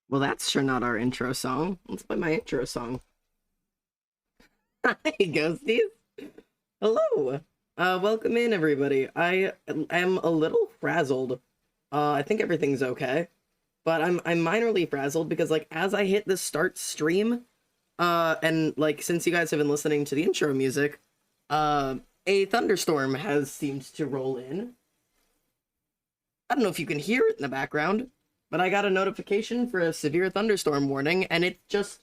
Well, that's sure not our intro song. Let's play my intro song. Hi, ghosties. Hello. Welcome in, everybody. I am a little frazzled. I think everything's okay, but I'm minorly frazzled because, like, as I hit the start stream, and, like, since you guys have been listening to the intro music, a thunderstorm has seemed to roll in. I don't know if you can hear it in the background, but I got a notification for a severe thunderstorm warning, and it just,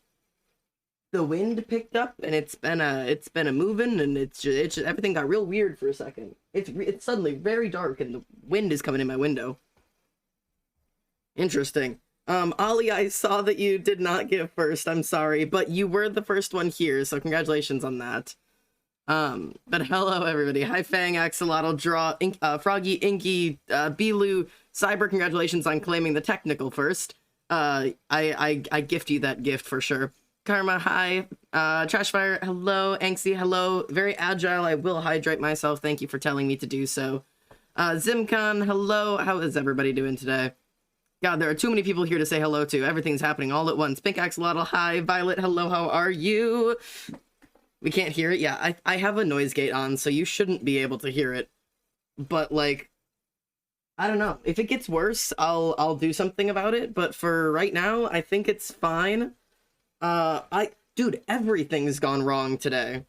the wind picked up, and it's been a moving, and it's just everything got real weird for a second. It's suddenly very dark, and the wind is coming in my window. Interesting. Ollie, I saw that you did not give first. I'm sorry, but you were the first one here, so congratulations on that. But hello, everybody. Hi, Fang, Axolotl, Draw, Froggy, Inky, Beeloo, Cyber, congratulations on claiming the technical first. I gift you that gift for sure. Karma, hi. Trashfire, hello. Anxie, hello. Very agile. I will hydrate myself. Thank you for telling me to do so. Zimcon, hello. How is everybody doing today? God, there are too many people here to say hello to. Everything's happening all at once. Pink Axolotl, hi. Violet, hello. How are you? We can't hear it? Yeah, I have a noise gate on, so you shouldn't be able to hear it. But, like, I don't know. If it gets worse, I'll do something about it. But for right now, I think it's fine. Dude, everything's gone wrong today.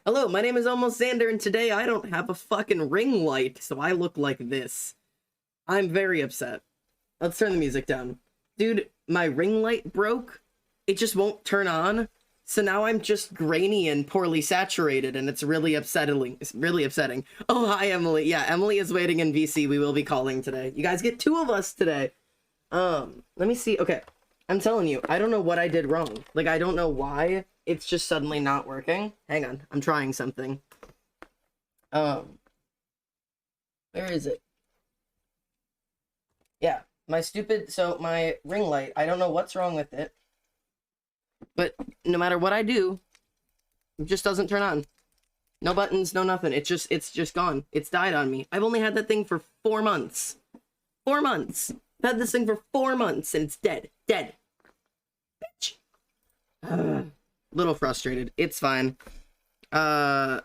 Hello, my name is Almost Xander, and today I don't have a fucking ring light, so I look like this. I'm very upset. Let's turn the music down. Dude, my ring light broke. It just won't turn on. So now I'm just grainy and poorly saturated, and it's really upsetting. It's really upsetting. Oh, hi, Emily. Yeah, Emily is waiting in VC. We will be calling today. You guys get 2 of us today. Let me see. Okay, I'm telling you, I don't know what I did wrong. Like, I don't know why it's just suddenly not working. Hang on, I'm trying something. Where is it? Yeah, so my ring light, I don't know what's wrong with it. But no matter what I do, it just doesn't turn on. No buttons, no nothing. It's just gone. It's died on me. I've only had that thing for 4 months. 4 months. I've had this thing for 4 months and it's dead. Dead. Bitch. Little frustrated. It's fine. Okay.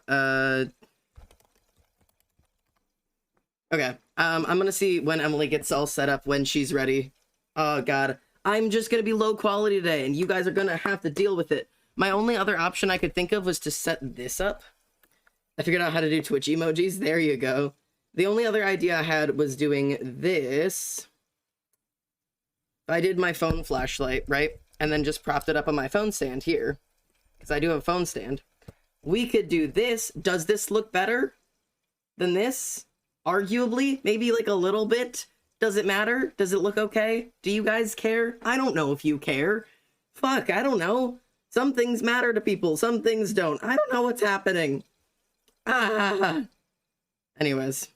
I'm gonna see when Emily gets all set up when she's ready. Oh god. I'm just gonna be low quality today, and you guys are gonna have to deal with it. My only other option I could think of was to set this up. I figured out how to do Twitch emojis. There you go. The only other idea I had was doing this. I did my phone flashlight, right? And then just propped it up on my phone stand here. Because I do have a phone stand. We could do this. Does this look better than this? Arguably, maybe like a little bit. Does it matter? Does it look okay? Do you guys care? I don't know if you care. Fuck, I don't know. Some things matter to people, some things don't. I don't know what's happening. Anyways.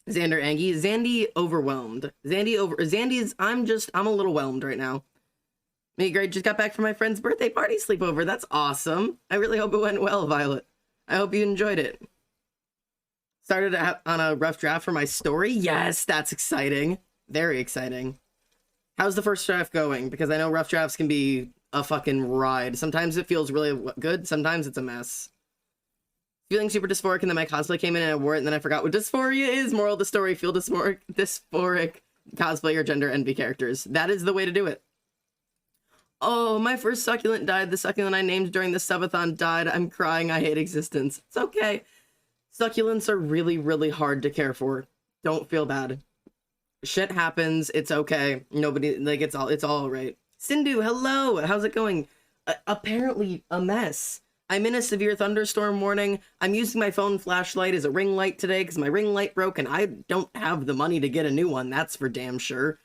Xander Angie. Zandy overwhelmed. I'm a little whelmed right now. Me great, just got back from my friend's birthday party sleepover. That's awesome. I really hope it went well, Violet. I hope you enjoyed it. Started on a rough draft for my story? Yes, that's exciting. Very exciting. How's the first draft going? Because I know rough drafts can be a fucking ride. Sometimes it feels really good, sometimes it's a mess. Feeling super dysphoric, and then my cosplay came in and I wore it, and then I forgot what dysphoria is. Moral of the story, feel dysphoric cosplay or gender envy characters. That is the way to do it. Oh, my first succulent died. The succulent I named during the subathon died. I'm crying. I hate existence. It's okay. Succulents are really, really hard to care for. Don't feel bad. Shit happens. It's okay. Nobody, like, it's all right. Sindhu, hello. How's it going? Apparently a mess. I'm in a severe thunderstorm warning. I'm using my phone flashlight as a ring light today because my ring light broke and I don't have the money to get a new one. That's for damn sure.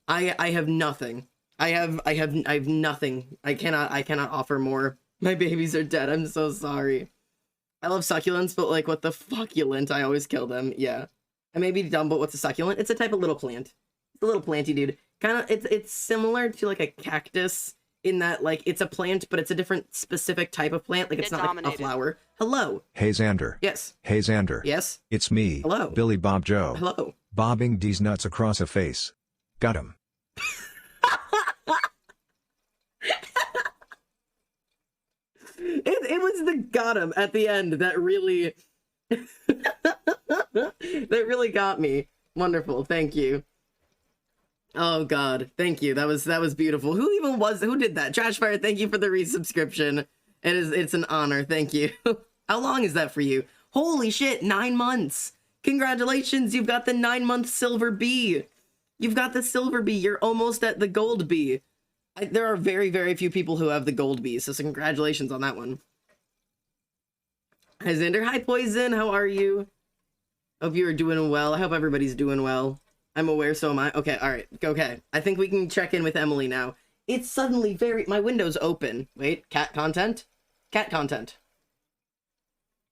I have nothing. I have nothing. I cannot offer more. My babies are dead. I'm so sorry. I love succulents, but like, what the fuckulent? I always kill them. Yeah. I may be dumb, but what's a succulent? It's a type of little plant. It's a little planty dude. Kind of, it's similar to like a cactus in that like it's a plant, but it's a different specific type of plant. Like it's not like a flower. Hello. Hey Xander. Yes. Hey Xander. Yes. It's me. Hello. Billy Bob Joe. Hello. Bobbing D's nuts across a face. Got him. It was the got him at the end that really that really got me. Wonderful, thank you. Oh god, thank you. That was beautiful. Who did that? Trashfire, thank you for the resubscription. It's an honor, thank you. How long is that for you? Holy shit, 9 months. Congratulations, you've got the 9-month silver bee. You've got the silver bee. You're almost at the gold bee. There are very, very few people who have the gold bee, so congratulations on that one. Hi, Xander. Hi, Poison. How are you? Hope you are doing well. I hope everybody's doing well. I'm aware, so am I. Okay, all right. Okay. I think we can check in with Emily now. It's suddenly my window's open. Wait, cat content? Cat content.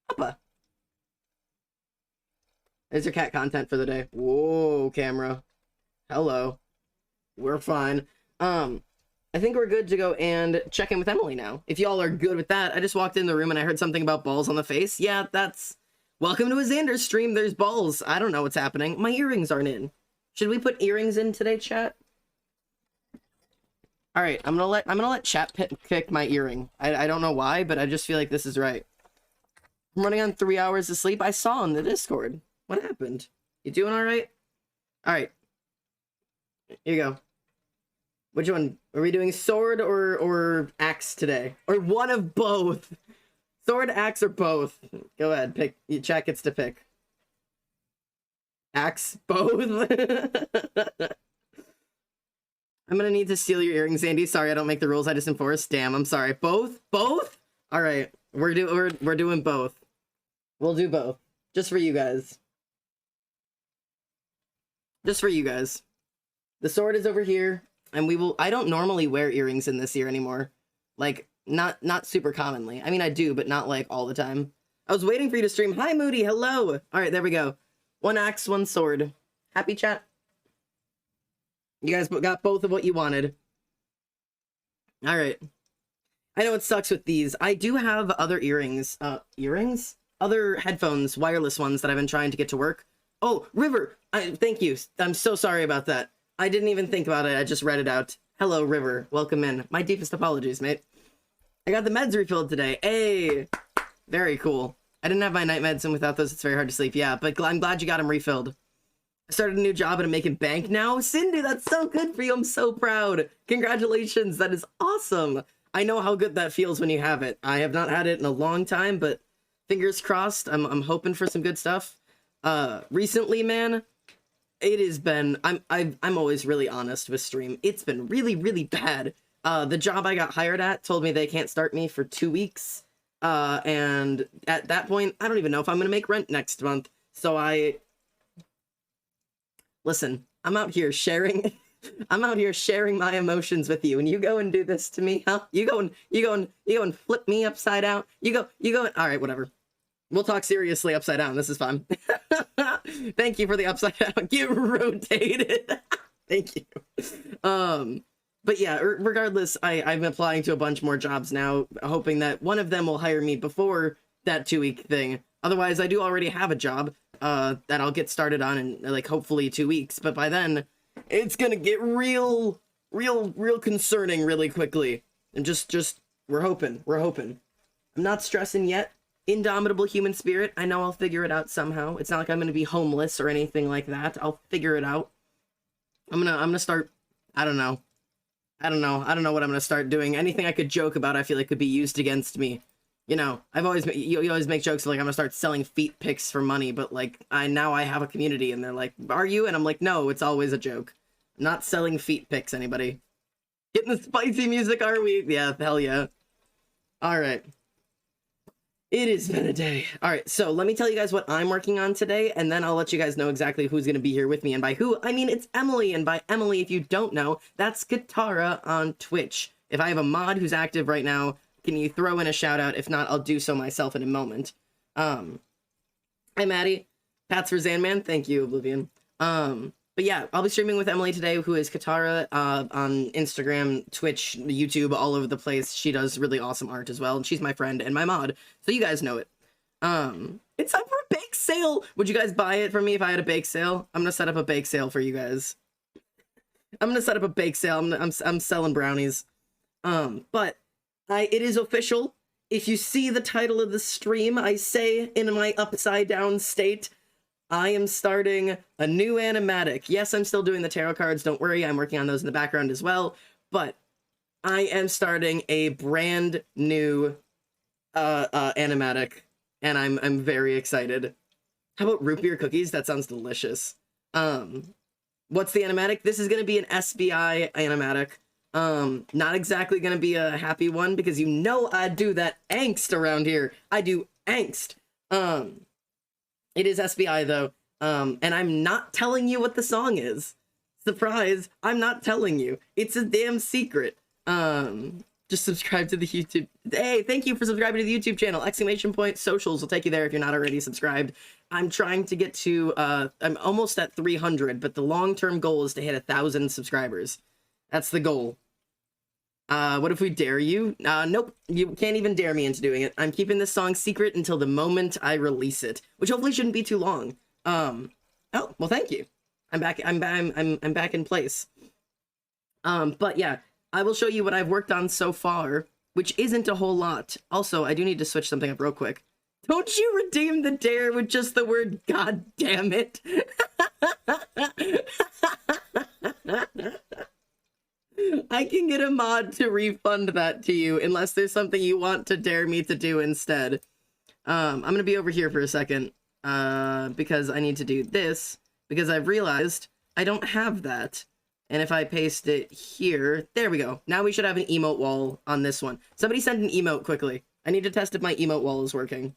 Papa. There's your cat content for the day. Whoa, camera. Hello. We're fine. I think we're good to go and check in with Emily now. If y'all are good with that, I just walked in the room and I heard something about balls on the face. Yeah, that's... Welcome to a Xander stream. There's balls. I don't know what's happening. My earrings aren't in. Should we put earrings in today, chat? All right, I'm gonna let chat pick my earring. I don't know why, but I just feel like this is right. I'm running on 3 hours of sleep. I saw in the Discord. What happened? You doing all right? All right. Here you go. Which one? Are we doing sword or axe today? Or one of both? Sword, axe, or both? Go ahead, pick. Chat gets to pick. Axe, both? I'm gonna need to steal your earrings, Andy. Sorry, I don't make the rules, I just enforce. Damn, I'm sorry. Both? Both? Alright, we're doing both. We'll do both. Just for you guys. Just for you guys. The sword is over here, and we will... I don't normally wear earrings in this year anymore. Like, not super commonly. I mean, I do, but not, like, all the time. I was waiting for you to stream. Hi, Moody, hello! Alright, there we go. One axe, one sword. Happy, chat? You guys got both of what you wanted. Alright. I know it sucks with these. I do have other earrings. Earrings? Other headphones, wireless ones that I've been trying to get to work. Oh, River! Thank you. I'm so sorry about that. I didn't even think about it. I just read it out. Hello, River. Welcome in. My deepest apologies, mate. I got the meds refilled today. Hey! Very cool. I didn't have my night meds, and without those, it's very hard to sleep. Yeah, but I'm glad you got them refilled. I started a new job and I'm making bank now. Cindy, that's so good for you. I'm so proud. Congratulations. That is awesome. I know how good that feels when you have it. I have not had it in a long time, but fingers crossed. I'm hoping for some good stuff. Recently, man, it has been... I'm always really honest with stream. It's been really, really bad. The job I got hired at told me they can't start me for 2 weeks. And at that point, I don't even know if I'm going to make rent next month. So listen, I'm out here sharing my emotions with you, and you go and do this to me, huh? You go and flip me upside down. You go and, all right, whatever. We'll talk seriously upside down. This is fun. Thank you for the upside down. Get rotated. Thank you. But yeah, regardless, I'm applying to a bunch more jobs now, hoping that one of them will hire me before that 2-week thing. Otherwise, I do already have a job that I'll get started on in, like, hopefully 2 weeks. But by then, it's gonna get real concerning really quickly. And just, we're hoping. I'm not stressing yet. Indomitable human spirit. I know I'll figure it out somehow. It's not like I'm gonna be homeless or anything like that. I'll figure it out. I'm gonna start, I don't know what I'm gonna start doing. Anything I could joke about, I feel like could be used against me. You know, you always make jokes like I'm gonna start selling feet pics for money, but like now I have a community and they're like, are you? And I'm like, no, it's always a joke. I'm not selling feet pics, anybody. Getting the spicy music, are we? Yeah, hell yeah. All right. It has been a day. All right, so let me tell you guys what I'm working on today, and then I'll let you guys know exactly who's going to be here with me. And by who, I mean it's Emily, and by Emily, if you don't know, that's Katara on Twitch. If I have a mod who's active right now, can you throw in a shout out? If not, I'll do so myself in a moment. Hi, Maddie. Pats for Zanman. Thank you, Oblivion. But yeah, I'll be streaming with Emily today, who is Katara on Instagram, Twitch, YouTube, all over the place. She does really awesome art as well, and she's my friend and my mod, so you guys know it. It's up for a bake sale. Would you guys buy it from me if I had a bake sale? I'm gonna set up a bake sale for you guys. I'm gonna set up a bake sale. I'm selling brownies. But it is official. if you see the title of the stream, I say in my upside down state, I am starting a new animatic. Yes, I'm still doing the tarot cards. Don't worry, I'm working on those in the background as well. But I am starting a brand new animatic, and I'm very excited. How about root beer cookies? That sounds delicious. What's the animatic? This is gonna be an SBI animatic. Not exactly gonna be a happy one because you know I do that angst around here. I do angst. It is SBI though. And I'm not telling you what the song is. Surprise, I'm not telling you. It's a damn secret. Just subscribe to the YouTube. Hey, thank you for subscribing to the YouTube channel. Exclamation point socials will take you there if you're not already subscribed. I'm trying to get to, I'm almost at 300, but the long-term goal is to hit 1,000 subscribers. That's the goal. What if we dare you? Nope, you can't even dare me into doing it. I'm keeping this song secret until the moment I release it, which hopefully shouldn't be too long. Oh, well, thank you. I'm back in place. But yeah, I will show you what I've worked on so far, which isn't a whole lot. Also, I do need to switch something up real quick. Don't you redeem the dare with just the word "God damn it"? I can get a mod to refund that to you unless there's something you want to dare me to do instead. I'm gonna be over here for a second because I need to do this because I've realized I don't have that. And if I paste it here, there we go. Now we should have an emote wall on this one. Somebody send an emote quickly. I need to test if my emote wall is working.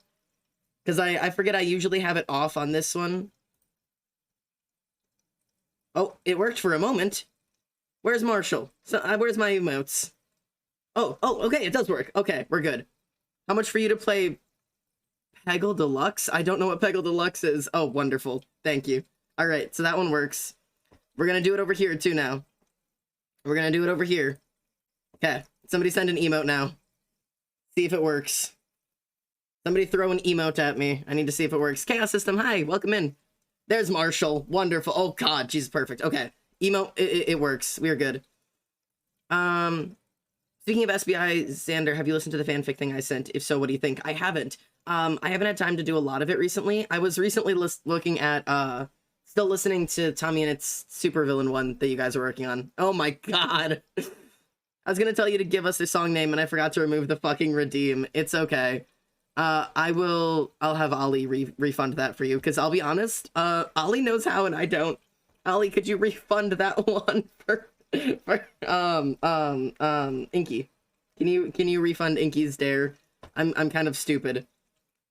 Because I forget I usually have it off on this one. Oh, it worked for a moment. Where's Marshall? So, where's my emotes? Oh, okay, it does work. Okay, we're good. How much for you to play Peggle Deluxe? I don't know what Peggle Deluxe is. Oh, wonderful. Thank you. All right, so that one works. We're gonna do it over here, too, now. We're gonna do it over here. Okay, somebody send an emote now. See if it works. Somebody throw an emote at me. I need to see if it works. Chaos System, hi, welcome in. There's Marshall. Wonderful. Oh, God, she's perfect. Okay, emote, it works. We're good. Speaking of SBI, Xander, have you listened to the fanfic thing I sent? If so, what do you think? I haven't. I haven't had time to do a lot of it recently. I was recently looking at, still listening to Tommy and its supervillain one that you guys are working on. Oh my God. I was gonna tell you to give us the song name and I forgot to remove the fucking redeem. It's okay. I'll have Ollie refund that for you, because I'll be honest, Ollie knows how and I don't. Ollie, could you refund that one for Inky? Can you refund Inky's dare? I'm kind of stupid.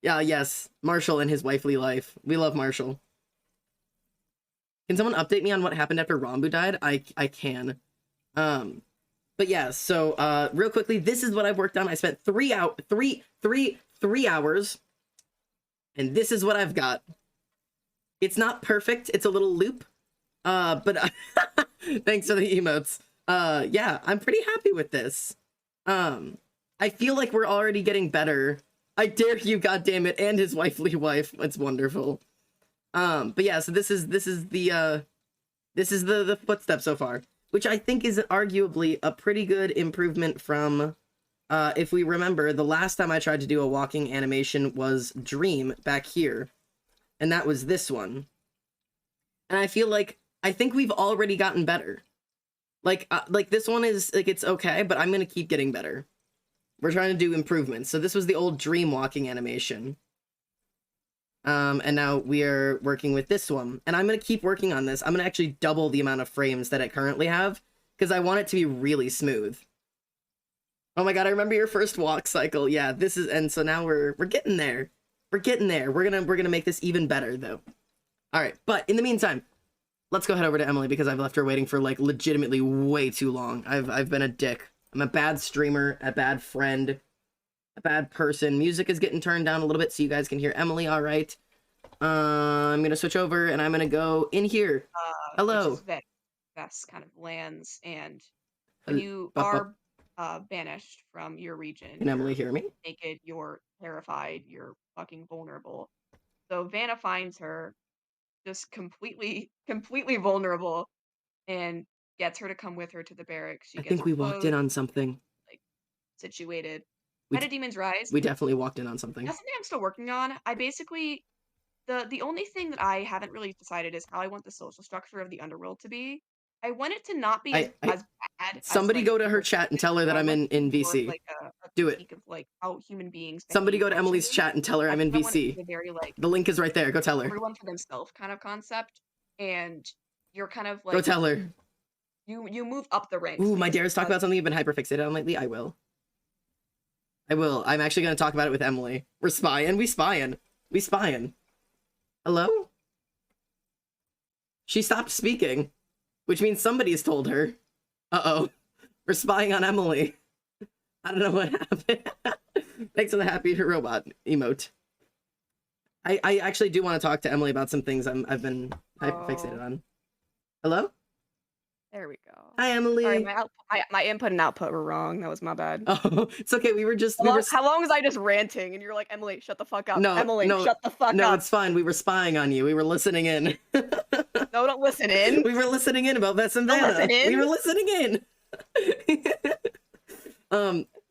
Yeah, yes, Marshall and his wifely life. We love Marshall. Can someone update me on what happened after Rambu died? I can. But yeah, so real quickly, this is what I've worked on. I spent 3 hours, and this is what I've got. It's not perfect. It's a little loop. But thanks for the emotes. Yeah, I'm pretty happy with this. I feel like we're already getting better. I dare you, goddammit, and his wifely wife. It's wonderful. But yeah, so this is the footstep so far, which I think is arguably a pretty good improvement from, if we remember, the last time I tried to do a walking animation was Dream back here, and that was this one. And I feel like, I think we've already gotten better. Like this one is, like, it's okay, but I'm gonna keep getting better. We're trying to do improvements. So this was the old Dream walking animation. And now we are working with this one. And I'm going to keep working on this. I'm going to actually double the amount of frames that I currently have, because I want it to be really smooth. Oh my God, I remember your first walk cycle. Yeah, this is, and so now we're getting there. We're getting there. We're gonna make this even better though. All right, but in the meantime, let's go head over to Emily, because I've left her waiting for like legitimately way too long. I've been a dick. I'm a bad streamer, a bad friend, a bad person. Music is getting turned down a little bit so you guys can hear Emily all right. I'm gonna switch over and I'm gonna go in here. Hello. Which is best kind of lands, and when you are banished from your region, Can Emily you're hear me? naked, you're terrified, you're fucking vulnerable. So Vanna finds her just completely vulnerable and gets her to come with her to the barracks. She I gets think her we walked clothes, in on something. like situated. We Head of Demons Rise. we definitely walked in on something. That's something I'm still working on. I basically the only thing that I haven't really decided is how I want the social structure of the underworld to be. I want it to not be I as bad as, somebody like, go to her people chat and think. tell her So that I I'm want it to in be more of, VC. like, a Do it. critique of, like, how human beings Somebody behave go to actually. Emily's chat and tell her I I'm in kinda want it to VC. be a very, like, The link is right there. Go tell her. everyone for themselves kind of concept, and you're kind of, Go like, tell her. you move up the ranks, Ooh, my dares talk basically. about something you've been hyperfixated on lately. I will. I will. I'm actually going to talk about it with Emily. We're spying. We spying. We spying. Hello? She stopped speaking, which means somebody's told her. Uh-oh. We're spying on Emily. I don't know what happened. Thanks for the happy robot emote. I actually do want to talk to Emily about some things I've been hyperfixated on. Hello? There we go. Hi, Emily. Sorry, my input and output were wrong. That was my bad. Oh, it's okay. We were How long was I just ranting and you're like, "Emily, shut the fuck up. No, Emily, no, shut the fuck no, up." it's fine. We were spying on you. We were listening in. No, don't listen in. We were listening in about Vess and Don't Vanna. listen in. We were listening in.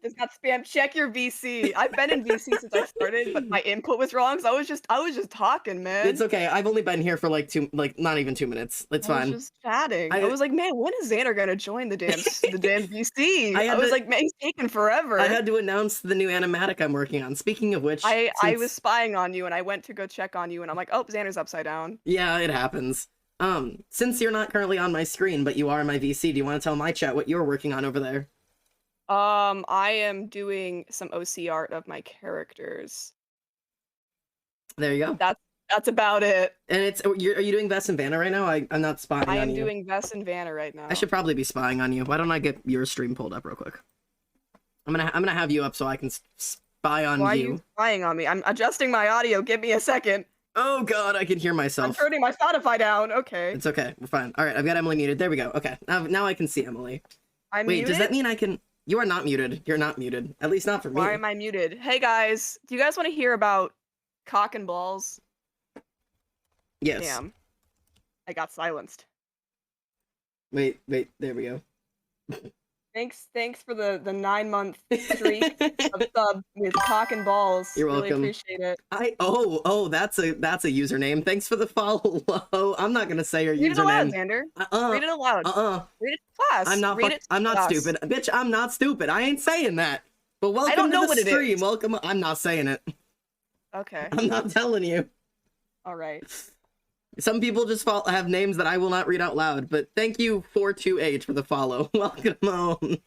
Just got spam. Check your VC. I've been in VC since I started, but my input was wrong, so I was just talking, man. It's okay. I've only been here for like not even 2 minutes. It's fine. I was just chatting. I was like, man, when is Xander gonna join the damn VC? I was like, man, he's taking forever. I had to announce the new animatic I'm working on. Speaking of which, I was spying on you and I went to go check on you and I'm like, oh, Xander's upside down. Yeah, it happens. Since you're not currently on my screen, but you are in my VC, do you want to tell my chat what you're working on over there? I am doing some OC art of my characters. There you go. That's about it. And are you doing Vess and Vanna right now? I'm not spying on you. I am doing Vess and Vanna right now. I should probably be spying on you. Why don't I get your stream pulled up real quick? I'm gonna have you up so I can spy on you. Why are you spying on me? I'm adjusting my audio. Give me a second. Oh god, I can hear myself. I'm turning my Spotify down. Okay. It's okay. We're fine. All right, I've got Emily muted. There we go. Okay, now I can see Emily. I'm Wait, muted? does that mean I can? You are not muted. You're not muted. At least not for me. Why am I muted? Hey guys, do you guys want to hear about cock and balls? Yes. Damn. I got silenced. Wait. There we go. Thanks for the 9-month streak of sub with cock and balls. You're really welcome. appreciate it. That's a username. Thanks for the follow. I'm not gonna say your Read it username. aloud, Xander. Read it aloud. Read it to class. I'm not. I'm not stupid, bitch. I'm not stupid. I ain't saying that. But welcome I don't know to what the it stream. is. Welcome. I'm not saying it. Okay. I'm not telling you. All right. Some people just have names that I will not read out loud. But thank you 428 for the follow. Welcome home.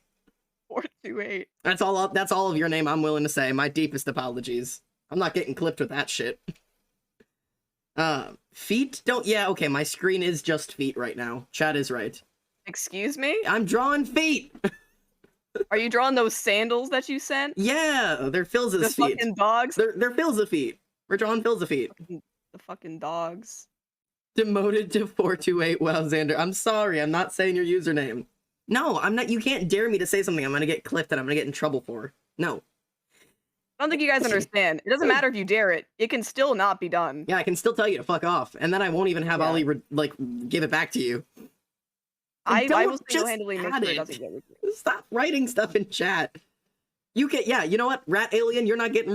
428. That's all. That's all of your name. I'm willing to say. My deepest apologies. I'm not getting clipped with that shit. Feet don't. Yeah. Okay. My screen is just feet right now. Chat is right. Excuse me? I'm drawing feet. Are you drawing those sandals that you sent? Yeah, they're Phil's The feet. fucking dogs? They're Phil's feet. We're drawing Phil's feet. The fucking dogs. Demoted to 428. Wow, Xander. I'm sorry. I'm not saying your username. No, I'm not. You can't dare me to say something I'm gonna get clipped and I'm gonna get in trouble for. No. I don't think you guys understand. It doesn't matter if you dare it. It can still not be done. Yeah, I can still tell you to fuck off, and then I won't even have Ollie give it back to you. I will just single-handedly make add sure it it. doesn't get retweeted. Stop writing stuff in chat. You can, yeah. You know what, Rat Alien, you're not getting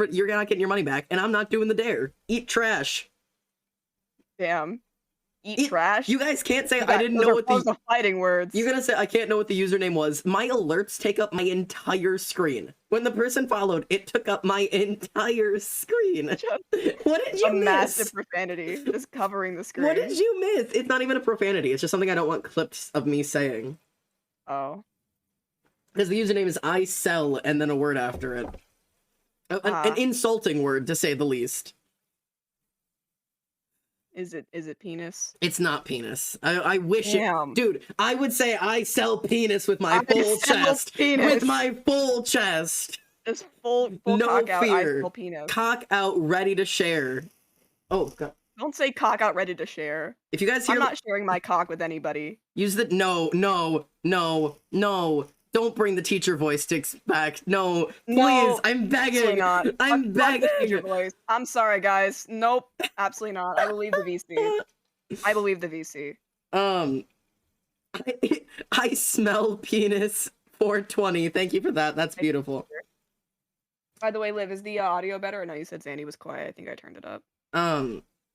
your money back, and I'm not doing the dare. Eat trash. Damn. Eat trash. You guys can't say I didn't know what the fighting words. You're gonna say I can't know what the username was. My alerts take up my entire screen. When the person followed, it took up my entire screen. What did you miss? A massive profanity just covering the screen. What did you miss? It's not even a profanity. It's just something I don't want clips of me saying. Oh. Because the username is I sell and then a word after it. An insulting word, to say the least. Is it penis? It's not penis. I wish Damn. it. Dude, I would say I sell penis with my full chest. Penis. With my full chest. Just full no cock out, fear. I sell penis. Cock out, ready to share. Oh, God. Don't say cock out ready to share. If you guys hear, I'm not sharing my cock with anybody. Use the no. Don't bring the teacher voice sticks back. No, please. No, I'm begging. Absolutely not. I'm begging. Voice. I'm sorry, guys. Nope. Absolutely not. I believe the VC. I believe the VC. I smell penis 420. Thank you for that. That's beautiful. By the way, Liv, is the audio better? I know you said Zandy was quiet. I think I turned it up.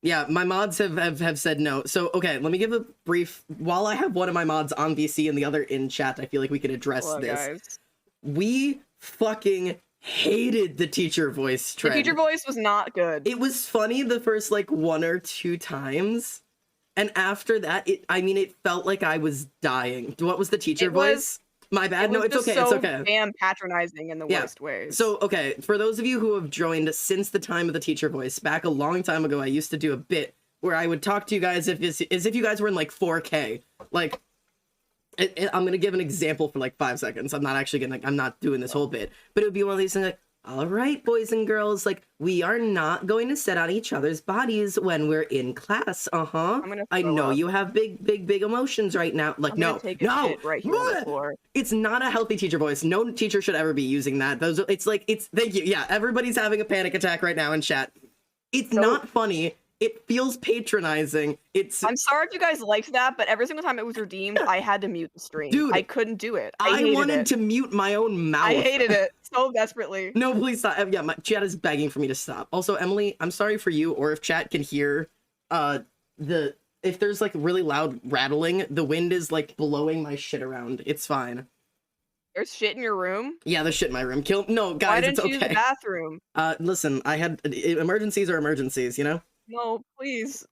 Yeah, my mods have said no. So, okay, let me give a brief... While I have one of my mods on VC and the other in chat, I feel like we could address Hello, this. guys. We fucking hated the teacher voice trend. The teacher voice was not good. It was funny the first, like, 1 or 2 times. And after that, it felt like I was dying. What was the teacher voice? My bad. No, it's okay. So it's okay. Damn patronizing in the worst ways. So, okay, for those of you who have joined since the time of the teacher voice, back a long time ago, I used to do a bit where I would talk to you guys as if you guys were in like 4K. Like, I'm gonna give an example for like 5 seconds. I'm not doing this whole bit, but it would be one of these things like, all right, boys and girls, like, we are not going to sit on each other's bodies when we're in class. I know you have big emotions right now. Like, no, right here on the floor. It's not a healthy teacher voice. No teacher should ever be using that. Thank you. Yeah, everybody's having a panic attack right now in chat. It's not funny. It feels patronizing. I'm sorry if you guys liked that, but every single time it was redeemed, I had to mute the stream. Dude, I couldn't do it. I wanted to mute my own mouth. I hated it so desperately. No, please stop. Yeah, my chat is begging for me to stop. Also, Emily, I'm sorry for you, or if chat can hear if there's like really loud rattling, the wind is like blowing my shit around. It's fine. There's shit in your room? Yeah, there's shit in my room. No, guys, it's okay. Why didn't you use the bathroom? Listen, I had emergencies are emergencies, you know? No, please.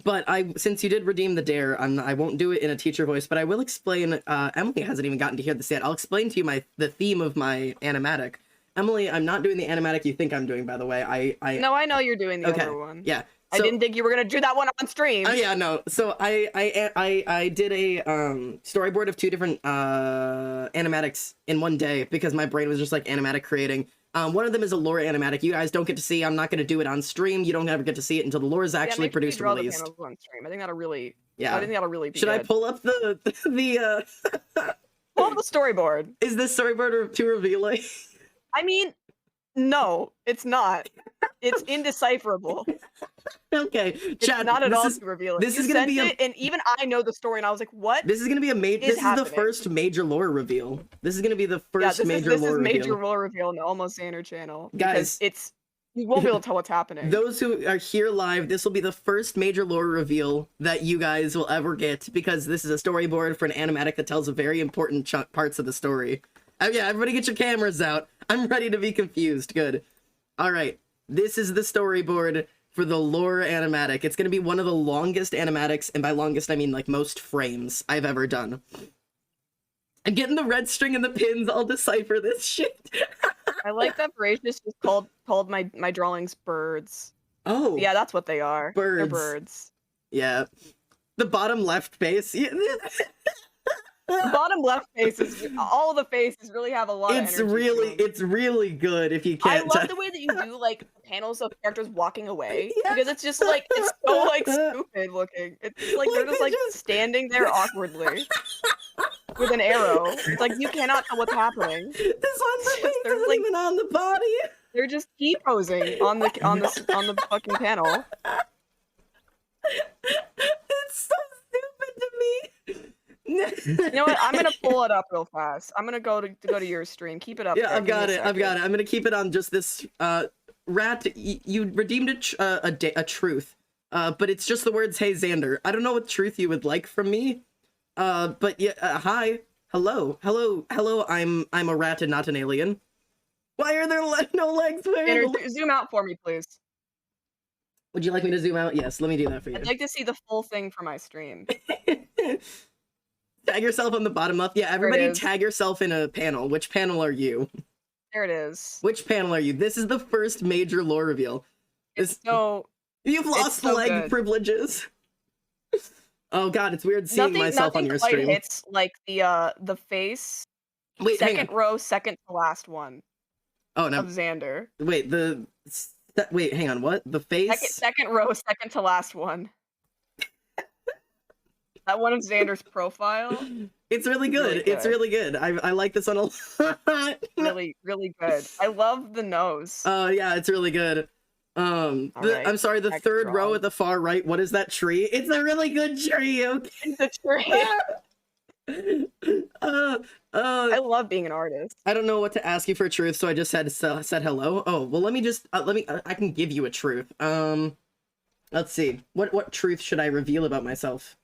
But since you did redeem the dare, I won't do it in a teacher voice, but I will explain. Emily hasn't even gotten to hear this yet. I'll explain to you the theme of my animatic. Emily, I'm not doing the animatic you think I'm doing, by the way. No, I know you're doing the other one. Yeah. So, I didn't think you were gonna do that one on stream. Oh yeah, no. So I did a storyboard of 2 different animatics in one day because my brain was just like animatic creating. One of them is a lore animatic. You guys don't get to see. I'm not going to do it on stream. You don't ever get to see it until the lore is actually produced and released. The panels on stream. I think that'll really. Yeah. I think that'll really be. Should good. I pull up the Pull up the storyboard. Is this storyboard too revealing? I mean, no, it's not. It's indecipherable. Okay, it's Chad, not at all too revealing. This is gonna be and even I know the story, and I was like, "What?" This is gonna be a major. This is the first major lore reveal. This is gonna be the first major lore reveal. This is major lore reveal on the Almost Xander channel, guys. You won't be able to tell what's happening. Those who are here live, this will be the first major lore reveal that you guys will ever get because this is a storyboard for an animatic that tells a very important parts of the story. Yeah, everybody get your cameras out. I'm ready to be confused. Good. All right. This is the storyboard for the lore animatic. It's going to be one of the longest animatics, and by longest, I mean like most frames I've ever done. I'm getting the red string and the pins. I'll decipher this shit. I like that Voracious just called my drawings birds. Oh. Yeah, that's what they are. Birds. They're birds. Yeah. The bottom left face. Yeah. The bottom left faces, all the faces really have a lot of energy. It's really good if you can't. I love the way that you do like panels of characters walking away because it's just like it's so like stupid looking. It's like they're just like standing there awkwardly with an arrow. It's like you cannot tell what's happening. This one's isn't like, even on the body. They're just T-posing on the fucking panel. It's so stupid to me. You know what? I'm gonna pull it up real fast. I'm gonna go to your stream. Keep it up. Yeah, I've got it. I'm gonna keep it on just this. Rat, you redeemed a truth. But it's just the words, "Hey Xander." I don't know what truth you would like from me. But yeah, hi, hello. I'm a rat and not an alien. Why are there no legs? Xander, zoom out for me, please. Would you like me to zoom out? Yes, let me do that for you. I'd like to see the full thing for my stream. Tag yourself on the bottom left. Yeah, everybody tag yourself in a panel. Which panel are you? There it is. Which panel are you? This is the first major lore reveal. You've lost leg privileges. Oh god, it's weird seeing myself on your stream. It's like the face. Wait, second row, second to last one. Oh no. Of Xander. Wait, wait, hang on. What? The face? Second row, second to last one. That one of Xander's profile. It's really good. It's really good. I like this one a lot. Really, really good. I love the nose. Yeah, it's really good. I'm sorry, the third row at the far right, what is that tree? It's a really good tree, okay? It's a tree. uh, I love being an artist. I don't know what to ask you for truth, so I just said hello. Oh, well, let me just I can give you a truth. Let's see. What truth should I reveal about myself?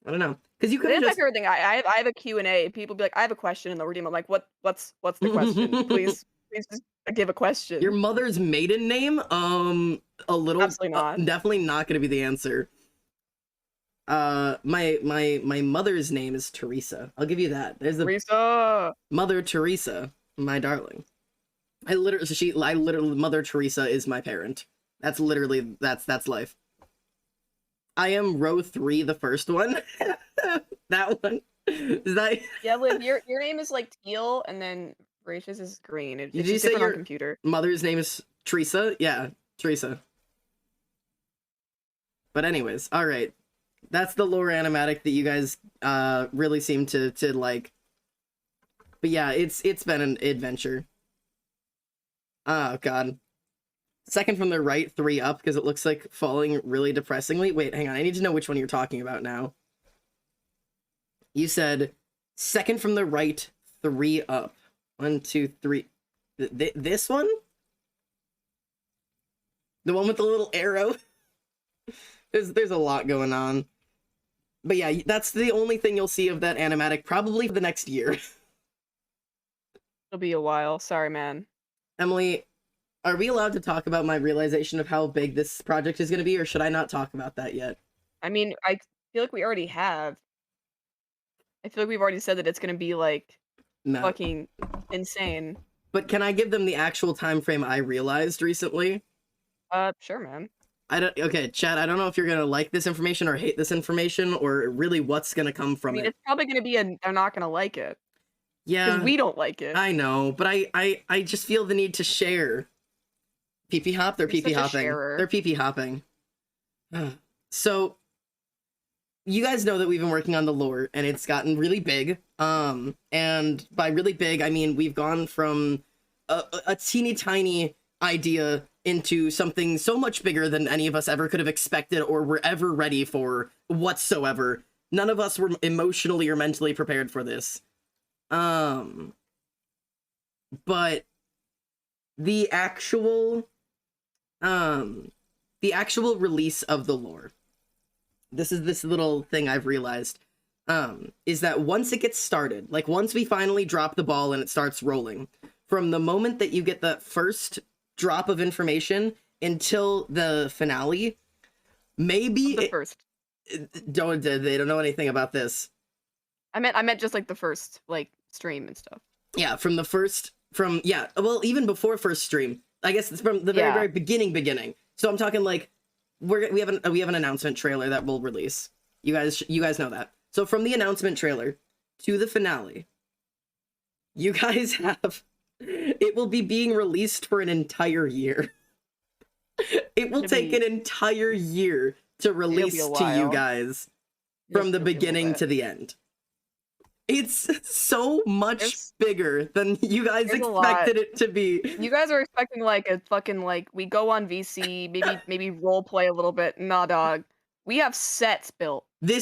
I don't know, because you could That's have my just. favorite thing. I have a Q&A. People be like, "I have a question," and they'll redeem. I'm like, "What's the question? Please just give a Your question." mother's maiden name? A little, Absolutely not. definitely not going to be the answer. My mother's name is Teresa. I'll give you that. There's the Risa. Mother Teresa, my darling. I literally, Mother Teresa is my parent. That's literally, that's life. I am row 3, the first one. That one. Is that? Yeah, Liv, your name is like teal, and then Gracious is green. It's Did you just say different on your computer. mother's name is Teresa? Yeah, Teresa. But anyways, all right. That's the lore animatic that you guys really seem to like. But yeah, it's been an adventure. Oh god. Second from the right, 3 up, because it looks like falling really depressingly. Wait, hang on. I need to know which one you're talking about now. You said second from the right, 3 up. 1, 2, 3. This one? The one with the little arrow? There's a lot going on. But yeah, that's the only thing you'll see of that animatic probably for the next year. It'll be a while. Sorry, man. Emily, are we allowed to talk about my realization of how big this project is going to be, or should I not talk about that yet? I mean, I feel like we already have. I feel like we've already said that it's gonna be like No. fucking insane. But can I give them the actual time frame I realized recently? Sure, man. I don't. Okay, Chad. I don't know if you're gonna like this information or hate this information, or really what's gonna come I from mean, it. it's probably gonna be they're not gonna like it because Yeah, we don't like it. I know, but I just feel the need to share. Pee hop. They're You're pee such a hopping. sharer. They're pee hopping. So you guys know that we've been working on the lore, and it's gotten really big. And by really big, I mean we've gone from a teeny tiny idea into something so much bigger than any of us ever could have expected or were ever ready for whatsoever. None of us were emotionally or mentally prepared for this. But the actual release of the lore, this is this little thing I've realized, is that once it gets started, like once we finally drop the ball and it starts rolling, from the moment that you get the first drop of information until the finale, maybe The first. they don't know anything about this. I meant just like the first like stream and stuff. Yeah, well, even before first stream, I guess it's from the very beginning. So I'm talking like we have an announcement trailer that we'll release. You guys know that. So from the announcement trailer to the finale, you guys have, it will be being released for an entire year. It will take an entire year to release to you guys from the beginning to the end. It's so much bigger than you guys expected it to be. You guys are expecting like a fucking like we go on VC, maybe role play a little bit. Nah, dog. We have sets built. We're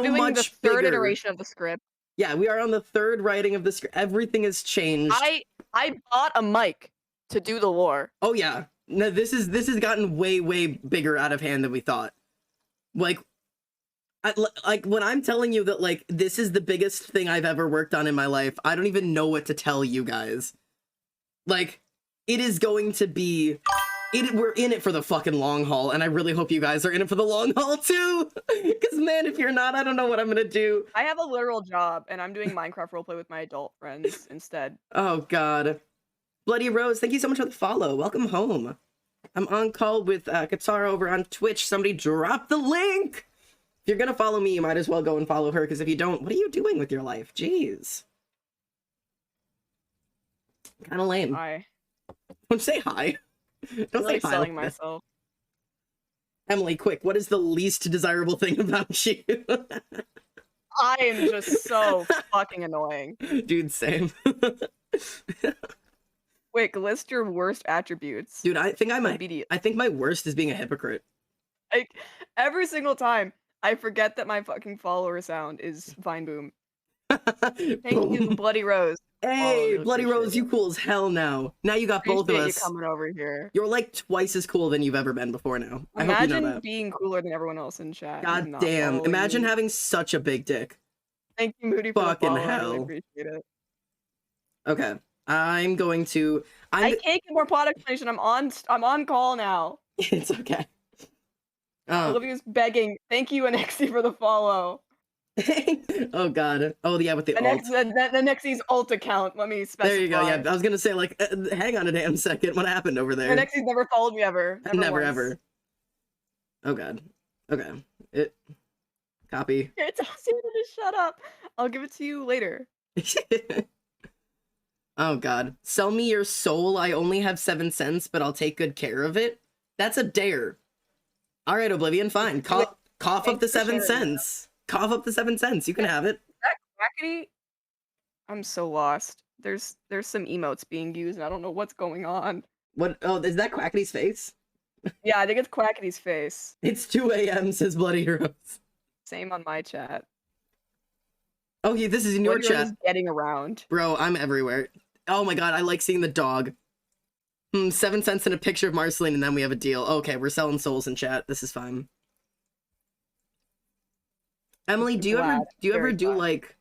doing the third iteration of the script. Yeah, we are on the third writing of the script. Everything has changed. I bought a mic to do the lore. Oh yeah. No, this has gotten way bigger out of hand than we thought. Like when I'm telling you that like this is the biggest thing I've ever worked on in my life, I don't even know what to tell you guys. Like it is going to be we're in it for the fucking long haul, and I really hope you guys are in it for the long haul too. Because man, if you're not, I don't know what I'm gonna do. I have a literal job, and I'm doing Minecraft roleplay with my adult friends instead. Oh god. Bloody Rose, thank you so much for the follow. Welcome home. I'm on call with Katara over on Twitch. Somebody drop the link. If you're gonna follow me, you might as well go and follow her, because if you don't, what are you doing with your life? Jeez. Kind of lame. Hi. Don't say hi. Don't say hi. Selling myself. Emily, quick, what is the least desirable thing about you? I am just so fucking annoying. Dude, same. Quick, list your worst attributes. Dude, I think my worst is being a hypocrite. Like, every single time I forget that my fucking follower sound is Vine Boom. Thank you, Boom. Bloody Rose. Hey, Oh, Bloody Rose, you it. cool as hell now. Now you got both of Appreciate you us. coming over here. You're like twice as cool than you've ever been before now. I hope you know Imagine that. being cooler than everyone else in chat. who's God not damn. following Imagine me. having such a big dick. Thank you, Moody, for the Fucking follow. I really hell. appreciate it. Okay. I'm going to... I can't get more plot explanation. I'm on call now. It's okay. Oh. Olivia's begging. Thank you, Anexi, for the follow. Oh god. Oh yeah, with the alt. The Nexi's alt account. Let me specify. There you go. Yeah, I was gonna say like, hang on a damn second. What happened over there? Nexi's never followed me ever. Never once. ever. Oh god. Okay. Copy. Here, it tells you to shut up. I'll give it to you later. Oh god. Sell me your soul. I only have 7 cents, but I'll take good care of it. That's a dare. All right, Oblivion. Fine. Cough up the 7 cents. Cough up the 7 cents. You can have it. Is that Quackity? I'm so lost. There's some emotes being used, and I don't know what's going on. What? Oh, is that Quackity's face? Yeah, I think it's Quackity's face. It's 2 a.m. says Bloody Rose. Same on my chat. Oh, yeah, this is in your Bloody chat. Rose is getting around. Bro, I'm everywhere. Oh my god, I like seeing the dog. 7 cents and a picture of Marceline, and then we have a deal. Okay, we're selling souls in chat. This is fine. Emily, do you ever do like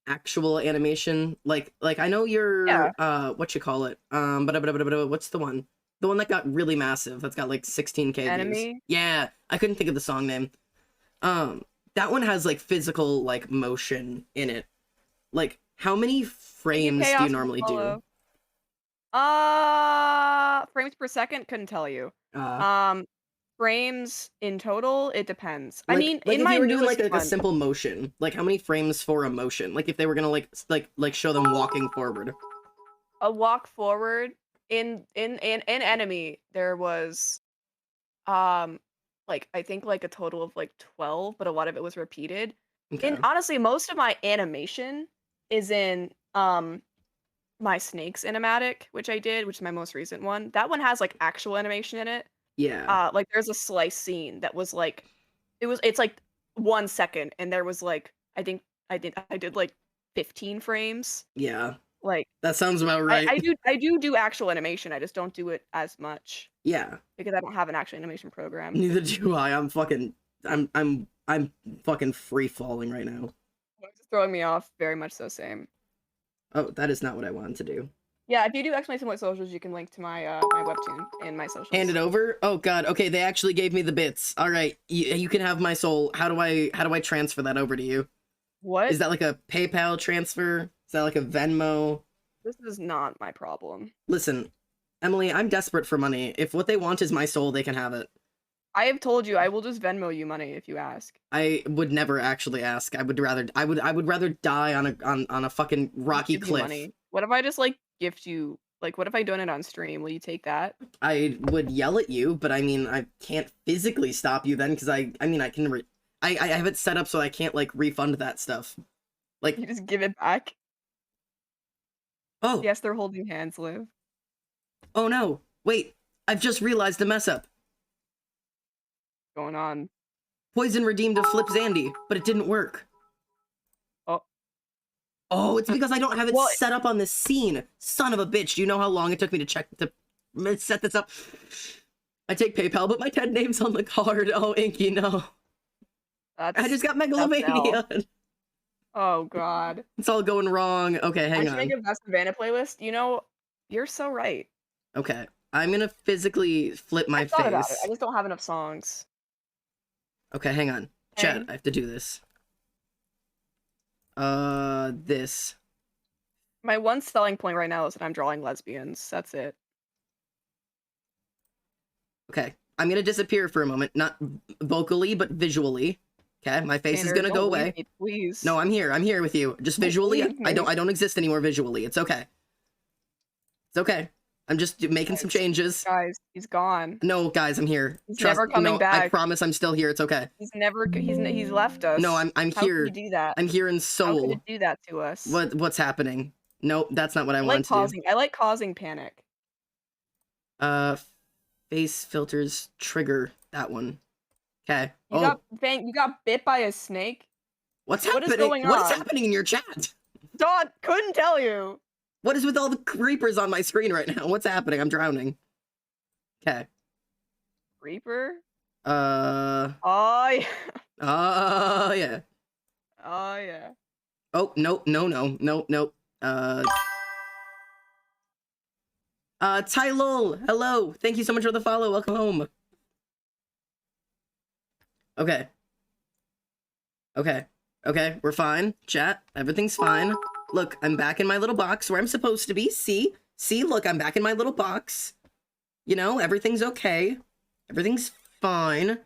actual animation? Like I know you're what you call it? What's the one? The one that got really massive. That's got like 16K views. Enemy? Yeah, I couldn't think of the song name. That one has like physical like motion in it. Like how many frames do you normally do? Frames per second, couldn't tell you. Uh, Frames in total, it depends. Like, I mean, like in if my you were doing newest like a one, simple motion, like how many frames for a motion? Like if they were gonna like show them walking forward. a walk forward in enemy, there was like I think like a total of like 12, but a lot of it was repeated. Okay. And honestly, most of my animation is in my snakes animatic, which I did, which is my most recent one. That one has like actual animation in it. Yeah. Like there's a slice scene that was like it's like 1 second, and there was like I think I did like 15 frames. Yeah. Like that sounds about right. I do actual animation. I just don't do it as much. Yeah. Because I don't have an actual animation program. Neither do I. I'm fucking free falling right now. It's throwing me off, very much so. Same. Oh, that is not what I wanted to do. Yeah, if you do exclamation point socials, you can link to my my webtoon and my socials. Hand it over? Oh god. Okay, they actually gave me the bits. All right, you can have my soul. How do I transfer that over to you? What? Is that like a PayPal transfer? Is that like a Venmo? This is not my problem. Listen, Emily, I'm desperate for money. If what they want is my soul, they can have it. I have told you I will just Venmo you money if you ask. I would never actually ask. I would rather die on a fucking rocky cliff. Money. What if I just like gift you? Like, what if I donate on stream? Will you take that? I would yell at you, but I mean, I can't physically stop you then because I can. I have it set up so I can't like refund that stuff. Like you just give it back. Oh yes, they're holding hands, Liv. Oh no! Wait, I've just realized the mess up. Going on. Poison redeemed to flip Zandy, but it didn't work. Oh, it's because I don't have it set up on this scene. Son of a bitch. Do you know how long it took me to set this up? I take PayPal, but my dead name's on the card. Oh, Inky, no. I just got Megalomania. Oh, God. It's all going wrong. Okay, hang on. I should make a Best Savannah playlist. You know, you're so right. Okay, I'm gonna physically flip my face. About it. I just don't have enough songs. Okay, hang on. Chat, I have to do this. This. My one selling point right now is that I'm drawing lesbians. That's it. Okay, I'm gonna disappear for a moment. Not vocally, but visually. Okay, my face is gonna go away. Me, please. No, I'm here. I'm here with you. Just visually, I don't exist anymore visually. It's okay. It's okay. I'm just making some changes. Guys, he's gone. No, guys, I'm here. He's never coming back. I promise I'm still here. It's okay. He's left us. No, I'm here. How could you do that? I'm here in soul. How could you do that to us? What's happening? Nope, that's not what I want to do. I like causing panic. Face filters trigger that one. Okay. You got bit by a snake? What's What is happening? going What is on? happening in your chat? Dog, couldn't tell you. What is with all the creepers on my screen right now? What's happening? I'm drowning. Okay. Reaper? Oh yeah. yeah. Oh yeah. Oh no. Tylol, hello. Thank you so much for the follow. Welcome home. Okay. Okay, we're fine. Chat, everything's fine. Look, I'm back in my little box where I'm supposed to be. See, look, I'm back in my little box. You know, everything's okay. Everything's fine.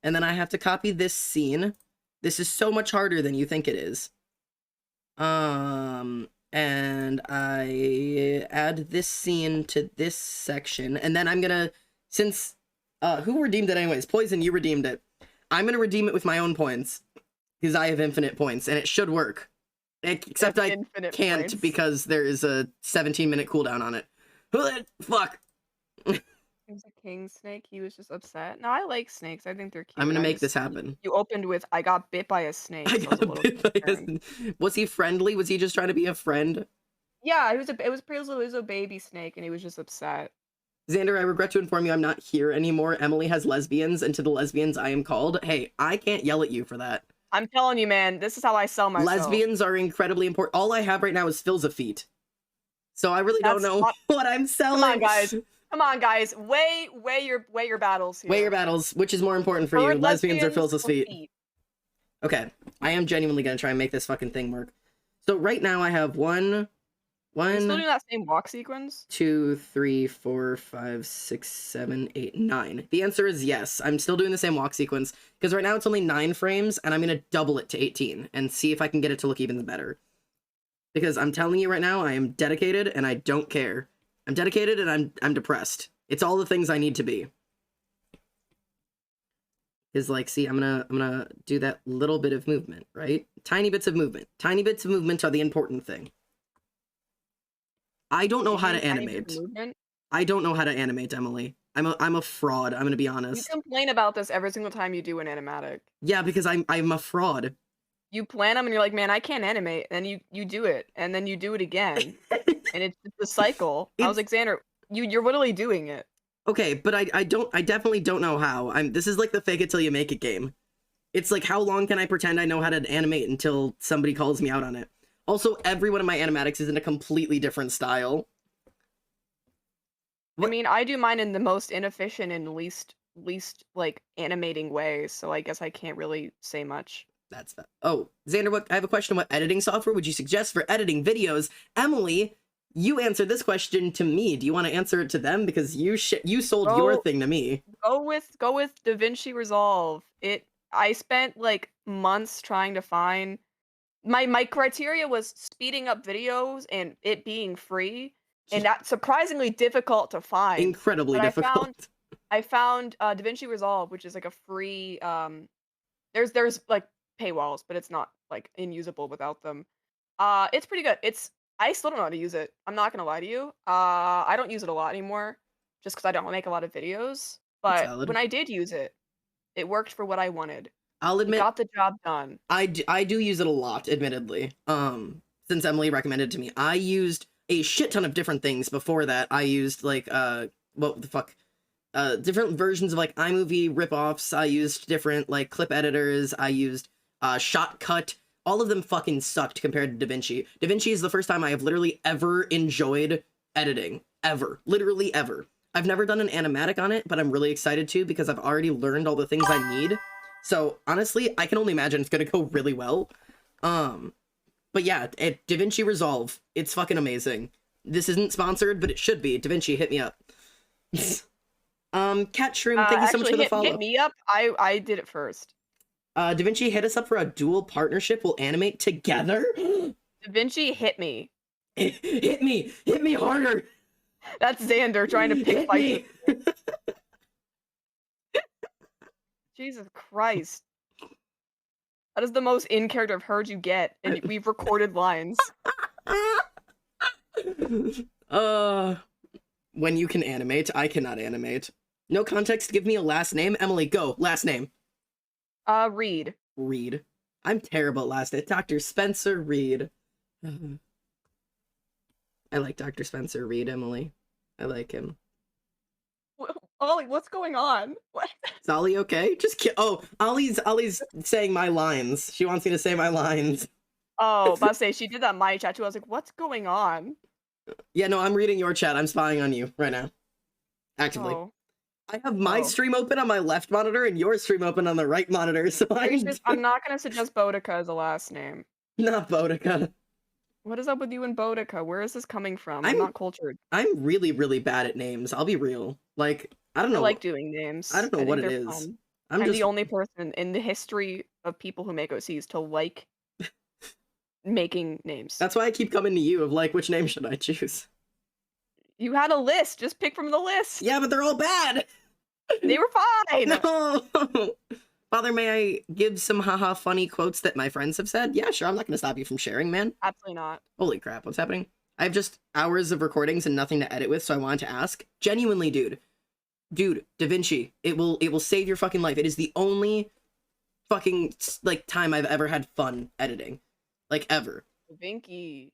And then I have to copy this scene. This is so much harder than you think it is. And I add this scene to this section, and then I'm gonna, since, who redeemed it anyways? Poison, you redeemed it. I'm gonna redeem it with my own points, because I have infinite points, and it should work. Except I can't, points. Because there is a 17-minute cooldown on it. Fuck! He was a king snake. He was just upset. No, I like snakes. I think they're cute. I'm gonna make this happen. You opened with, I got bit by a snake. I got bit by a snake. Was he friendly? Was he just trying to be a friend? Yeah, it was a baby snake, and he was just upset. Xander, I regret to inform you I'm not here anymore. Emily has lesbians, and to the lesbians I am called. Hey, I can't yell at you for that. I'm telling you, man, this is how I sell myself. Lesbians are incredibly important. All I have right now is Filza-feet. So I really don't know what I'm selling. Come on, guys. Weigh your battles here. Weigh your battles. Which is more important for you, lesbians or Filza's feet? Okay, I am genuinely gonna try and make this fucking thing work. So right now I have one. You're still doing that same walk sequence? 2, 3, 4, 5, 6, 7, 8, 9. The answer is yes. I'm still doing the same walk sequence because right now it's only 9 frames, and I'm gonna double it to 18 and see if I can get it to look even better. Because I'm telling you right now, I am dedicated and I don't care. I'm dedicated and I'm depressed. It's all the things I need to be. Is like, see, I'm gonna do that little bit of movement, right? Tiny bits of movement. Tiny bits of movement are the important thing. I don't know how to animate. I don't know how to animate, Emily. I'm a fraud. I'm gonna be honest. You complain about this every single time you do an animatic. Yeah, because I'm a fraud. You plan them and you're like, man, I can't animate, and you do it, and then you do it again, and it's just a cycle. I was like, Xander, you're literally doing it. Okay, but I definitely don't know how. This is like the fake it till you make it game. It's like, how long can I pretend I know how to animate until somebody calls me out on it? Also, every one of my animatics is in a completely different style. I mean, I do mine in the most inefficient and least like animating way, so I guess I can't really say much. That's that. Oh, Xander, I have a question. What editing software would you suggest for editing videos? Emily, you answered this question to me. Do you want to answer it to them? Because you sold your thing to me. Go with Davinci Resolve. I spent like months trying to find my criteria was speeding up videos and it being free, and that's surprisingly difficult to find. Incredibly difficult. I found Davinci Resolve, which is like a free there's like paywalls, but it's not like unusable without them. It's pretty good. I still don't know how to use it. I'm not gonna lie to you. I don't use it a lot anymore, just because I don't make a lot of videos. But when I did use it, it worked for what I wanted. I'll admit, it got the job done. I do use it a lot, admittedly. Since Emily recommended it to me, I used a shit ton of different things before that. I used like what the fuck, different versions of like iMovie ripoffs. I used different like clip editors. I used Shotcut. All of them fucking sucked compared to Davinci. Davinci is the first time I have literally ever enjoyed editing. Ever. Literally ever. I've never done an animatic on it, but I'm really excited to because I've already learned all the things I need. So, honestly, I can only imagine it's gonna go really well. But yeah, Davinci Resolve. It's fucking amazing. This isn't sponsored, but it should be. Davinci, hit me up. Cat Shroom, thank you so much for the follow. Hit me up. I did it first. Davinci, hit us up for a dual partnership. We'll animate together. Davinci, hit me. Hit me harder. That's Xander trying to pick fights. Jesus Christ. That is the most in character I've heard you get, and we've recorded lines. When you can animate, I cannot animate. No context, give me a last name. Emily, go. Last name. Reed. Reed. I'm terrible at last name. Dr. Spencer Reed. I like Dr. Spencer Reed, Emily. I like him. Ollie, what's going on? What? Is Ollie okay? Oh, Ollie's saying my lines. She wants me to say my lines. Oh, about to say, she did that in my chat too. I was like, what's going on? Yeah, no, I'm reading your chat. I'm spying on you right now. Actively. Oh. I have my stream open on my left monitor and your stream open on the right monitor, so I'm not gonna suggest Boudica as a last name. Not Boudica. What is up with you and Boudica? Where is this coming from? I'm not cultured. I'm really, really bad at names. I'll be real. Like, I don't know. I like doing names. I don't know what it is. Fun. I'm the only person in the history of people who make OCs to like making names. That's why I keep coming to you of like, which name should I choose? You had a list. Just pick from the list. Yeah, but they're all bad. They were fine. No. Father, may I give some haha funny quotes that my friends have said? Yeah, sure. I'm not going to stop you from sharing, man. Absolutely not. Holy crap. What's happening? I have just hours of recordings and nothing to edit with, so I wanted to ask. Genuinely, dude, Davinci, it will save your fucking life. It is the only fucking, like, time I've ever had fun editing. Like, ever. Davinci.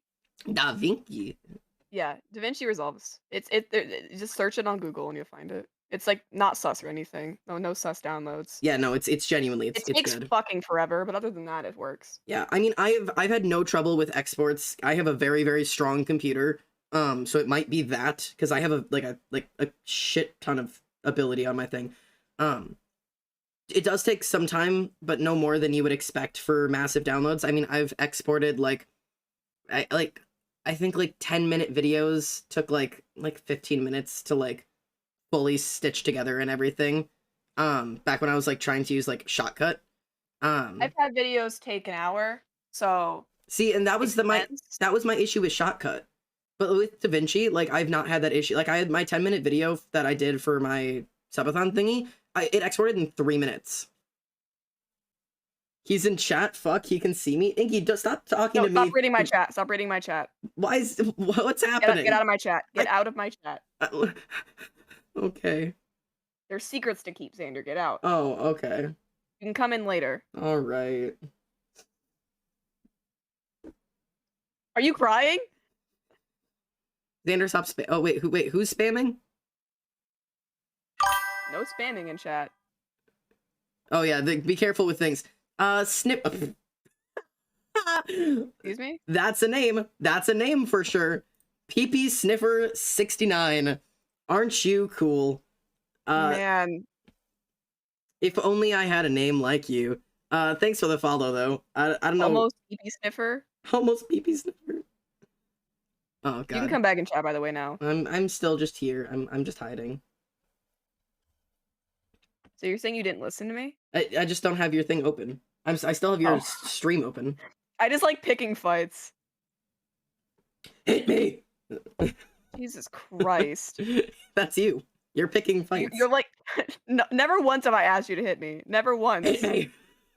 Yeah, Davinci Resolves. Just search it on Google and you'll find it. It's like not sus or anything. No sus downloads. Yeah, no, it's genuinely it takes good. Fucking forever, but other than that, it works. Yeah, I mean, I've had no trouble with exports. I have a very, very strong computer. So it might be that because I have a shit ton of ability on my thing. It does take some time, but no more than you would expect for massive downloads. I mean, I've exported I think 10-minute videos took like 15 minutes to like fully stitch together and everything. Back when I was like trying to use like Shotcut. I've had videos take an hour, so see, and that was my issue with Shotcut. But with Davinci, like I've not had that issue. Like I had my 10-minute video that I did for my subathon thingy. It exported in 3 minutes. He's in chat. Fuck, he can see me. Inky, just stop talking to me. Stop reading my chat. Stop reading my chat. What's happening? Get out of my chat. Get out of my chat. Okay. There's secrets to keep, Xander. Get out. Oh, okay. You can come in later. All right. Are you crying? Xander, stop spam. Oh, wait, who's spamming? No spamming in chat. Oh, yeah, be careful with things. Snip. Excuse me? That's a name. That's a name for sure. PP Sniffer 69. Aren't you cool? Man. If only I had a name like you. Thanks for the follow, though. I don't know. Almost PP Sniffer. Almost PP Sniffer. Oh, God. You can come back in chat, by the way, now. I'm still just here. I'm just hiding. So you're saying you didn't listen to me? I just don't have your thing open. I still have your stream open. I just like picking fights. Hit me! Jesus Christ. That's you. You're picking fights. You're like, no, never once have I asked you to hit me. Never once. Hit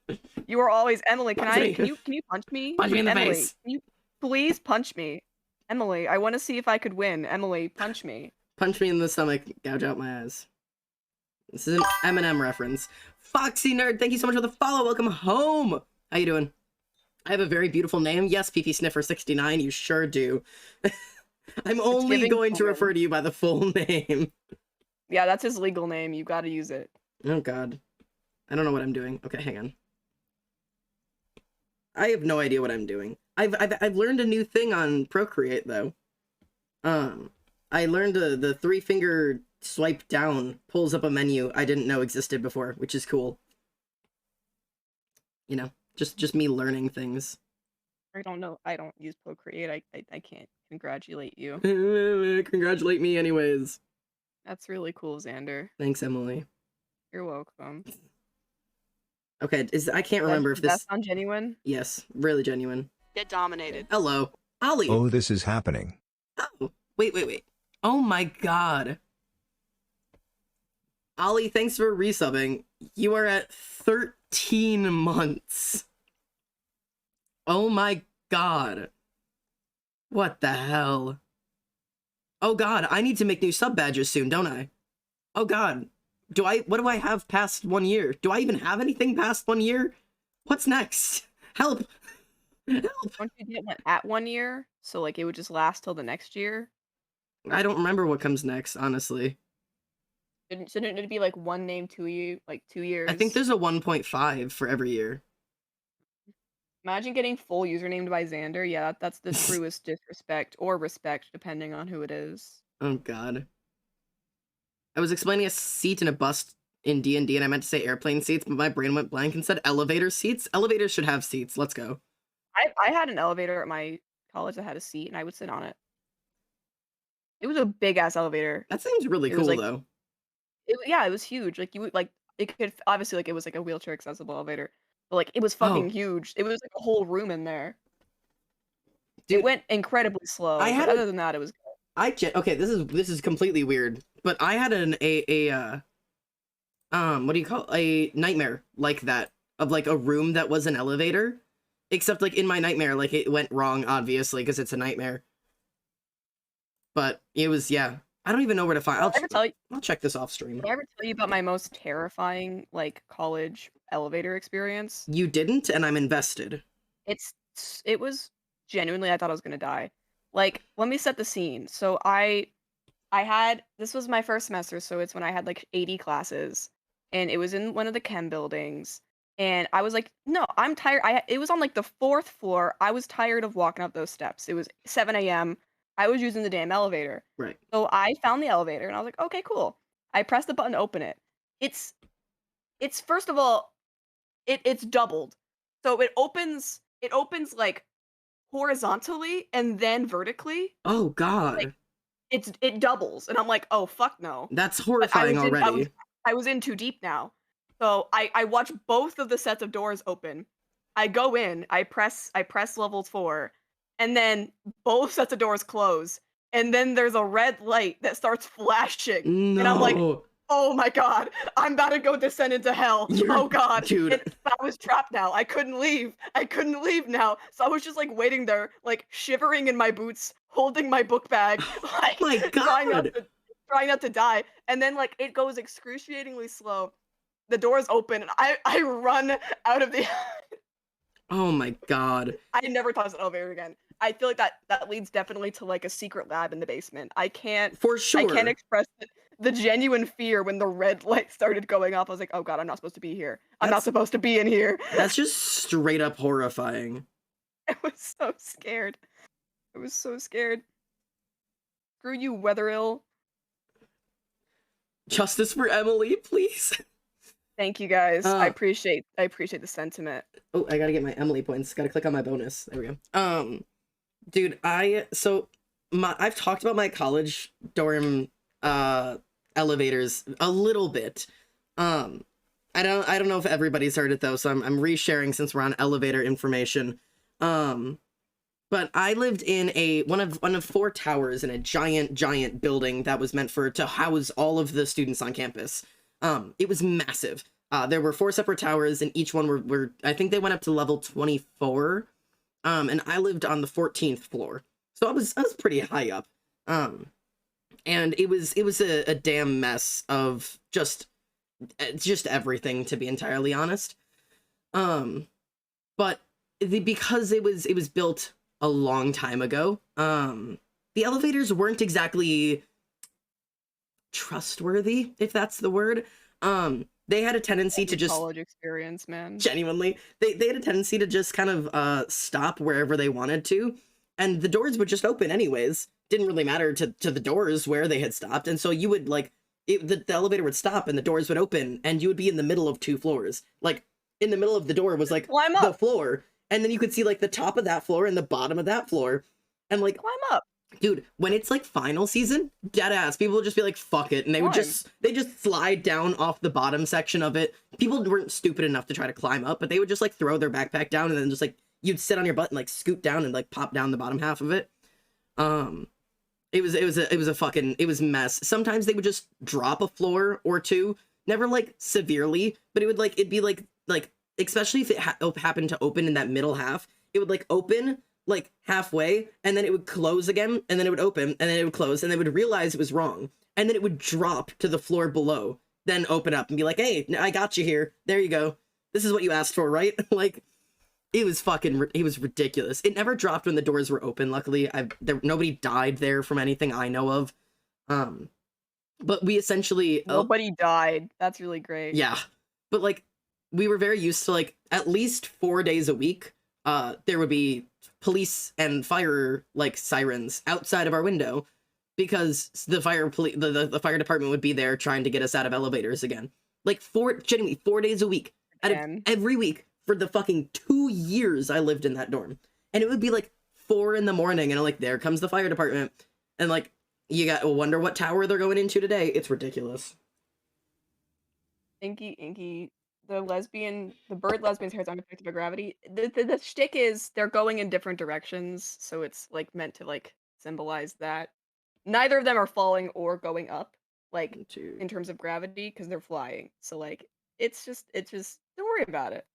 me. You are always, Emily, can you punch me? Punch me in the Emily, face. Can you please punch me? Emily, I want to see if I could win. Emily, punch me. Punch me in the stomach, gouge out my eyes. This is an Eminem reference. Foxy Nerd, thank you so much for the follow. Welcome home. How you doing? I have a very beautiful name. Yes, PP Sniffer 69, you sure do. I'm only going to refer to you by the full name. Yeah, that's his legal name. You gotta use it. Oh, God. I don't know what I'm doing. Okay, hang on. I have no idea what I'm doing. I've learned a new thing on Procreate, though. I learned the 3-finger swipe down pulls up a menu I didn't know existed before, which is cool. You know, just me learning things. I don't know. I don't use Procreate. I can't congratulate you. Congratulate me anyways. That's really cool, Xander. Thanks, Emily. You're welcome. Okay, I can't remember if this... Does that sound genuine? Yes, really genuine. Get dominated. Hello. Ollie. Oh, this is happening. Oh, wait. Oh my God. Ollie, thanks for resubbing. You are at 13 months. Oh my God. What the hell? Oh God, I need to make new sub badges soon, don't I? Oh God. what do I have past 1 year? Do I even have anything past 1 year? What's next? Help. Help. Don't you get one at 1 year? So like it would just last till the next year? I don't remember what comes next, honestly. Shouldn't it be like one name 2 year, like 2 years? I think there's a 1.5 for every year. Imagine getting full usernamed by Xander. Yeah, that's the truest disrespect or respect, depending on who it is. Oh god. I was explaining a seat in a bus in D&D and I meant to say airplane seats, but my brain went blank and said elevator seats. Elevators should have seats. Let's go. I had an elevator at my college that had a seat, and I would sit on it. It was a big ass elevator. That seems really It was, cool like though. yeah, it was huge. Like, you would like it could obviously, like, it was, like, a wheelchair accessible elevator, but, like, it was fucking Oh, huge. It was, like, a whole room in there. It dude, went incredibly slow, I but had other than that, it was okay, this is completely weird, but I had what do you call a nightmare like that of like a room that was an elevator, except like in my nightmare, like it went wrong, obviously, because it's a nightmare. But it was, yeah. I don't even know where to find. I'll check this off stream. Did I ever tell you about my most terrifying, like, college elevator experience? You didn't, and I'm invested. It was genuinely, I thought I was gonna die. Like, let me set the scene. So this was my first semester, so it's when I had like 80 classes, and it was in one of the chem buildings, and I was like, no, I'm tired. It was on like the 4th floor. I was tired of walking up those steps. It was 7 a.m. I was using the damn elevator. Right. So I found the elevator and I was like, okay, cool. I pressed the button to open it. It's first of all, it's doubled. So it opens like horizontally and then vertically. Oh god. Like, it doubles, and I'm like, oh fuck no. That's But horrifying already. I was in too deep now. So I watch both of the sets of doors open. I go in, I press level 4, and then both sets of doors close. And then there's a red light that starts flashing. No. And I'm like, oh my god, I'm about to go descend into hell. Oh god. Dude. I was trapped now. I couldn't leave. I couldn't leave now. So I was just like waiting there, like shivering in my boots, holding my book bag, like My god. trying not to die. And then like it goes excruciatingly slow. The doors open and I run out of the Oh my god. I never touched an elevator again. I feel like that leads definitely to like a secret lab in the basement. I can't For sure. I can't express the genuine fear when the red light started going off. I was like, oh god, I'm not supposed to be here. I'm not supposed to be in here. That's just straight up horrifying. I was so scared. I was so scared. Screw you, Weatherill. Justice for Emily, please. Thank you guys. I appreciate the sentiment. Oh, I gotta get my Emily points. Gotta click on my bonus. There we go. Dude, I've talked about my college dorm elevators a little bit. I don't know if everybody's heard it though, so I'm resharing since we're on elevator information. But I lived in one of 4 towers in a giant building that was meant to house all of the students on campus. It was massive. There were 4 separate towers, and each one were I think they went up to level 24. And I lived on the 14th floor, so I was pretty high up. And it was a damn mess of just everything, to be entirely honest. But because it was built a long time ago, the elevators weren't exactly trustworthy, if that's the word. They had a tendency to just college experience, man. Genuinely, they had a tendency to just kind of stop wherever they wanted to, and the doors would just open anyways. Didn't really matter to the doors where they had stopped, and so you would like the elevator would stop and the doors would open, and you would be in the middle of 2 floors. Like in the middle of the door was like the floor, and then you could see like the top of that floor and the bottom of that floor, and like climb up. Dude, when it's like final season, dead ass, people would just be like, fuck it. And they just slide down off the bottom section of it. People weren't stupid enough to try to climb up, but they would just like throw their backpack down and then just like, you'd sit on your butt and like scoot down and like pop down the bottom half of it. It was mess. Sometimes they would just drop a floor or 2, never like severely, but it'd be like, especially if it happened to open in that middle half, it would like open like halfway, and then it would close again, and then it would open, and then it would close, and they would realize it was wrong, and then it would drop to the floor below, then open up and be like, hey, I got you here. There you go. This is what you asked for, right? Like, it was ridiculous. It never dropped when the doors were open. Luckily, nobody died there from anything I know of. But we essentially... Nobody died. That's really great. Yeah. But, like, we were very used to, like, at least 4 days a week, there would be police and fire, like, sirens outside of our window because the fire department would be there trying to get us out of elevators again. Like, genuinely, 4 days a week. Out of every week for the fucking 2 years I lived in that dorm. And it would be, like, 4 in the morning, and, like, there comes the fire department. And, like, you got to wonder what tower they're going into today. It's ridiculous. Inky, the bird lesbian's hair is unaffected by gravity. The shtick is they're going in different directions, so it's like meant to like symbolize that neither of them are falling or going up, like in terms of gravity, because they're flying. So like it's just don't worry about it.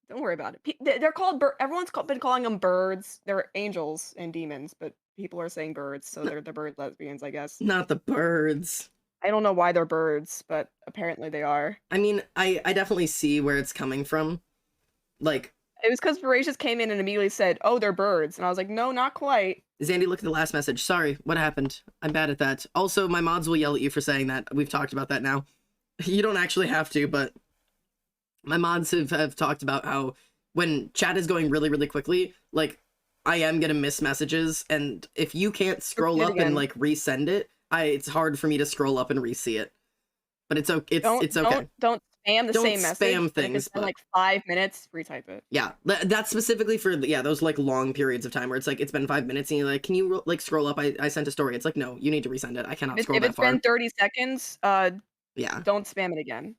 Don't worry about it. They're called everyone's been calling them birds. They're angels and demons, but people are saying birds, so they're the bird lesbians, I guess. Not the birds. I don't know why they're birds, but apparently they are. I mean, I definitely see where it's coming from. Like, it was because Voracious came in and immediately said, "Oh, they're birds," and I was like, "No, not quite." Zandy, look at the last message. Sorry, what happened? I'm bad at that. Also, my mods will yell at you for saying that. We've talked about that now. You don't actually have to, but my mods have talked about how when chat is going really, really quickly, like, I am gonna miss messages, and if you can't scroll up and, like, resend it, it's hard for me to scroll up and re-see it. But it's okay. It's okay. Don't spam the same message. Don't spam things. If it's been like 5 minutes, retype it. Yeah, that's specifically for those like long periods of time where it's like it's been 5 minutes and you're like, can you like scroll up? I sent a story. It's like, no, you need to resend it. I cannot scroll that far. If it's been 30 seconds, yeah, don't spam it again.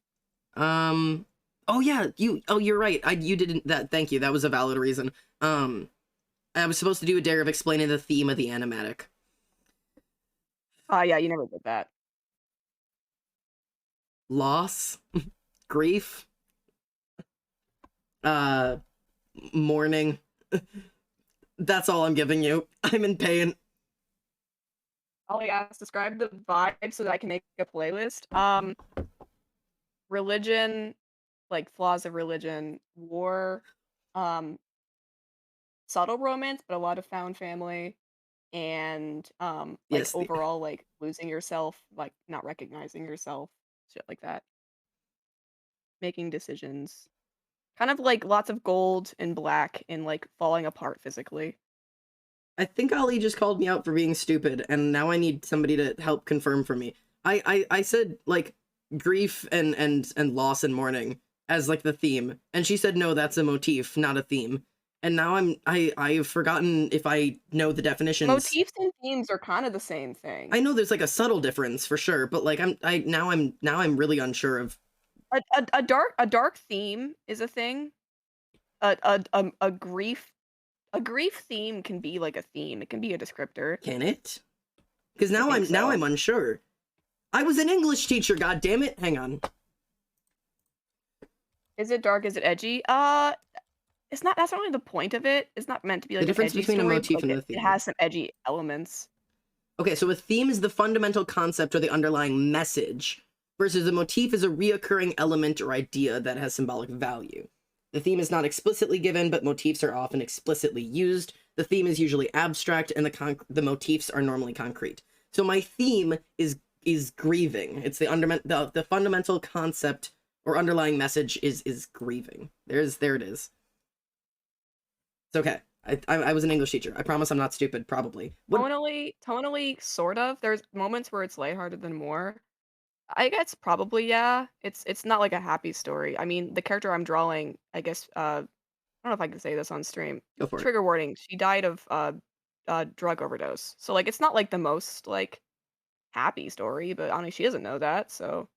Oh yeah, you're right. You didn't that. Thank you. That was a valid reason. I was supposed to do a dare of explaining the theme of the animatic. Yeah, you never did that. Loss, grief, mourning. That's all I'm giving you. I'm in pain. Ollie asked, describe the vibe so that I can make a playlist. Religion, like flaws of religion, war, subtle romance, but a lot of found family, and like Yes, overall like losing yourself, like not recognizing yourself, shit like that. Making decisions. Kind of like lots of gold and black and like falling apart physically. I think Ali just called me out for being stupid, and now I need somebody to help confirm for me. I said like grief and loss and mourning as like the theme, and she said no, that's a motif, not a theme. And now I've forgotten if I know the definitions. Motifs and themes are kind of the same thing. I know there's like a subtle difference for sure, but like I'm really unsure of. A dark theme is a thing. A grief theme can be like a theme. It can be a descriptor. Can it? Because now I'm unsure. I was an English teacher, god damn it. Hang on. Is it dark? Is it edgy? It's not. That's not really the point of it. It's not meant to be like the difference an edgy between story, a motif and a it theme. It has some edgy elements. Okay, so a theme is the fundamental concept or the underlying message, versus a motif is a reoccurring element or idea that has symbolic value. The theme is not explicitly given, but motifs are often explicitly used. The theme is usually abstract, and the motifs are normally concrete. So my theme is grieving. It's the fundamental concept or underlying message is grieving. There it is. It's okay. I was an English teacher. I promise I'm not stupid, probably. Tonally, sort of. There's moments where it's lighthearted than more. I guess probably, yeah. It's not like a happy story. I mean, the character I'm drawing, I guess, I don't know if I can say this on stream. Go for it. Trigger warning. She died of drug overdose. So like it's not like the most like happy story, but honestly she doesn't know that, so.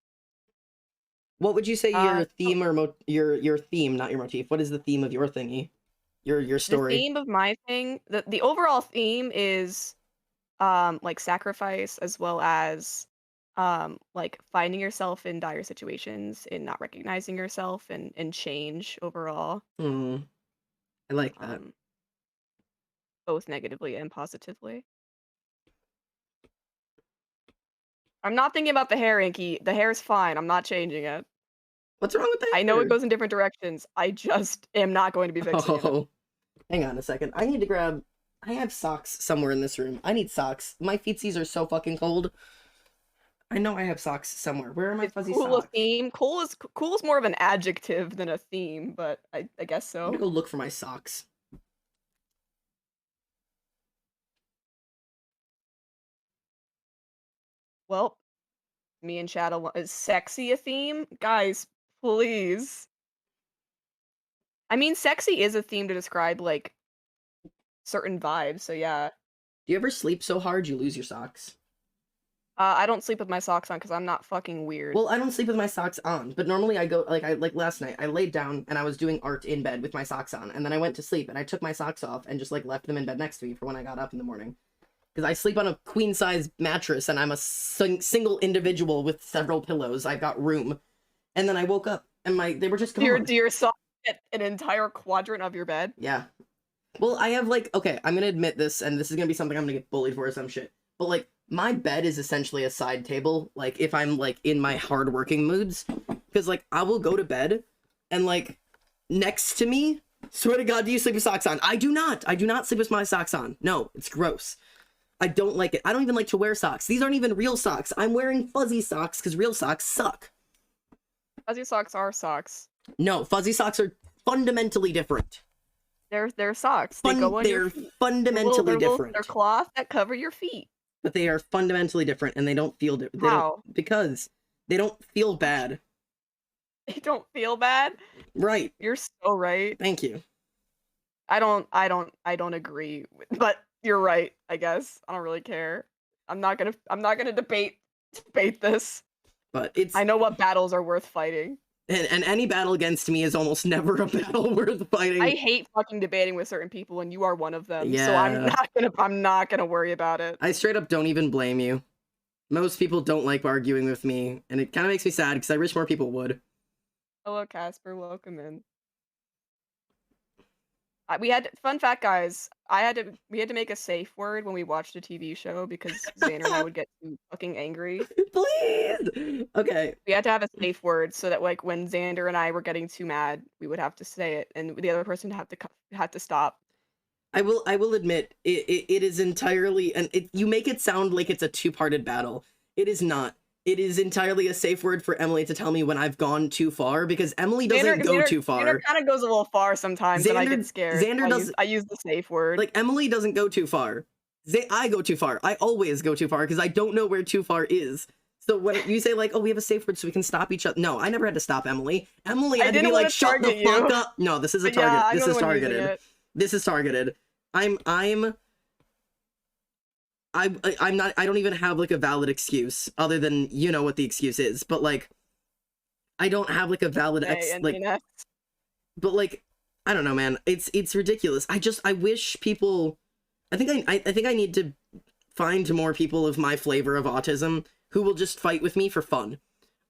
What would you say your theme or your theme, not your motif? What is the theme of your thingy? Your story. The theme of my thing, the overall theme is like sacrifice as well as like finding yourself in dire situations and not recognizing yourself and change overall. I like that. Both negatively and positively. I'm not thinking about the hair, Inky. The hair's fine. I'm not changing it. What's wrong with the I know it hair? goes in different directions. I just am not going to be fixing it. Oh, hang on a second. I need to grab. I have socks somewhere in this room. I need socks. My feetsies are so fucking cold. I know I have socks somewhere. Where are my Is fuzzy cool a socks? theme? Cool is more of an adjective than a theme, but I guess I'm gonna so. go look for my socks. Well, me and Shadow is sexy a theme? Guys, please. I mean, sexy is a theme to describe like certain vibes, so yeah. Do you ever sleep so hard you lose your socks? I don't sleep with my socks on because I'm not fucking weird. Well, I don't sleep with my socks on, but normally I go like last night. I laid down and I was doing art in bed with my socks on, and then I went to sleep and I took my socks off and just like left them in bed next to me for when I got up in the morning. Because I sleep on a queen size mattress and I'm a single individual with several pillows. I've got room, and then I woke up and they were just gone. Do your socks get an entire quadrant of your bed? Yeah. Well, I have like, okay, I'm gonna admit this, and this is gonna be something I'm gonna get bullied for or some shit. But like, my bed is essentially a side table. Like, if I'm like in my hardworking moods, because like I will go to bed, and like next to me, swear to God, do you sleep with socks on? I do not. I do not sleep with my socks on. No, it's gross. I don't like it. I don't even like to wear socks. These aren't even real socks. I'm wearing fuzzy socks because real socks suck. Fuzzy socks are socks. No, fuzzy socks are fundamentally different. They're socks. They go on your feet. Fundamentally different. They're cloth that cover your feet. But they are fundamentally different, and they don't feel different. How? Because they don't feel bad. They don't feel bad. Right. You're so right. Thank you. I don't agree, but you're right. I guess I don't really care. I'm not gonna debate this. But it's. I know what battles are worth fighting. And any battle against me is almost never a battle worth fighting. I hate fucking debating with certain people, and you are one of them. Yeah. So I'm not gonna worry about it. I straight up don't even blame you. Most people don't like arguing with me, and it kind of makes me sad because I wish more people would. Hello, Casper. Welcome in. Fun fact, guys. We had to make a safe word when we watched a TV show because Xander and I would get too fucking angry. Please. Okay. We had to have a safe word so that like when Xander and I were getting too mad, we would have to say it, and the other person had to stop. I will admit it is entirely, and you make it sound like it's a two-parted battle. It is not. It is entirely a safe word for Emily to tell me when I've gone too far, because Emily doesn't go too far. Xander kind of goes a little far sometimes, and I get scared. I use the safe word. Like, Emily doesn't go too far. I go too far. I always go too far because I don't know where too far is. So when you say like, oh, we have a safe word so we can stop each other. No, I never had to stop Emily. Emily had to be like, shut the fuck up. No, this is a target. Yeah, this is targeted. This is targeted. I'm not, I don't even have like a valid excuse other than, you know what the excuse is, but like, I don't have like a valid but like, I don't know, man. It's ridiculous. I wish people, I think I need to find more people of my flavor of autism who will just fight with me for fun.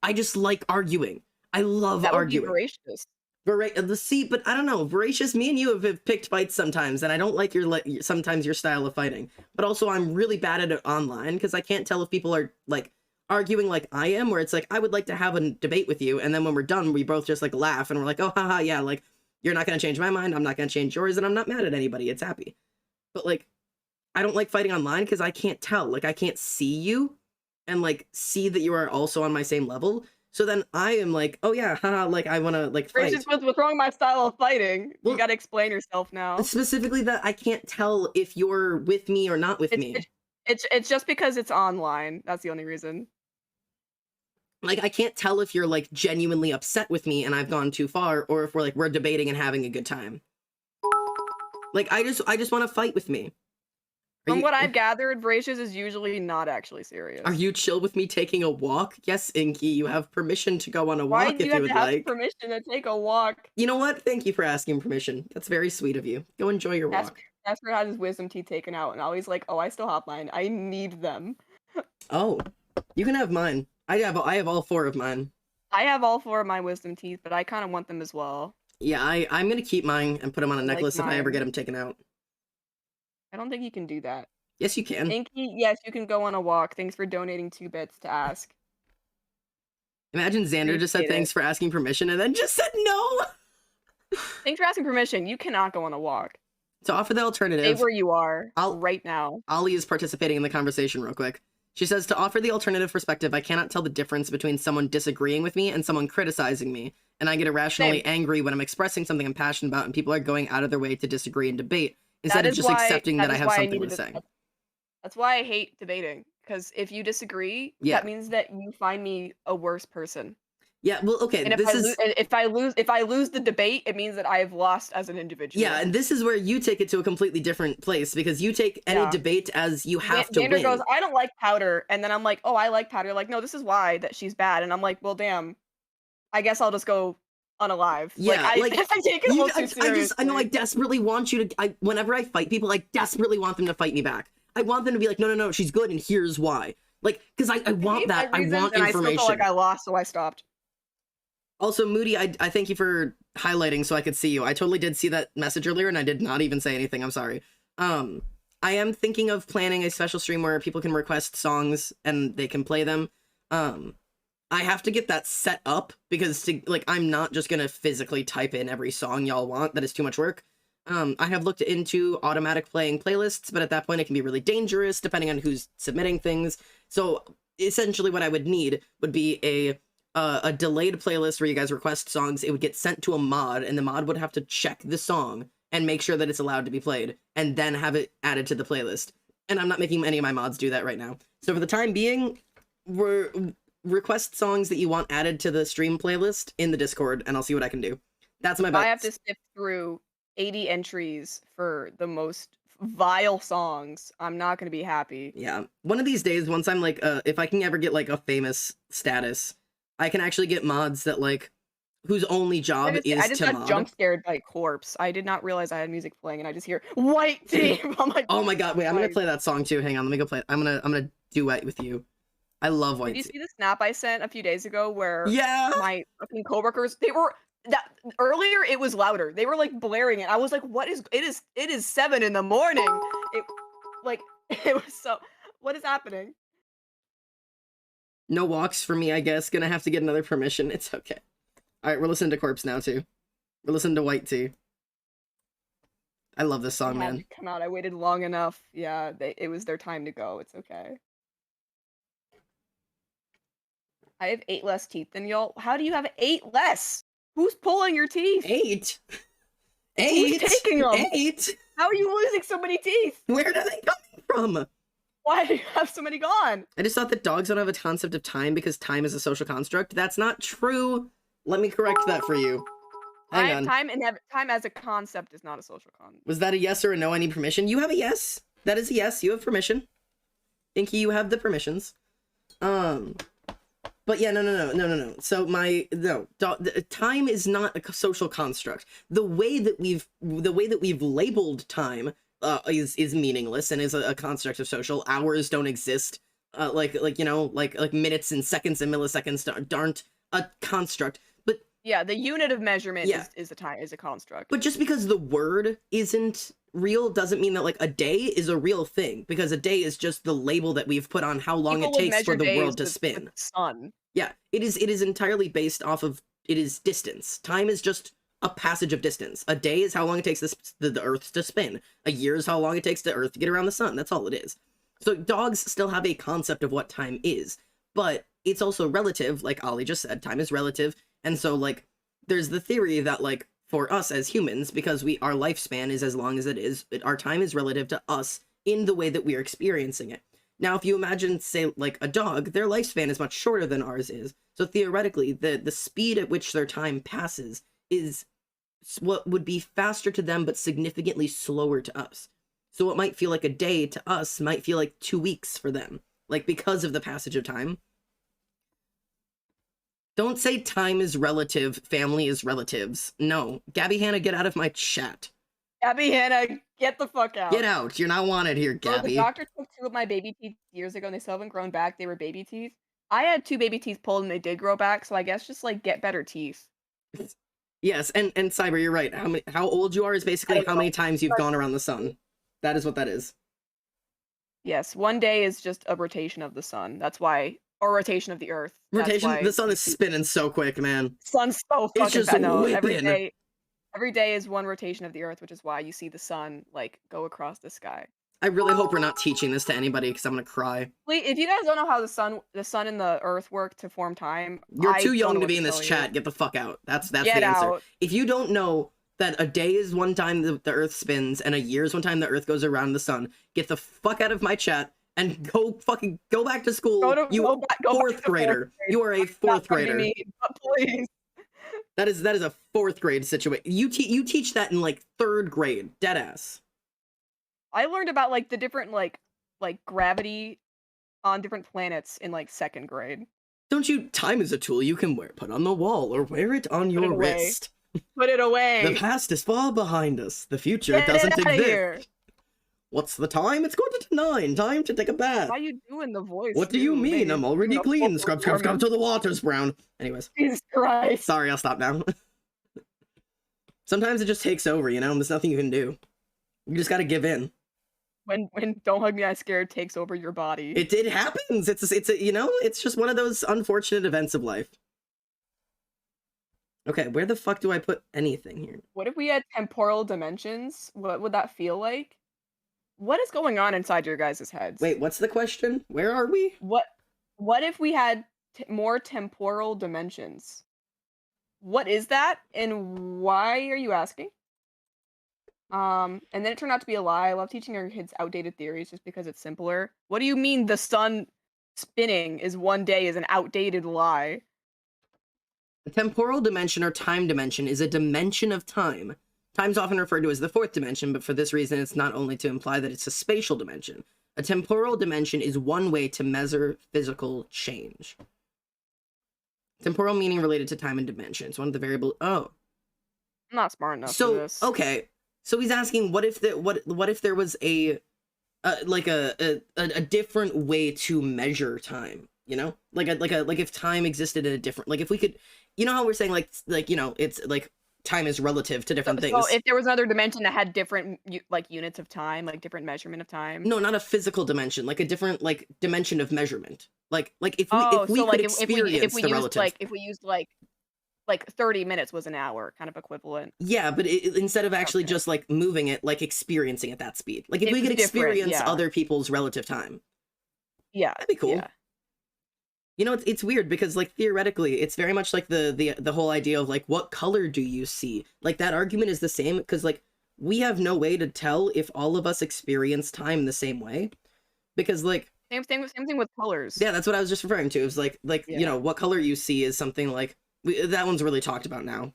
I just like arguing. I love arguing. That would be voracious. But I don't know. Voracious, me and you have picked fights sometimes, and I don't like sometimes your style of fighting. But also, I'm really bad at it online because I can't tell if people are like arguing like I am, where it's like I would like to have a debate with you, and then when we're done, we both just like laugh and we're like, oh, haha, yeah, like you're not gonna change my mind, I'm not gonna change yours, and I'm not mad at anybody. It's happy. But like, I don't like fighting online because I can't tell. Like, I can't see you and like see that you are also on my same level. So then I am like, oh yeah, haha, like I want to like fight. What's wrong with my style of fighting? Well, you got to explain yourself now. Specifically that I can't tell if you're with me or not with me. It's just because it's online. That's the only reason. Like, I can't tell if you're like genuinely upset with me and I've gone too far, or if we're debating and having a good time. Like, I just want to fight with me. From what I've gathered, Voracious is usually not actually serious. Are you chill with me taking a walk? Yes, Inky, you have permission to go on a walk if you would like. Why do you have permission to take a walk? You know what? Thank you for asking permission. That's very sweet of you. Go enjoy your walk. Casper had his wisdom teeth taken out, and now he's like, oh, I still have mine. I need them. Oh, you can have mine. I have all 4 of mine. I have all 4 of my wisdom teeth, but I kind of want them as well. Yeah, I'm gonna keep mine and put them on a necklace if I ever get them taken out. I don't think you can do that. Yes, you can. Inky, yes, you can go on a walk. Thanks for donating 2 bits to ask. Imagine Xander just said Appreciate thanks it. for asking permission and then just said no. Thanks for asking permission. You cannot go on a walk. To offer the Stay alternative, where you are I'll- right now. Ollie is participating in the conversation real quick. She says, to offer the alternative perspective, I cannot tell the difference between someone disagreeing with me and someone criticizing me. And I get irrationally Same. angry when I'm expressing something I'm passionate about and people are going out of their way to disagree and debate instead That of is just why- accepting that I is have why something needed to say. That's why I hate debating. Because if you disagree, Yeah. that means that you find me a worse person. Yeah, well, okay, And if I lose the debate, it means that I have lost as an individual. Yeah, and this is where you take it to a completely different place because you take any debate as you have to Xander win. goes, I don't like Powder, and then I'm like, oh, I like Powder. Like, no, this is why that she's bad, and I'm like, well, damn, I guess I'll just go unalive. Yeah, I take it a little too seriously. I know I desperately want you to. Whenever I fight people, I desperately want them to fight me back. I want them to be like, no, she's good, and here's why. Like, because I want that. I want information. I still felt like I lost, so I stopped. Also, Moody, I thank you for highlighting so I could see you. I totally did see that message earlier, and I did not even say anything. I'm sorry. I am thinking of planning a special stream where people can request songs and they can play them. I have to get that set up because I'm not just gonna physically type in every song y'all want. That is too much work. I have looked into automatic playing playlists, but at that point it can be really dangerous depending on who's submitting things. So essentially what I would need would be a delayed playlist where you guys request songs. It would get sent to a mod, and the mod would have to check the song and make sure that it's allowed to be played, and then have it added to the playlist. And I'm not making any of my mods do that right now. So for the time being, request songs that you want added to the stream playlist in the Discord, and I'll see what I can do. That's my bet. I have to sift through 80 entries for the most vile songs. I'm not going to be happy. Yeah. One of these days, once I'm like, if I can ever get like a famous status, I can actually get mods that like, whose only job is to mod. I just got jump scared by Corpse. I did not realize I had music playing, and I just hear White Team. I'm like, oh my god! Wait, I'm gonna play that song too. Hang on, let me go play it. I'm gonna duet with you. I love White Team. Did you see the snap I sent a few days ago where my fucking coworkers, they were that earlier it was louder. They were like blaring it. I was like, what is it is 7 in the morning. It was so, what is happening? No walks for me, I guess. Gonna have to get another permission. It's okay. Alright, we're listening to Corpse now too. We're listening to White Tea. I love this song, man. Come out. I waited long enough. Yeah, it was their time to go. It's okay. I have 8 less teeth than y'all. How do you have 8 less? Who's pulling your teeth? 8? Who's taking them? 8? How are you losing so many teeth? Where are they coming from? Why do you have so many gone? I just thought that dogs don't have a concept of time because time is a social construct. That's not true. Let me correct that for you. Hang on. Time as a concept is not a social concept. Was that a yes or a no? I need permission. You have a yes. That is a yes. You have permission. Inky, you have the permissions. But yeah, no. So time is not a social construct. The way that we've labeled time is meaningless and is a construct of social. Hours don't exist. Like minutes and seconds and milliseconds aren't a construct. But yeah, the unit of measurement is a construct. But just because the word isn't real doesn't mean that like a day is a real thing, because a day is just the label that we've put on how long it takes for the world to spin. With the sun. Yeah, it is entirely based off of distance. Time is just a passage of distance. A day is how long it takes the Earth to spin. A year is how long it takes the Earth to get around the sun. That's all it is. So dogs still have a concept of what time is, but it's also relative. Like Ollie just said, time is relative. And so like there's the theory that like for us as humans, because our lifespan is as long as it is, our time is relative to us in the way that we're experiencing it. Now, if you imagine, say, like a dog, their lifespan is much shorter than ours is. So theoretically, the speed at which their time passes is what would be faster to them, but significantly slower to us. So what might feel like a day to us might feel like 2 weeks for them, like because of the passage of time. Don't say time is relative, family is relatives. No. Gabby Hannah, get out of my chat. Gabby Hannah, get the fuck out. Get out. You're not wanted here, Gabby. The doctor took 2 of my baby teeth years ago and they still haven't grown back. They were baby teeth. I had 2 baby teeth pulled and they did grow back, so I guess just like get better teeth. Yes, and Cyber, you're right. How old you are is basically how many times you've gone around the sun. That is what that is. Yes, one day is just a rotation of the sun. That's why, or rotation of the Earth. That's Rotation, why the sun you is see spinning so quick, man. sun's so It's fucking just fast. No, whipping. every day is one rotation of the Earth, which is why you see the sun like go across the sky. I really hope we're not teaching this to anybody because I'm gonna cry. Wait, if you guys don't know how the sun and the Earth work to form time, You're I too don't young know to what be in this tell chat. you. Get the fuck out. That's Get the answer. out. If you don't know that a day is one time the Earth spins and a year is one time the Earth goes around the sun, get the fuck out of my chat and go back to school. Go back Fourth to grader. grade. You are a fourth Not trying to grader. be mean, but please. That is a fourth grade situation. You teach that in like third grade. Dead ass. I learned about like the different like gravity on different planets in like second grade. Don't you? Time is a tool you can put on the wall or wear it on your wrist. Put it away. The past is far behind us. The future Get doesn't it outta exist. here. What's the time? It's quarter to 9. Time to take a bath. Why are you doing the voice? What do you too? mean? Maybe I'm already doing a clean. full Scrub performance. till the water's brown. Anyways, Jesus Christ. sorry, I'll stop now. Sometimes it just takes over, you know? There's nothing you can do. You just gotta give in. When Don't Hug Me, I'm Scared takes over your body. It happens. It's a, you know, it's just one of those unfortunate events of life. Okay, where the fuck do I put anything here? What if we had temporal dimensions? What would that feel like? What is going on inside your guys' heads? Wait, what's the question? Where are we? What if we had more temporal dimensions? What is that, and why are you asking? And then it turned out to be a lie. I love teaching our kids outdated theories just because it's simpler. What do you mean the sun spinning is one day is an outdated lie? A temporal dimension or time dimension is a dimension of time. Time is often referred to as the fourth dimension, but for this reason, it's not only to imply that it's a spatial dimension. A temporal dimension is one way to measure physical change. Temporal meaning related to time and dimension. It's one of the variables. Oh. I'm not smart enough for this. Okay. So he's asking, what if there was a different way to measure time? You know, like if time existed in a different, like if we could, you know how we're saying like you know, it's like time is relative to different things. So if there was another dimension that had different like units of time, like different measurement of time. No, not a physical dimension, like a different like dimension of measurement. Like if we could experience the relative. If we used like 30 minutes was an hour, kind of equivalent. Yeah, but instead of actually just like moving it, like experiencing at that speed. Like if we could experience other people's relative time. Yeah, that'd be cool. Yeah. You know, it's weird because like theoretically, it's very much like the whole idea of like what color do you see? Like that argument is the same because like we have no way to tell if all of us experience time the same way, because like same thing with colors. Yeah, that's what I was just referring to. It was like you know, what color you see is something like that one's really talked about now.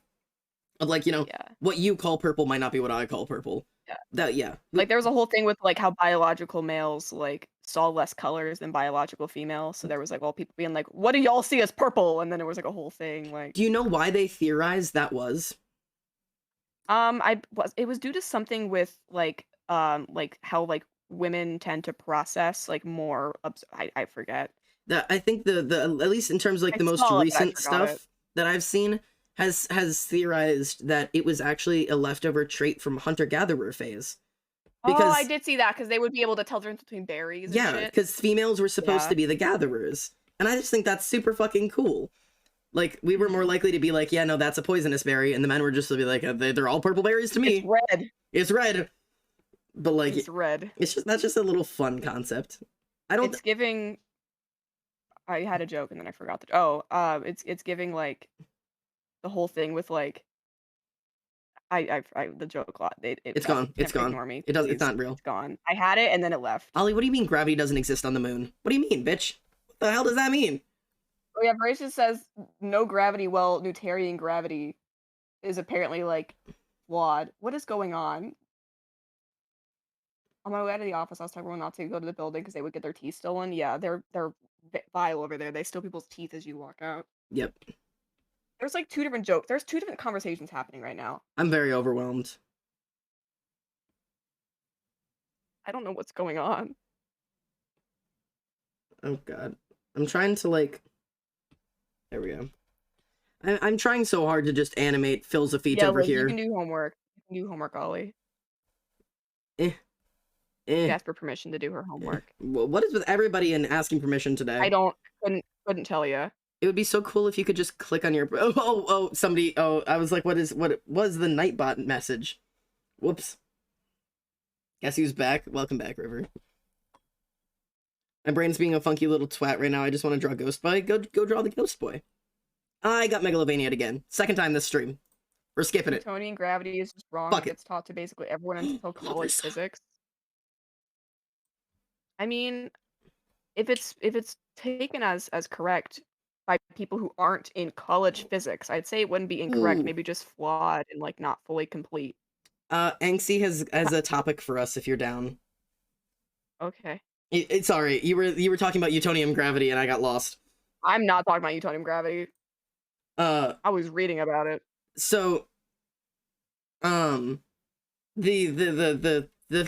Of like, you know, what you call purple might not be what I call purple. Like there was a whole thing with like how biological males like saw less colors than biological females. So there was like all people being like, "What do y'all see as purple?" And then there was like a whole thing like. Do you know why they theorized that was? It was due to something with like how like women tend to process like more. I forget. I think the at least in terms of like the most recent stuff that I've seen has theorized that it was actually a leftover trait from hunter-gatherer phase. Because I did see that because they would be able to tell the difference between berries. Yeah, because females were supposed to be the gatherers, and I just think that's super fucking cool. Like we were more likely to be like, yeah, no, that's a poisonous berry, and the men were just to be like, they're all purple berries to me. It's red. It's red. But like, it's red. That's just a little fun concept. It's giving. I had a joke and then I forgot it's giving like the whole thing with like. The joke a lot. It's gone. It's gone. Ignore me. It's not real. It's gone. I had it and then it left. Ollie, what do you mean gravity doesn't exist on the moon? What do you mean, bitch? What the hell does that mean? Oh yeah, Voracious says no gravity. Well, Newtonian gravity is apparently like flawed. What is going on? On my way out of the office, I was telling everyone not to go to the building because they would get their teeth stolen. Yeah, they're vile over there. They steal people's teeth as you walk out. Yep. There's like two different jokes. There's two different conversations happening right now. I'm very overwhelmed. I don't know what's going on. Oh god. I'm trying to like. There we go. I'm trying so hard to just animate Phil's feet over here. You can do homework. You can do homework, Ollie. Eh. ask for permission to do her homework. What is with everybody and asking permission today? I don't couldn't tell you. It would be so cool if you could just click on your somebody. Oh, I was like, what was the Nightbot message? Whoops. Guess who's back? Welcome back, River. My brain's being a funky little twat right now. I just want to draw Ghost Boy. Go draw the Ghost Boy. I got Megalovania again. Second time this stream. We're skipping it. Newtonian gravity is just wrong. Fuck it. It's taught to basically everyone until college physics. I mean, if it's taken as correct by people who aren't in college physics, I'd say it wouldn't be incorrect. Ooh. Maybe just flawed and like not fully complete. Angsty has a topic for us if you're down. Okay. Sorry, you were talking about Newtonian gravity and I got lost. I'm not talking about Newtonian gravity. I was reading about it. So, the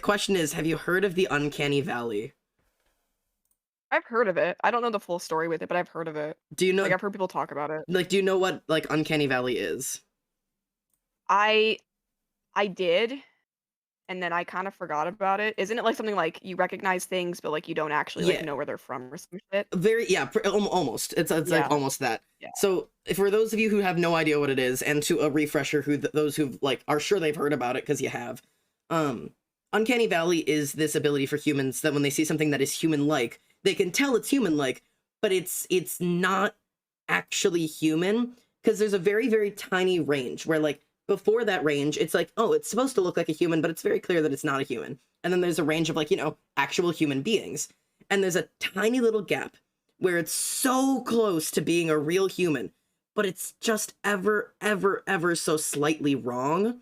question is, have you heard of the Uncanny Valley? I've heard of it. I don't know the full story with it, but I've heard of it. Do you know? Like I've heard people talk about it. Like, do you know what like Uncanny Valley is? I did, and then I kind of forgot about it. Isn't it like something like you recognize things, but like you don't actually like know where they're from or some shit? Almost. It's like almost that. Yeah. So for those of you who have no idea what it is, and to a refresher, those who like are sure they've heard about it because you have, Uncanny Valley is this ability for humans that when they see something that is human-like, they can tell it's human-like, but it's not actually human because there's a very, very tiny range where like before that range, it's like, oh, it's supposed to look like a human, but it's very clear that it's not a human. And then there's a range of like, actual human beings. And there's a tiny little gap where it's so close to being a real human, but it's just ever, ever, ever so slightly wrong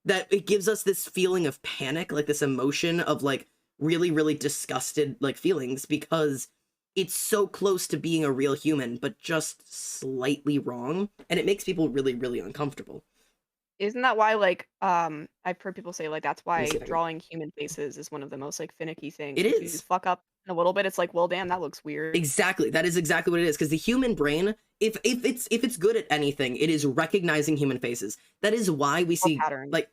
that it gives us this feeling of panic, like this emotion of like really, really disgusted like feelings because it's so close to being a real human, but just slightly wrong. And it makes people really, really uncomfortable. Isn't that why like I've heard people say like that's why drawing human faces is one of the most like finicky things. It is. is. You fuck up a little bit, it's like, well, damn, that looks weird. Exactly. That is exactly what it is. Because the human brain, if it's good at anything, it is recognizing human faces. That is why we see patterns. Like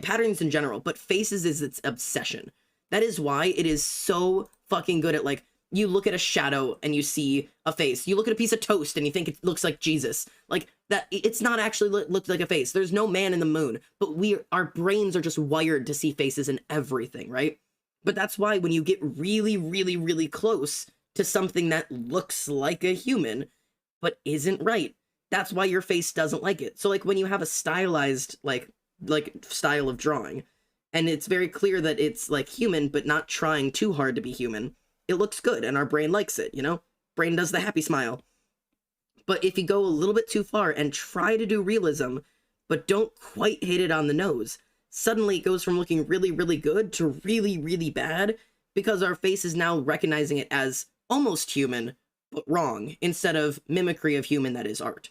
patterns in general, but faces is its obsession. That is why it is so fucking good at like you look at a shadow and you see a face. You look at a piece of toast and you think it looks like Jesus. Like that, it's not actually looked like a face. There's no man in the moon, but our brains are just wired to see faces in everything, right? But that's why when you get really, really, really close to something that looks like a human, but isn't right, that's why your face doesn't like it. So like when you have a stylized like style of drawing, and it's very clear that it's like human, but not trying too hard to be human, it looks good and our brain likes it, Brain does the happy smile. But if you go a little bit too far and try to do realism, but don't quite hit it on the nose, suddenly it goes from looking really, really good to really, really bad because our face is now recognizing it as almost human, but wrong, instead of mimicry of human that is art.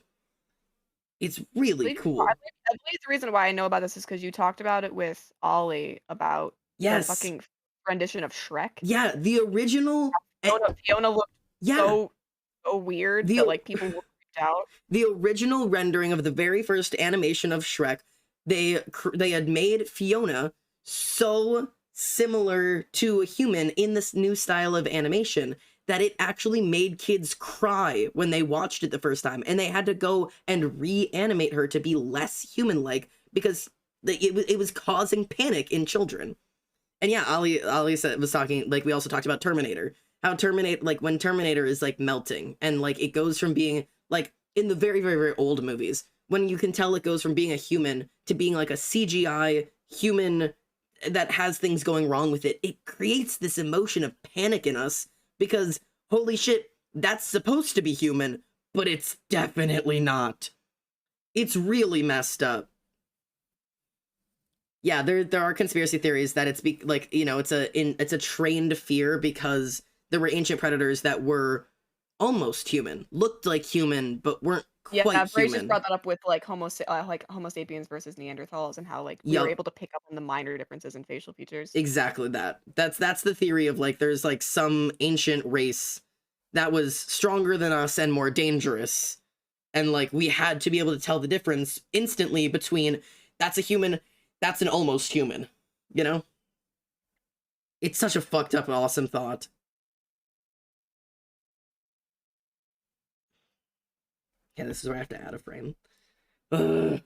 It's really cool. I believe the reason why I know about this is because you talked about it with Ollie about the fucking rendition of Shrek. Yeah, the original Fiona looked so weird that like people were freaked out. The original rendering of the very first animation of Shrek, they had made Fiona so similar to a human in this new style of animation that it actually made kids cry when they watched it the first time, and they had to go and reanimate her to be less human-like because it was causing panic in children. And yeah, Ali was talking, like, we also talked about Terminator. How when Terminator is, like, melting, and, like, it goes from being, like, in the very, very, very old movies, when you can tell it goes from being a human to being, like, a CGI human that has things going wrong with it, it creates this emotion of panic in us, because, holy shit, that's supposed to be human, but it's definitely not. It's really messed up. Yeah, there are conspiracy theories that it's it's a trained fear because there were ancient predators that were almost human, looked like human, but weren't quite human. Yeah, Bray just brought that up with like Homo sapiens versus Neanderthals and how like we were able to pick up on the minor differences in facial features. Exactly that. That's the theory of like there's like some ancient race that was stronger than us and more dangerous, and like we had to be able to tell the difference instantly between that's a human, that's an almost human, It's such a fucked up, awesome thought. Yeah, this is where I have to add a frame. Ugh.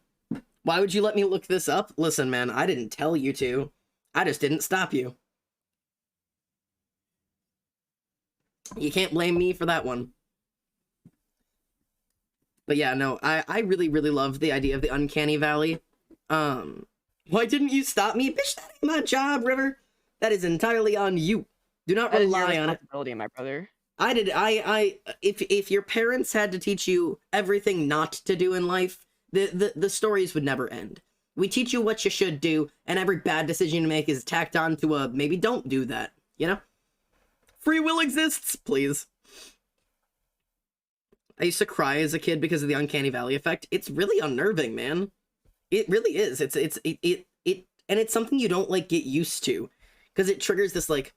Why would you let me look this up? Listen, man, I didn't tell you to. I just didn't stop you. You can't blame me for that one. But yeah, no, I really, really love the idea of the Uncanny Valley. Why didn't you stop me? Bitch, that ain't my job, River. That is entirely on you. Do not That is your rely on it. responsibility, my brother. If your parents had to teach you everything not to do in life, the stories would never end. We teach you what you should do, and every bad decision you make is tacked on to a maybe don't do that, you know? Free will exists, please. I used to cry as a kid because of the Uncanny Valley effect. It's really unnerving, man. It really is. And it's something you don't like get used to, because it triggers this like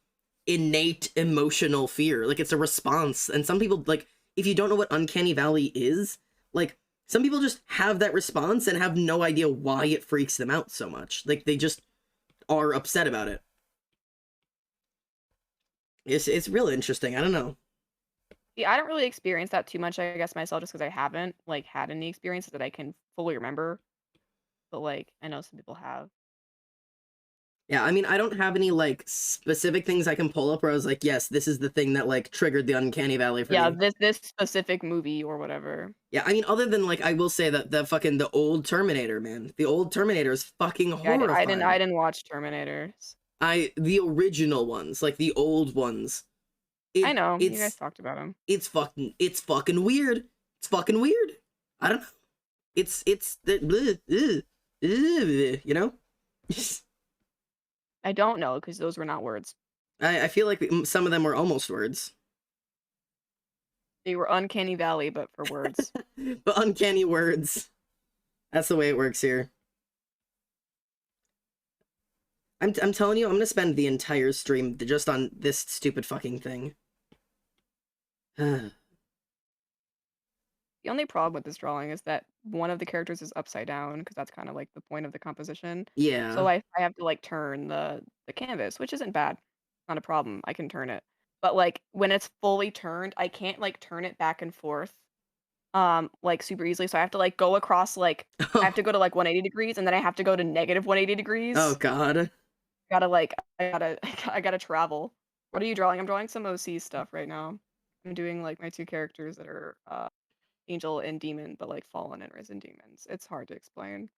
innate emotional fear. Like it's a response, and some people, like, if you don't know what Uncanny Valley is, like, some people just have that response and have no idea why it freaks them out so much. Like they just are upset about it. It's real interesting. I don't know. Yeah, I don't really experience that too much, I guess, myself, just because I haven't, like, had any experiences that I can fully remember. But, like, I know some people have. Yeah, I mean, I don't have any like specific things I can pull up where I was like, yes, this is the thing that like triggered the Uncanny Valley for Yeah, me. this specific movie or whatever. Yeah, I mean, other than like, I will say that the old Terminator, man, the old Terminator is fucking Yeah, I horrifying. didn't watch Terminators. The original ones, like the old ones, I know, you guys it's talked about them. it's fucking weird. It's fucking weird. I don't know. It's the you know. I don't know, because those were not words. I feel like some of them were almost words, They were Uncanny Valley, but for words. but uncanny words. That's the way it works here. I'm telling you, I'm gonna spend the entire stream just on this stupid fucking thing. The only problem with this drawing is that one of the characters is upside down, because that's kinda like the point of the composition. So Yeah. I have to, like, turn the canvas, which isn't bad. Not a problem, I can turn it. But, like, when it's fully turned, I can't, like, turn it back and forth, like, super easily, so I have to, like, go across, like, I have to go to, like, 180 degrees, and then I have to go to negative 180 Oh degrees. God. Gotta, like, I gotta I gotta travel. What are you drawing? I'm drawing some OC stuff right now. I'm doing, like, my 2 characters that are, angel and demon, but, like, fallen and risen demons. It's hard to explain.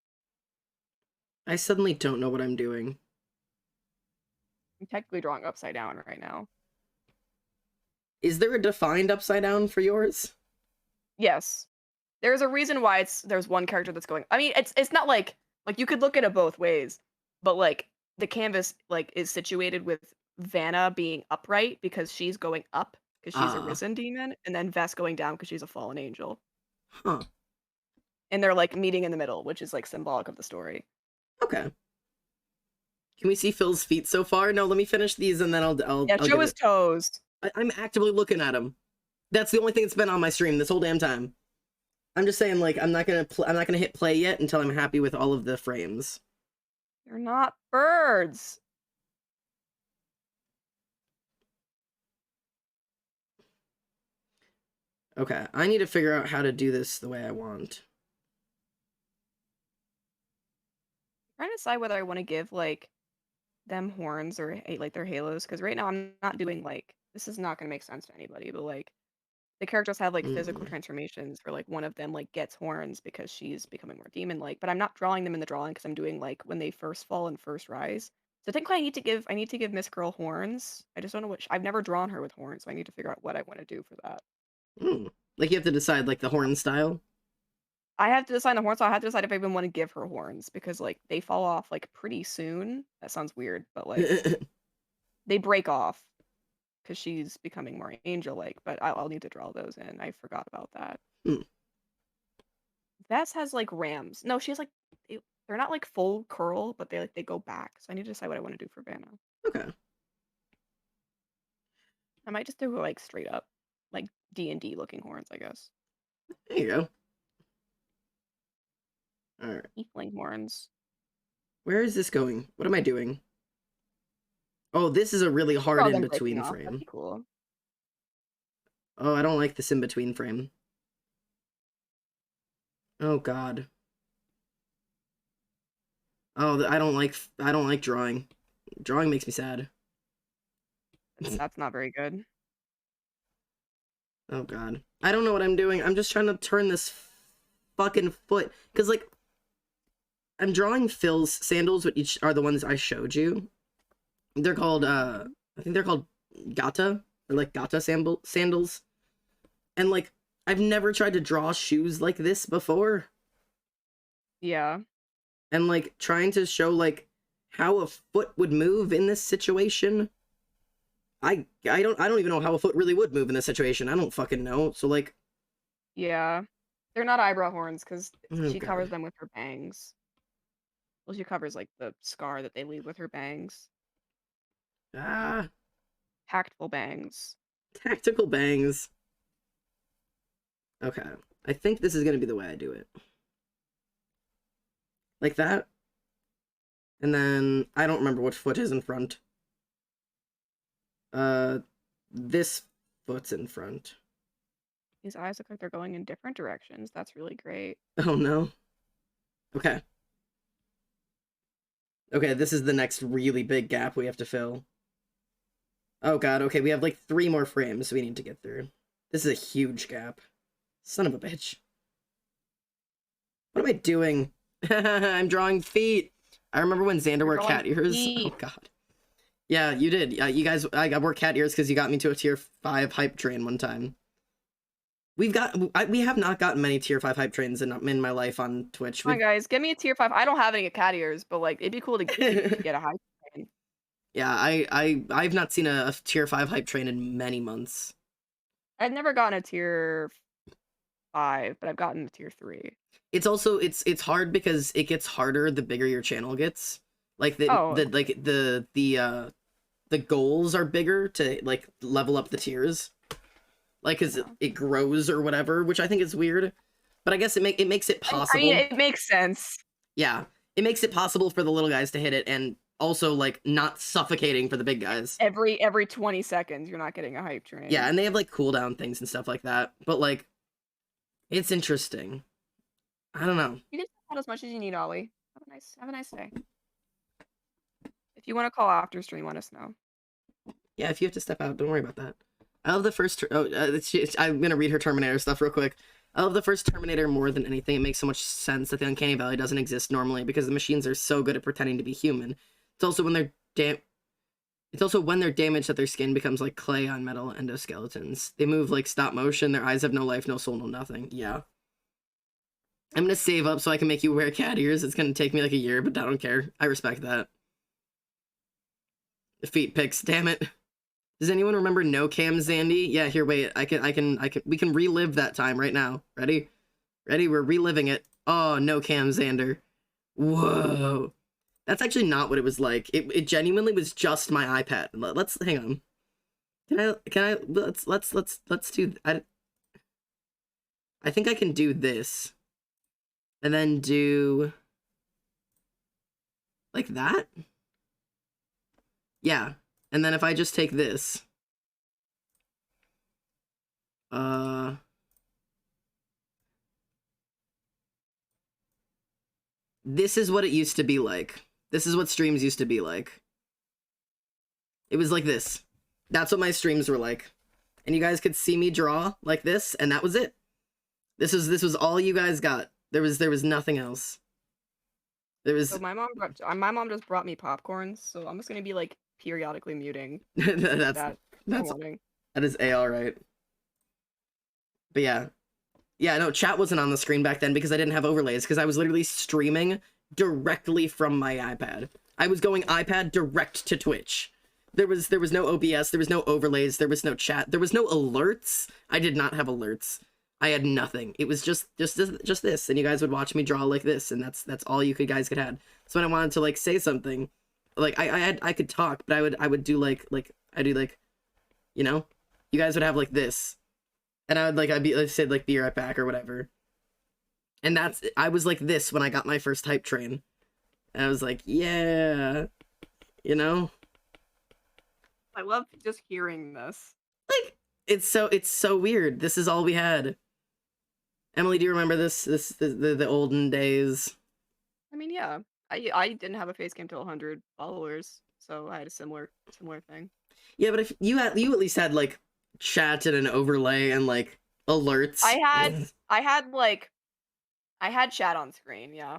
I suddenly don't know what I'm doing. I'm technically drawing upside down right now. Is there a defined upside down for yours? Yes. There's a reason why there's one character that's going, I mean, it's not like, you could look at it both ways, but, like, the canvas, like, is situated with Vanna being upright because she's going up because she's a Ah. risen demon, and then Vess going down because she's a fallen angel. Huh. And they're, like, meeting in the middle, which is, like, symbolic of the story. Okay. Can we see Phil's feet so far? No, let me finish these and then Yeah, I'll show give his it. toes. I'm actively looking at him. That's the only thing that's been on my stream this whole damn time. I'm just saying, like, I'm not gonna hit play yet until I'm happy with all of the frames. They're not birds. Okay, I need to figure out how to do this the way I want. I'm trying to decide whether I want to give, like, them horns or like their halos, because right now I'm not doing, like, this is not gonna make sense to anybody, but, like, the characters have, like, physical Mm. transformations where, like, one of them, like, gets horns because she's becoming more demon-like, but I'm not drawing them in the drawing because I'm doing, like, when they first fall and first rise. So technically I need to give Miss Girl horns. I just don't know I've never drawn her with horns, so I need to figure out what I want to do for that. Mm. Like, you have to decide, like, the horn style. I have to decide the horns, so I have to decide if I even want to give her horns because, like, they fall off, like, pretty soon. That sounds weird, but, like, they break off because she's becoming more angel-like, but I'll need to draw those in. I forgot about that. Hmm. Vess has, like, rams. No, she has, like, they're not, like, full curl, but they go back, so I need to decide what I wanna do for Vanna. Okay. I might just do, like, straight up, like, D&D looking horns, I guess. There you go. Alright. Tiefling horns. Where is this going? What am I doing? Oh, this is a really hard Oh, them breaking in-between off. That'd frame. be cool. Oh, I don't like this in-between frame. Oh god. Oh, I don't like drawing. Drawing makes me sad. That's not very good. Oh god. I don't know what I'm doing. I'm just trying to turn this fucking foot. Because, like, I'm drawing Phil's sandals, which are the ones I showed you. They're called, I think they're called Gata. Or, like, Gata sandals. And, like, I've never tried to draw shoes like this before. Yeah. And, like, trying to show, like, how a foot would move in this situation. I don't even know how a foot really would move in this situation. I don't fucking know. So, like, Yeah. They're not eyebrow horns because oh she covers god. them with her bangs. Well, she covers like the scar that they leave with her bangs. Ah, Tactful bangs. tactical bangs. Okay. I think this is gonna be the way I do it. Like that. And then I don't remember which foot is in front. This foot's in front. These eyes look like they're going in different directions. That's really great. Oh no. Okay. Okay, this is the next really big gap we have to fill. Oh god, okay, we have like 3 more frames we need to get through. This is a huge gap. Son of a bitch. What am I doing? I'm drawing feet. I remember when Xander wore cat ears. Oh god. Yeah, you did. You guys, I wore cat ears because you got me to a tier 5 hype train one time. We have not gotten many tier 5 hype trains in my life on Twitch. Come on, guys, give me a tier 5. I don't have any cat ears, but like it'd be cool to get a high train. Yeah, I've not seen a tier 5 hype train in many months. I've never gotten a tier 5, but I've gotten a tier 3. It's also it's hard because it gets harder the bigger your channel gets. Like the goals are bigger to like level up the tiers. Like, cause it grows or whatever, which I think is weird. But I guess it makes it possible. I mean, it makes sense. Yeah, it makes it possible for the little guys to hit it, and also like not suffocating for the big guys. Every 20 seconds, you're not getting a hype train. Yeah, and they have like cooldown things and stuff like that. But like, it's interesting. I don't know. You can step out as much as you need, Ollie. Have a nice day. If you want to call after stream, let us know. Yeah, if you have to step out, don't worry about that. I love the first. I'm gonna read her Terminator stuff real quick. I love the first Terminator more than anything. It makes so much sense that the Uncanny Valley doesn't exist normally because the machines are so good at pretending to be human. It's also when they're damaged that their skin becomes like clay on metal endoskeletons. They move like stop motion. Their eyes have no life, no soul, no nothing. Yeah. I'm gonna save up so I can make you wear cat ears. It's gonna take me like a year, but I don't care. I respect that. Feet pics, damn it. Does anyone remember No Cam Zandy? Yeah, here, wait. We can relive that time right now. Ready? Ready? We're reliving it. Oh, No Cam Xander. Whoa. That's actually not what it was like. It genuinely was just my iPad. Let's hang on. Let's do I think I can do this. And then do like that? Yeah. And then if I just take this, this is what it used to be like. This is what streams used to be like. It was like this. That's what my streams were like. And you guys could see me draw like this, and that was it. This was all you guys got. There was nothing else. So my mom just brought me popcorn, so I'm just gonna be like periodically muting. That is all right. But yeah, no, chat wasn't on the screen back then because I didn't have overlays because I was literally streaming directly from my iPad. I was going iPad direct to Twitch. There was no OBS, there was no overlays, there was no chat, there was no alerts. I did not have alerts. I had nothing. It was just this, and you guys would watch me draw like this, and that's all you guys could have. So when I wanted to like say something, like I could talk, but I would do like you know, you guys would have like this, and I'd be like, say like be right back or whatever. And I was like this when I got my first hype train, and I was like, yeah, you know. I love just hearing this. Like, it's so weird. This is all we had. Emily, do you remember the olden days? I mean, yeah. I didn't have a face cam till 100 followers, so I had a similar thing. Yeah, but if you at least had like chat and an overlay and like alerts. I had like I had chat on screen, yeah.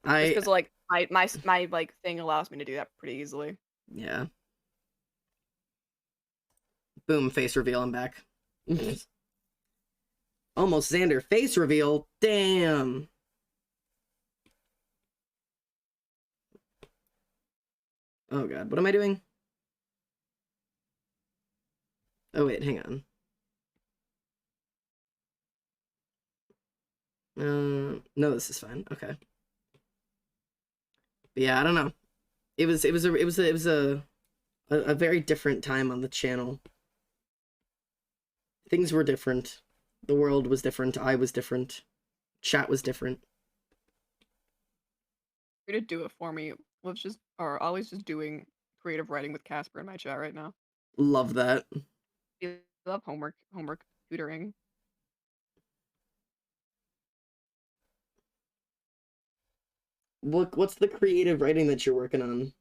Just I because like my like thing allows me to do that pretty easily. yeah. Boom, face reveal, I'm back. Almost Xander face reveal. Damn. Oh god, what am I doing? Oh wait, hang on. No, this is fine. Okay. But yeah, I don't know. It was a very different time on the channel. Things were different. The world was different. I was different. Chat was different. Free to do it for me. Let's just or always just doing creative writing with Casper in my chat right now. Love that. We love homework tutoring. What's the creative writing that you're working on?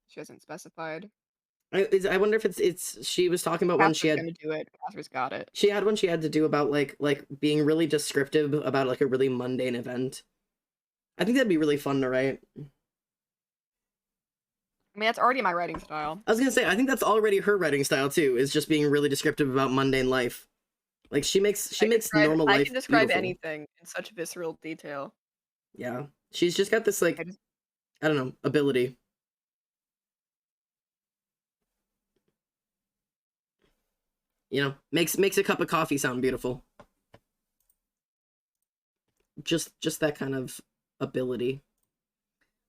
She hasn't specified. I wonder if it's she was talking about one she Casper's had. gonna do it. Casper's got it. She had one she had to do about like being really descriptive about like a really mundane event. I think that'd be really fun to write. I mean, that's already my writing style. I was gonna say, I think that's already her writing style too, is just being really descriptive about mundane life. Like she makes normal life. I can describe beautiful. anything in such visceral detail. Yeah. She's just got this like I don't know, ability. You know, makes a cup of coffee sound beautiful. Just that kind of ability.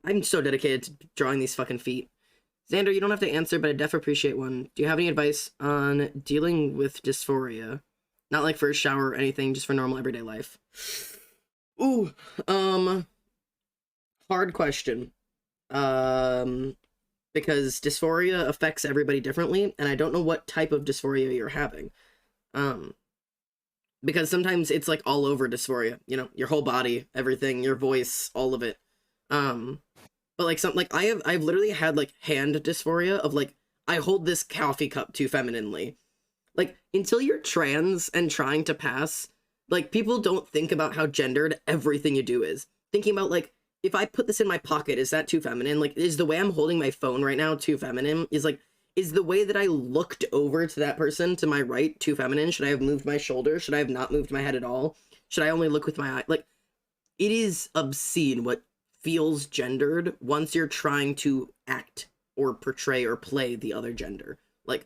I'm so dedicated to drawing these fucking feet. Xander, you don't have to answer, but I def appreciate one. Do you have any advice on dealing with dysphoria? Not like for a shower or anything, just for normal everyday life. Ooh, hard question. Because dysphoria affects everybody differently, and I don't know what type of dysphoria you're having. Because sometimes it's like all over dysphoria, you know, your whole body, everything, your voice, all of it. But like something like I've literally had like hand dysphoria of like I hold this coffee cup too femininely. Like until you're trans and trying to pass, like people don't think about how gendered everything you do is. Thinking about like if I put this in my pocket, is that too feminine? Like is the way I'm holding my phone right now too feminine? Is the way that I looked over to that person to my right too feminine? Should I have moved my shoulder? Should I have not moved my head at all? Should I only look with my eye? Like it is obscene what feels gendered once you're trying to act or portray or play the other gender. Like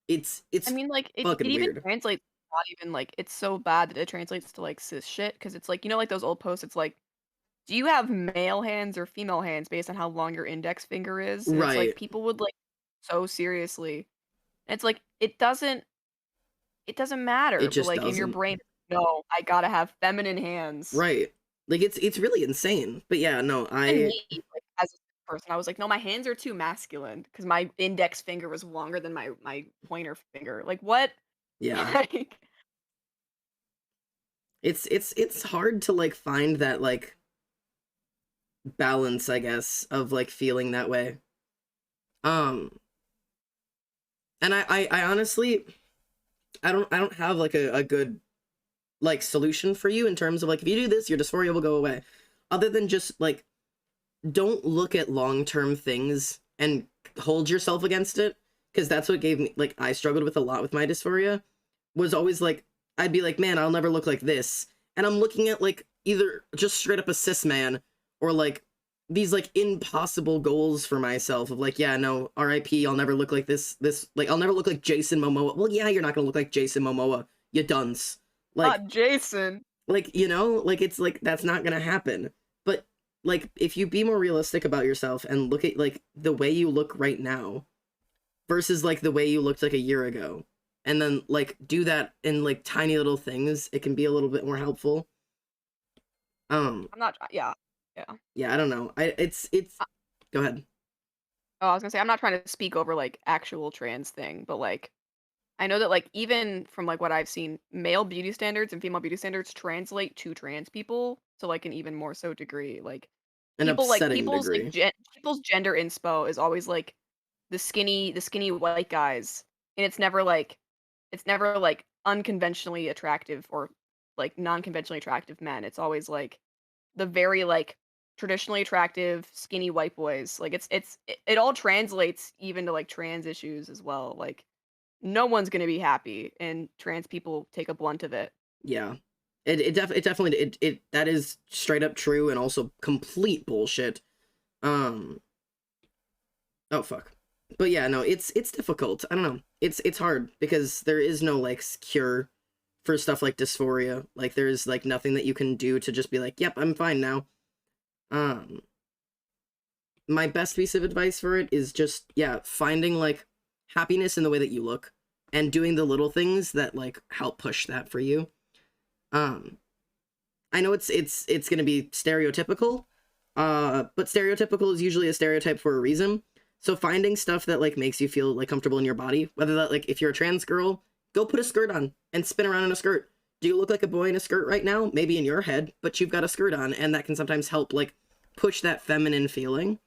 it's I mean, like it fucking even weird. translates. Not even like it's so bad that it translates to like cis shit because it's like like those old posts. It's like, do you have male hands or female hands based on how long your index finger is? And it's Right. like people would like so seriously. And it's like it doesn't matter. It But just like in your doesn't. brain, no, I gotta have feminine hands. Right. Like it's really insane. But yeah, no, And me, like as a person, I was like, no, my hands are too masculine because my index finger was longer than my pointer finger. Like what? yeah. Like, It's hard to like find that like balance, I guess, of like feeling that way. And I honestly I don't have like a good like solution for you in terms of like if you do this, your dysphoria will go away. Other than just like don't look at long-term things and hold yourself against it, because that's what gave me like I struggled with a lot with my dysphoria. Was always like I'd be like, man, I'll never look like this. And I'm looking at like either just straight up a cis man or like these like impossible goals for myself of like, yeah, no, RIP, I'll never look like this like I'll never look like Jason Momoa. Well, yeah, you're not gonna look like Jason Momoa, you dunce. Like not Jason. like, you know, like it's like that's not gonna happen. But like if you be more realistic about yourself and look at like the way you look right now versus like the way you looked like a year ago, and then like do that in like tiny little things, it can be a little bit more helpful. I'm not. Yeah. Yeah, I don't know. It's Uh, go ahead. Oh, I was gonna say I'm not trying to speak over like actual trans thing, but like I know that like even from like what I've seen, male beauty standards and female beauty standards translate to trans people to like an even more so degree. An upsetting People's like degree. people's gender inspo is always like the skinny white guys, and it's never like unconventionally attractive or like non-conventionally attractive men. It's always like the very like traditionally attractive skinny white boys. Like it all translates even to like trans issues as well. Like no one's gonna be happy, and trans people take a blunt of it. Yeah. It definitely that is straight up true and also complete bullshit. Um oh fuck. But yeah, no, it's difficult. I don't know. It's hard because there is no like cure for stuff like dysphoria. Like there's like nothing that you can do to just be like, "Yep, I'm fine now." Um my best piece of advice for it is just yeah, finding like happiness in the way that you look and doing the little things that like help push that for you. Um I know it's going to be stereotypical, but stereotypical is usually a stereotype for a reason. So finding stuff that like makes you feel like comfortable in your body, whether that like if you're a trans girl, go put a skirt on and spin around in a skirt. Do you look like a boy in a skirt right now? Maybe in your head, but you've got a skirt on, and that can sometimes help like push that feminine feeling.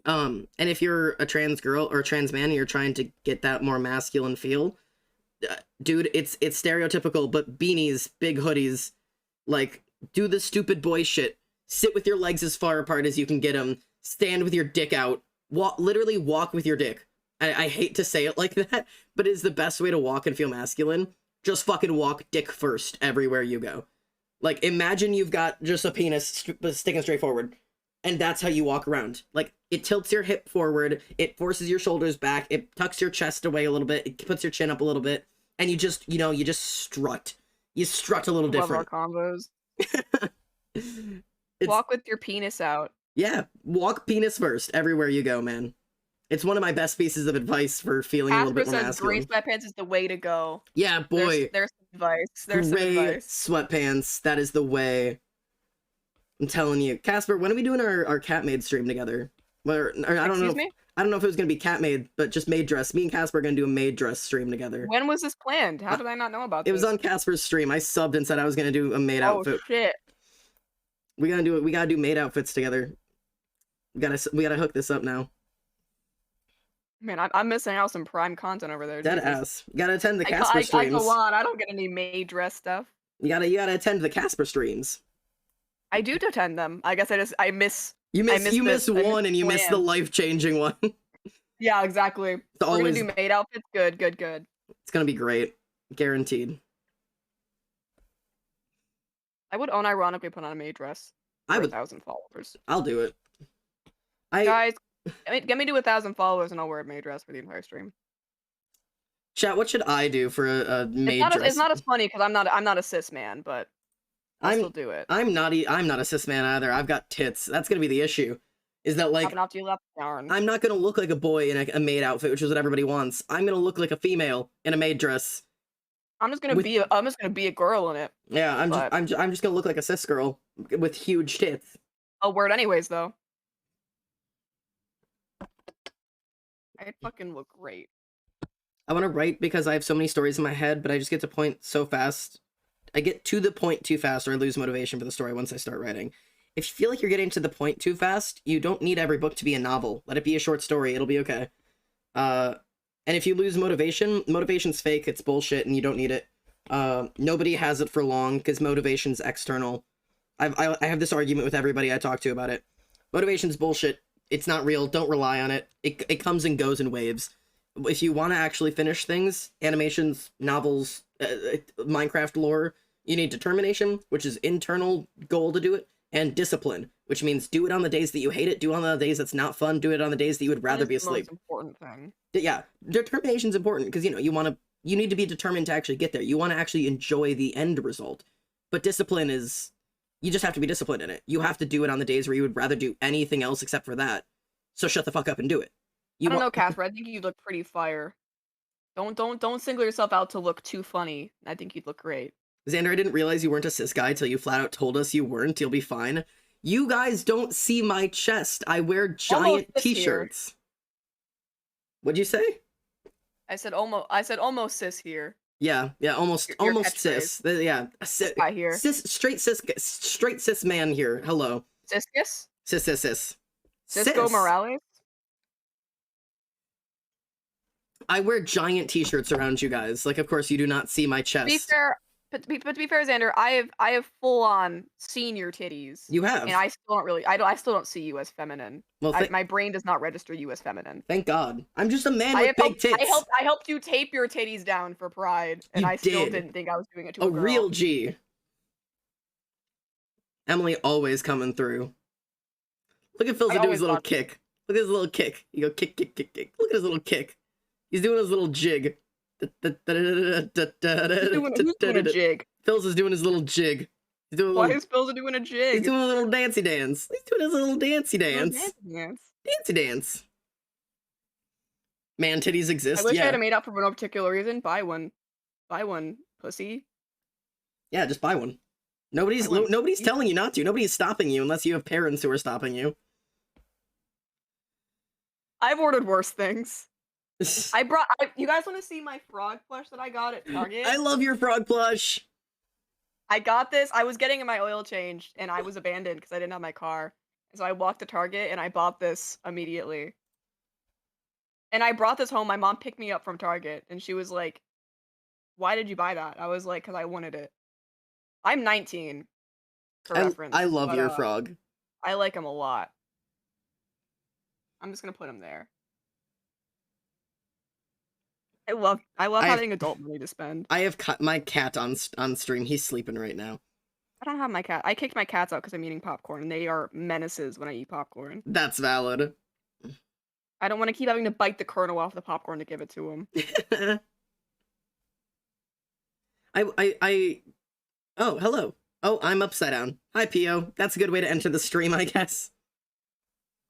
And if you're a trans girl or a trans man and you're trying to get that more masculine feel, dude, it's stereotypical, but beanies, big hoodies, like, do the stupid boy shit. Sit with your legs as far apart as you can get them. Stand with your dick out. Literally walk with your dick. I hate to say it like that, but it's the best way to walk and feel masculine. Just fucking walk dick first everywhere you go. Like, imagine you've got just a penis sticking straight forward, and that's how you walk around. Like, it tilts your hip forward, it forces your shoulders back, it tucks your chest away a little bit, it puts your chin up a little bit, and you just, you just strut. You strut a little Love our different. combos. It's, Walk with your penis out. yeah, walk penis first everywhere you go, man. It's one of my best pieces of advice for feeling a little bit more Says masculine. green sweatpants is the way to go. Yeah, boy. There's some advice. There's some Gray advice. sweatpants. That is the way. I'm telling you. Casper, when are we doing our cat maid stream together? Or I don't know. I don't know if it was going to be cat maid, but just maid dress. Me and Casper are going to do a maid dress stream together. When was this planned? How did I not know about this? It was on Casper's stream. I subbed and said I was going to do a maid outfit. Oh shit. We gotta do it. We gotta do maid outfits together. We gotta hook this up now. Man, I'm missing out some prime content over there. Dead ass. You gotta attend the Casper streams. I go on. I don't get any maid dress stuff. You gotta attend the Casper streams. I do attend them. I guess I miss. You miss one and you miss the life-changing one. Yeah, exactly. We're gonna do maid outfits. Good. It's gonna be great, guaranteed. I would unironically put on a maid dress. For 1,000 followers. I'll do it. Guys, get me to 1,000 followers and I'll wear a maid dress for the entire stream. Chat, what should I do for a maid dress? It's not as funny because I'm not a cis man, but I'll still do it. I'm not a cis man either. I've got tits. That's gonna be the issue. Is that like I'm not gonna look like a boy in a maid outfit, which is what everybody wants. I'm gonna look like a female in a maid dress. I'm just gonna be a girl in it. Yeah, I'm just gonna look like a cis girl with huge tits. I'll wear it anyways, though. I fucking look great. I want to write because I have so many stories in my head, but I just get to point so fast. I get to the point too fast, or I lose motivation for the story once I start writing. If you feel like you're getting to the point too fast, you don't need every book to be a novel. Let it be a short story. It'll be okay. And if you lose motivation, motivation's fake. It's bullshit, and you don't need it. Nobody has it for long because motivation's external. I have this argument with everybody I talk to about it. Motivation's bullshit. It's not real. Don't rely on it. It comes and goes in waves. If you want to actually finish things, animations, novels, Minecraft lore, you need determination, which is internal goal to do it, and discipline, which means do it on the days that you hate it, do it on the days that's not fun, do it on the days that you would rather be asleep. That's the most important thing. Yeah, determination's important because you need to be determined to actually get there. You want to actually enjoy the end result. But discipline is, you just have to be disciplined in it. You have to do it on the days where you would rather do anything else except for that. So shut the fuck up and do it. I don't know, Casper. I think you look pretty fire. Don't single yourself out to look too funny. I think you'd look great. Xander, I didn't realize you weren't a cis guy till you flat out told us you weren't. You'll be fine. You guys don't see my chest. I wear Almost giant this here. t-shirts. What'd you say? I said almost cis here. Yeah, almost Your cis. Yeah, This guy here. straight cis man here. Hello. Ciscus? Cis. Cisco Morales? I wear giant t-shirts around you guys. Like, of course, you do not see my chest. To be fair, Xander, I have full on senior titties. You have. And I still don't see you as feminine. Well, my brain does not register you as feminine. Thank God. I'm just a man with big tits. I helped you tape your titties down for Pride, and I still didn't think I was doing it to a girl. Real G. Emily always coming through. Look at Phil's doing his little kick. Look at his little kick. You go kick. Look at his little kick. He's doing his little jig. Who's doing a jig? Phil's is doing his little jig. Why is Phil's doing a jig? He's doing a little dancey dance. He's doing his little dancey dance. Dancey dance. Man, titties exist. I wish I had made up for no particular reason. Buy one, pussy. Yeah, just buy one. Nobody's telling you not to. Nobody's stopping you unless you have parents who are stopping you. I've ordered worse things. You guys want to see my frog plush that I got at Target? I love your frog plush. I got this. I was getting my oil changed, and I was abandoned because I didn't have my car. And so I walked to Target, and I bought this immediately. And I brought this home. My mom picked me up from Target, and she was like, "Why did you buy that?" I was like, "Because I wanted it." I'm 19, for reference. I love your frog. I like him a lot. I'm just gonna put him there. I love having adult money to spend. I have my cat on stream. He's sleeping right now. I don't have my cat. I kicked my cats out because I'm eating popcorn, and they are menaces when I eat popcorn. That's valid. I don't want to keep having to bite the kernel off the popcorn to give it to him. Oh, hello. Oh, I'm upside down. Hi, Pio. That's a good way to enter the stream, I guess.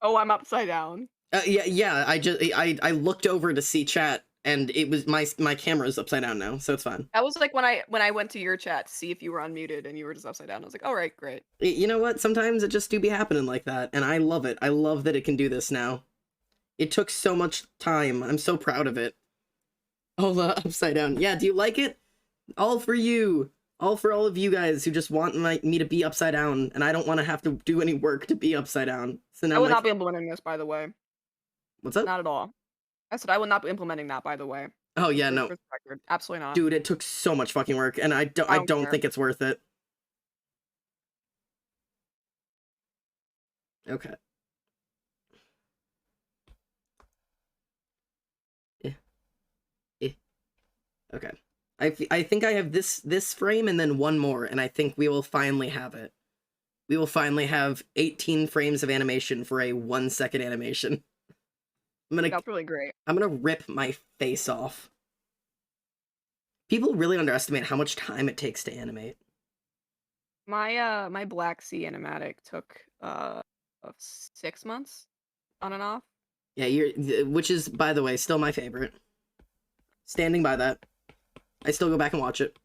Oh, I'm upside down. Yeah. I looked over to see chat, and it was my camera's upside down now, so it's fine. That was like when I went to your chat to see if you were unmuted, and you were just upside down. I was like, all right, great. You know what? Sometimes it just do be happening like that, and I love it. I love that it can do this now. It took so much time. I'm so proud of it. Oh, upside down. Yeah, do you like it? All for you. All for all of you guys who just want me to be upside down, and I don't want to have to do any work to be upside down. So now I will not be implementing this, by the way. What's up? Not at all. I said I will not be implementing that, by the way. Oh yeah, no. Absolutely not. Dude, it took so much fucking work, and I don't think it's worth it. Okay. Okay. I think I have this frame and then one more, and I think we will finally have it. We will finally have 18 frames of animation for a 1 second animation. That's really great. I'm gonna rip my face off. People really underestimate how much time it takes to animate. My Black Sea animatic took 6 months on and off. Yeah, which is, by the way, still my favorite. Standing by that. I still go back and watch it.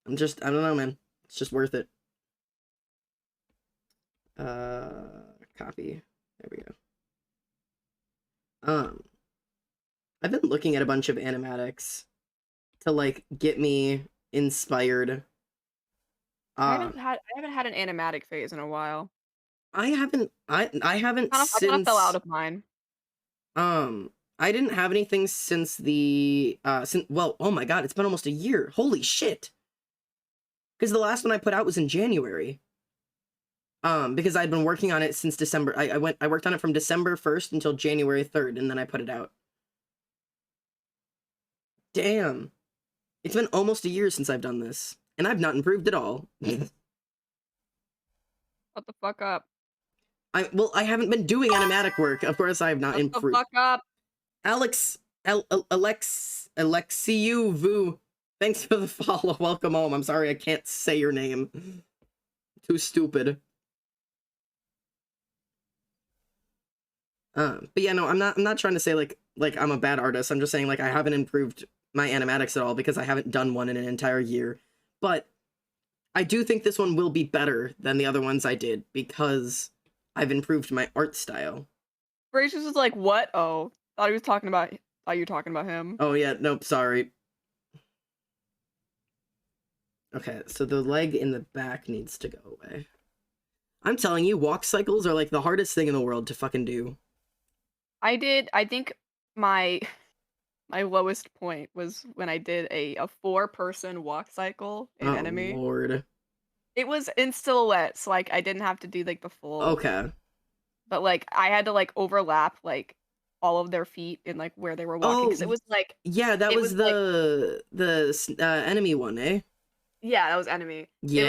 I don't know, man. It's just worth it. Copy. There we go. I've been looking at a bunch of animatics to, like, get me inspired. I haven't had an animatic phase in a while. I haven't I kind of fell out of mine. I didn't have anything since well, oh my god, it's been almost a year. Holy shit. Because the last one I put out was in January. Because I'd been working on it since December. I worked on it from December 1st until January 3rd, and then I put it out. Damn. It's been almost a year since I've done this, and I've not improved at all. What the fuck up? I haven't been doing animatic work. Of course, I have not improved. What the fuck up? Alexiu Vu, thanks for the follow. Welcome home. I'm sorry I can't say your name. Too stupid. But yeah, no, I'm not trying to say like I'm a bad artist. I'm just saying like I haven't improved my animatics at all because I haven't done one in an entire year. But I do think this one will be better than the other ones I did because I've improved my art style. Gracious was like, "What? Oh, thought he was talking about. Thought you were talking about him." Oh yeah, nope, sorry. Okay, so the leg in the back needs to go away. I'm telling you, walk cycles are like the hardest thing in the world to fucking do. I think my my lowest point was when I did a 4-person walk cycle in Oh Enemy. lord. It was in silhouette, so, like, I didn't have to do, like, the full, Okay. but, like, I had to, like, overlap, like, all of their feet in, like, where they were walking Oh, because it was, like yeah, that it was was, like the enemy one, eh? yeah, that was Enemy. Yeah.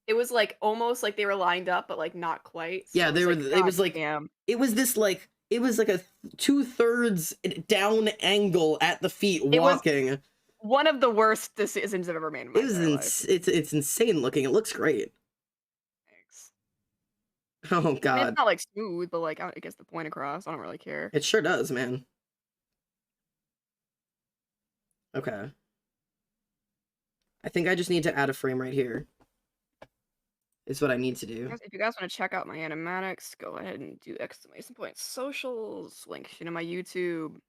It was, like, almost like they were lined up, but, like, not quite, so Yeah, it was they were like, it god was like damn. it was like a 2/3 down angle at the feet It was walking. one of the worst decisions I've ever made in my It was entire life. it's insane looking. It looks great. Thanks. Oh I mean, it's god. not, like, smooth, but, like, it gets the point across, I don't really care. It sure does, man. Okay. I think I just need to add a frame right here. Is what I need to do. Guys, if you guys wanna check out my animatics, go ahead and do exclamation point socials, link to my YouTube.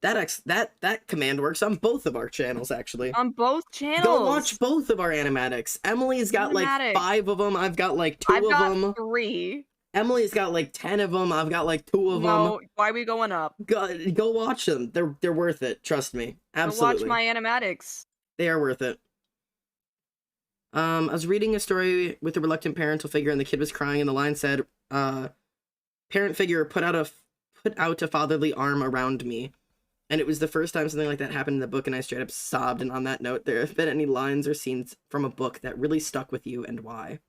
That command works on both of our channels actually. On both Go watch channels! both of our animatics. Emily's got like Animatics. 5 of them. I've got like 2 I've of got them. 3. Emily's got like 10 of them. I've got like 2 of them. No, why are we going up? Go watch them. They're worth it. Trust me. Go Absolutely. watch my animatics. They are worth it. I was reading a story with a reluctant parental figure, and the kid was crying, and the line said, "Parent figure put out a fatherly arm around me." And it was the first time something like that happened in the book, and I straight up sobbed. And on that note, there have been any lines or scenes from a book that really stuck with you, and why?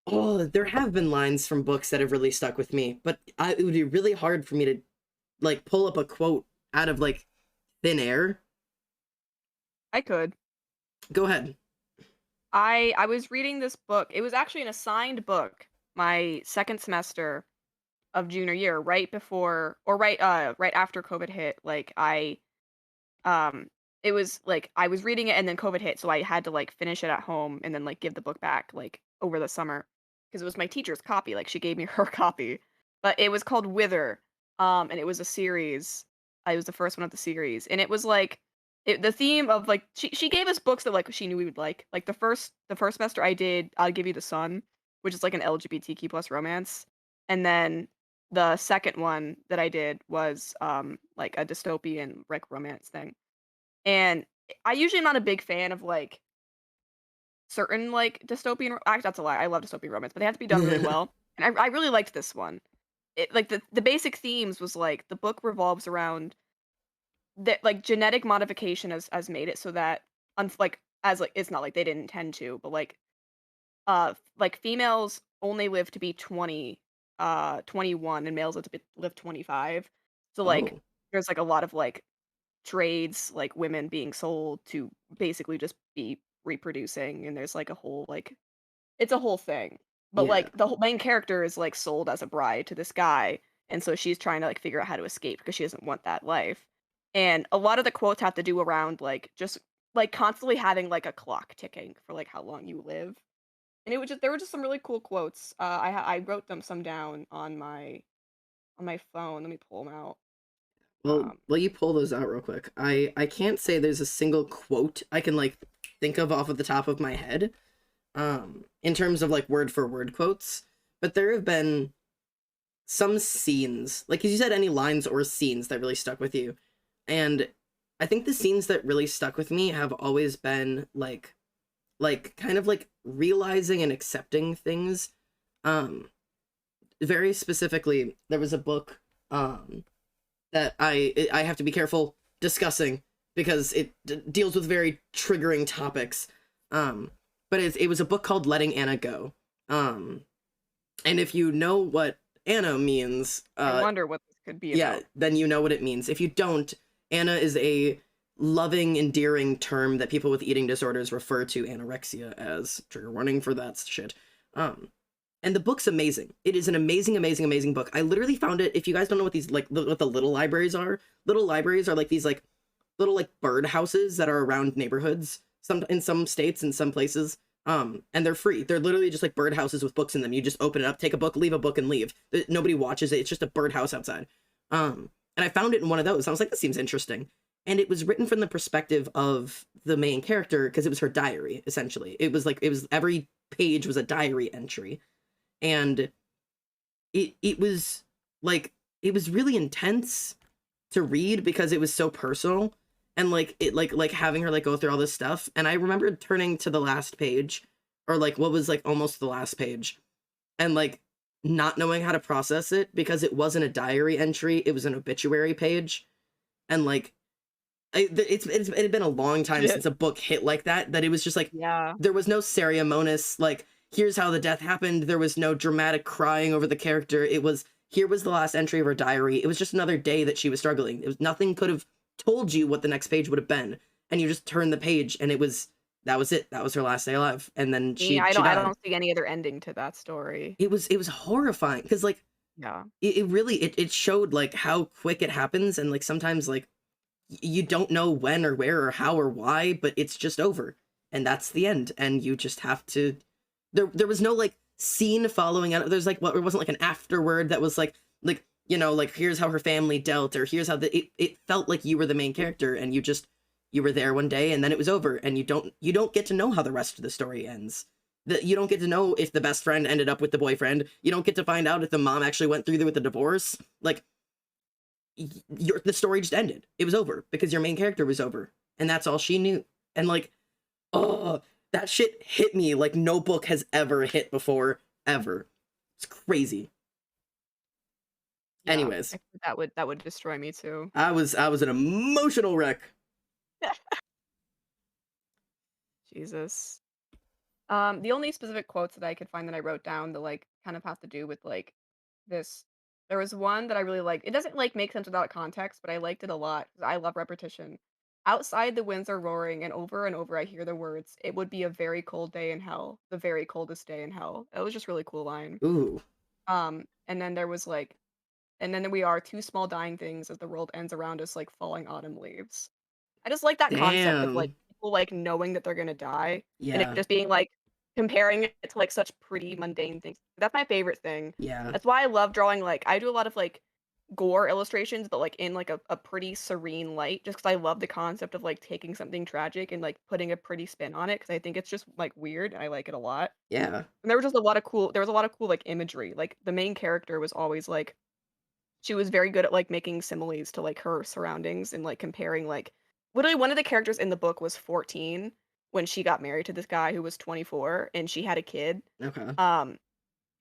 Oh, there have been lines from books that have really stuck with me, but it would be really hard for me to like pull up a quote out of like thin air. I could. Go ahead. I was reading this book. It was actually an assigned book my second semester of junior year, right before or right after COVID hit. Um it was like I was reading it and then COVID hit, so I had to like finish it at home and then like give the book back like over the summer because it was my teacher's copy. Like she gave me her copy. But it was called Wither. And it was a series. I was the first one of the series. And it was like the theme of like she gave us books that like she knew we would like. Like the first semester I did I'll Give You the Sun, which is like an LGBTQ plus romance. And then the second one that I did was like a dystopian like romance thing. And I usually am not a big fan of like certain like dystopian actually that's a lie. I love dystopian romance, but they have to be done really well. And I really liked this one. It like the basic themes was like the book revolves around that like genetic modification has made it so that like as like it's not like they didn't intend to, but like females only live to be 21 and males live 25. So like Oh, there's like a lot of like trades like women being sold to basically just be reproducing and there's like a whole like it's a whole thing. But yeah. like the whole main character is like sold as a bride to this guy and so she's trying to like figure out how to escape because she doesn't want that life. And a lot of the quotes have to do around like just like constantly having like a clock ticking for like how long you live. And it was just there were just some really cool quotes. I wrote them some down on my phone. Let me pull them out. Well, you pull those out real quick. I can't say there's a single quote I can like think of off of the top of my head, in terms of like word for word quotes, but there have been some scenes, like as you said, any lines or scenes that really stuck with you, and I think the scenes that really stuck with me have always been like kind of like realizing and accepting things. Very specifically, there was a book that I have to be careful discussing because it deals with very triggering topics. But it was a book called Letting Anna Go. And if you know what Anna means, I wonder what this could be yeah, about. then you know what it means. If you don't, Anna is a loving, endearing term that people with eating disorders refer to anorexia as. Trigger warning for that shit. And the book's amazing. It is an amazing, amazing, amazing book. I literally found it. If you guys don't know what these like what the little libraries are like these like little like bird houses that are around neighborhoods. in some states, in some places. And they're free. They're literally just like birdhouses with books in them. You just open it up, take a book, leave a book, and leave. Nobody watches it. It's just a birdhouse outside. And I found it in one of those. I was like, this seems interesting. And it was written from the perspective of the main character because it was her diary, essentially. It was every page was a diary entry. And it was like, it was really intense to read because it was so personal. And like it like having her like go through all this stuff. And I remember turning to the last page, or like what was like almost the last page, and like not knowing how to process it because it wasn't a diary entry, it was an obituary page. And like it had been a long time since a book hit like that it was just like, Yeah. there was no ceremonious like, here's how the death happened. There was no dramatic crying over the character. It was, here was the last entry of her diary. It was just another day that she was struggling. It was, nothing could have told you what the next page would have been, and you just turn the page and that was it. That was her last day alive. And then she I died. don't see any other ending to that story. It was horrifying because like, Yeah. it really it showed like how quick it happens, and like sometimes like you don't know when or where or how or why, but it's just over, and that's the end, and you just have to, there was no like scene following out. There's like, what, it wasn't like an afterword that was like you know, like here's how her family dealt, or here's how it felt like you were the main character, and you were there one day and then it was over, and you don't get to know how the rest of the story ends. You don't get to know if the best friend ended up with the boyfriend. You don't get to find out if the mom actually went through with the divorce. Like, the story just ended. It was over because your main character was over, and that's all she knew. And like, oh, that shit hit me like no book has ever hit before, ever. It's crazy. Yeah, Anyways, that would destroy me too. I was an emotional wreck. Jesus. The only specific quotes that I could find that I wrote down that like kind of have to do with like this. There was one that I really liked. It doesn't like make sense without context, but I liked it a lot because I love repetition. Outside the winds are roaring, and over I hear the words, "It would be a very cold day in hell, the very coldest day in hell." That was just really cool line. Ooh, And then there was like, and then we are two small dying things as the world ends around us like falling autumn leaves. I just like that concept of like damn. people like knowing that they're gonna die and it Yeah, just being like comparing it to like such pretty mundane things. That's my favorite thing. yeah, That's why I love drawing like I do a lot of like gore illustrations, but like in like a pretty serene light, just because I love the concept of like taking something tragic and like putting a pretty spin on it because I think it's just like weird and I like it a lot. yeah. And there was a lot of cool like imagery. Like the main character was always like she was very good at like making similes to like her surroundings and like comparing like literally one of the characters in the book was 14 when she got married to this guy who was 24 and she had a kid. Okay.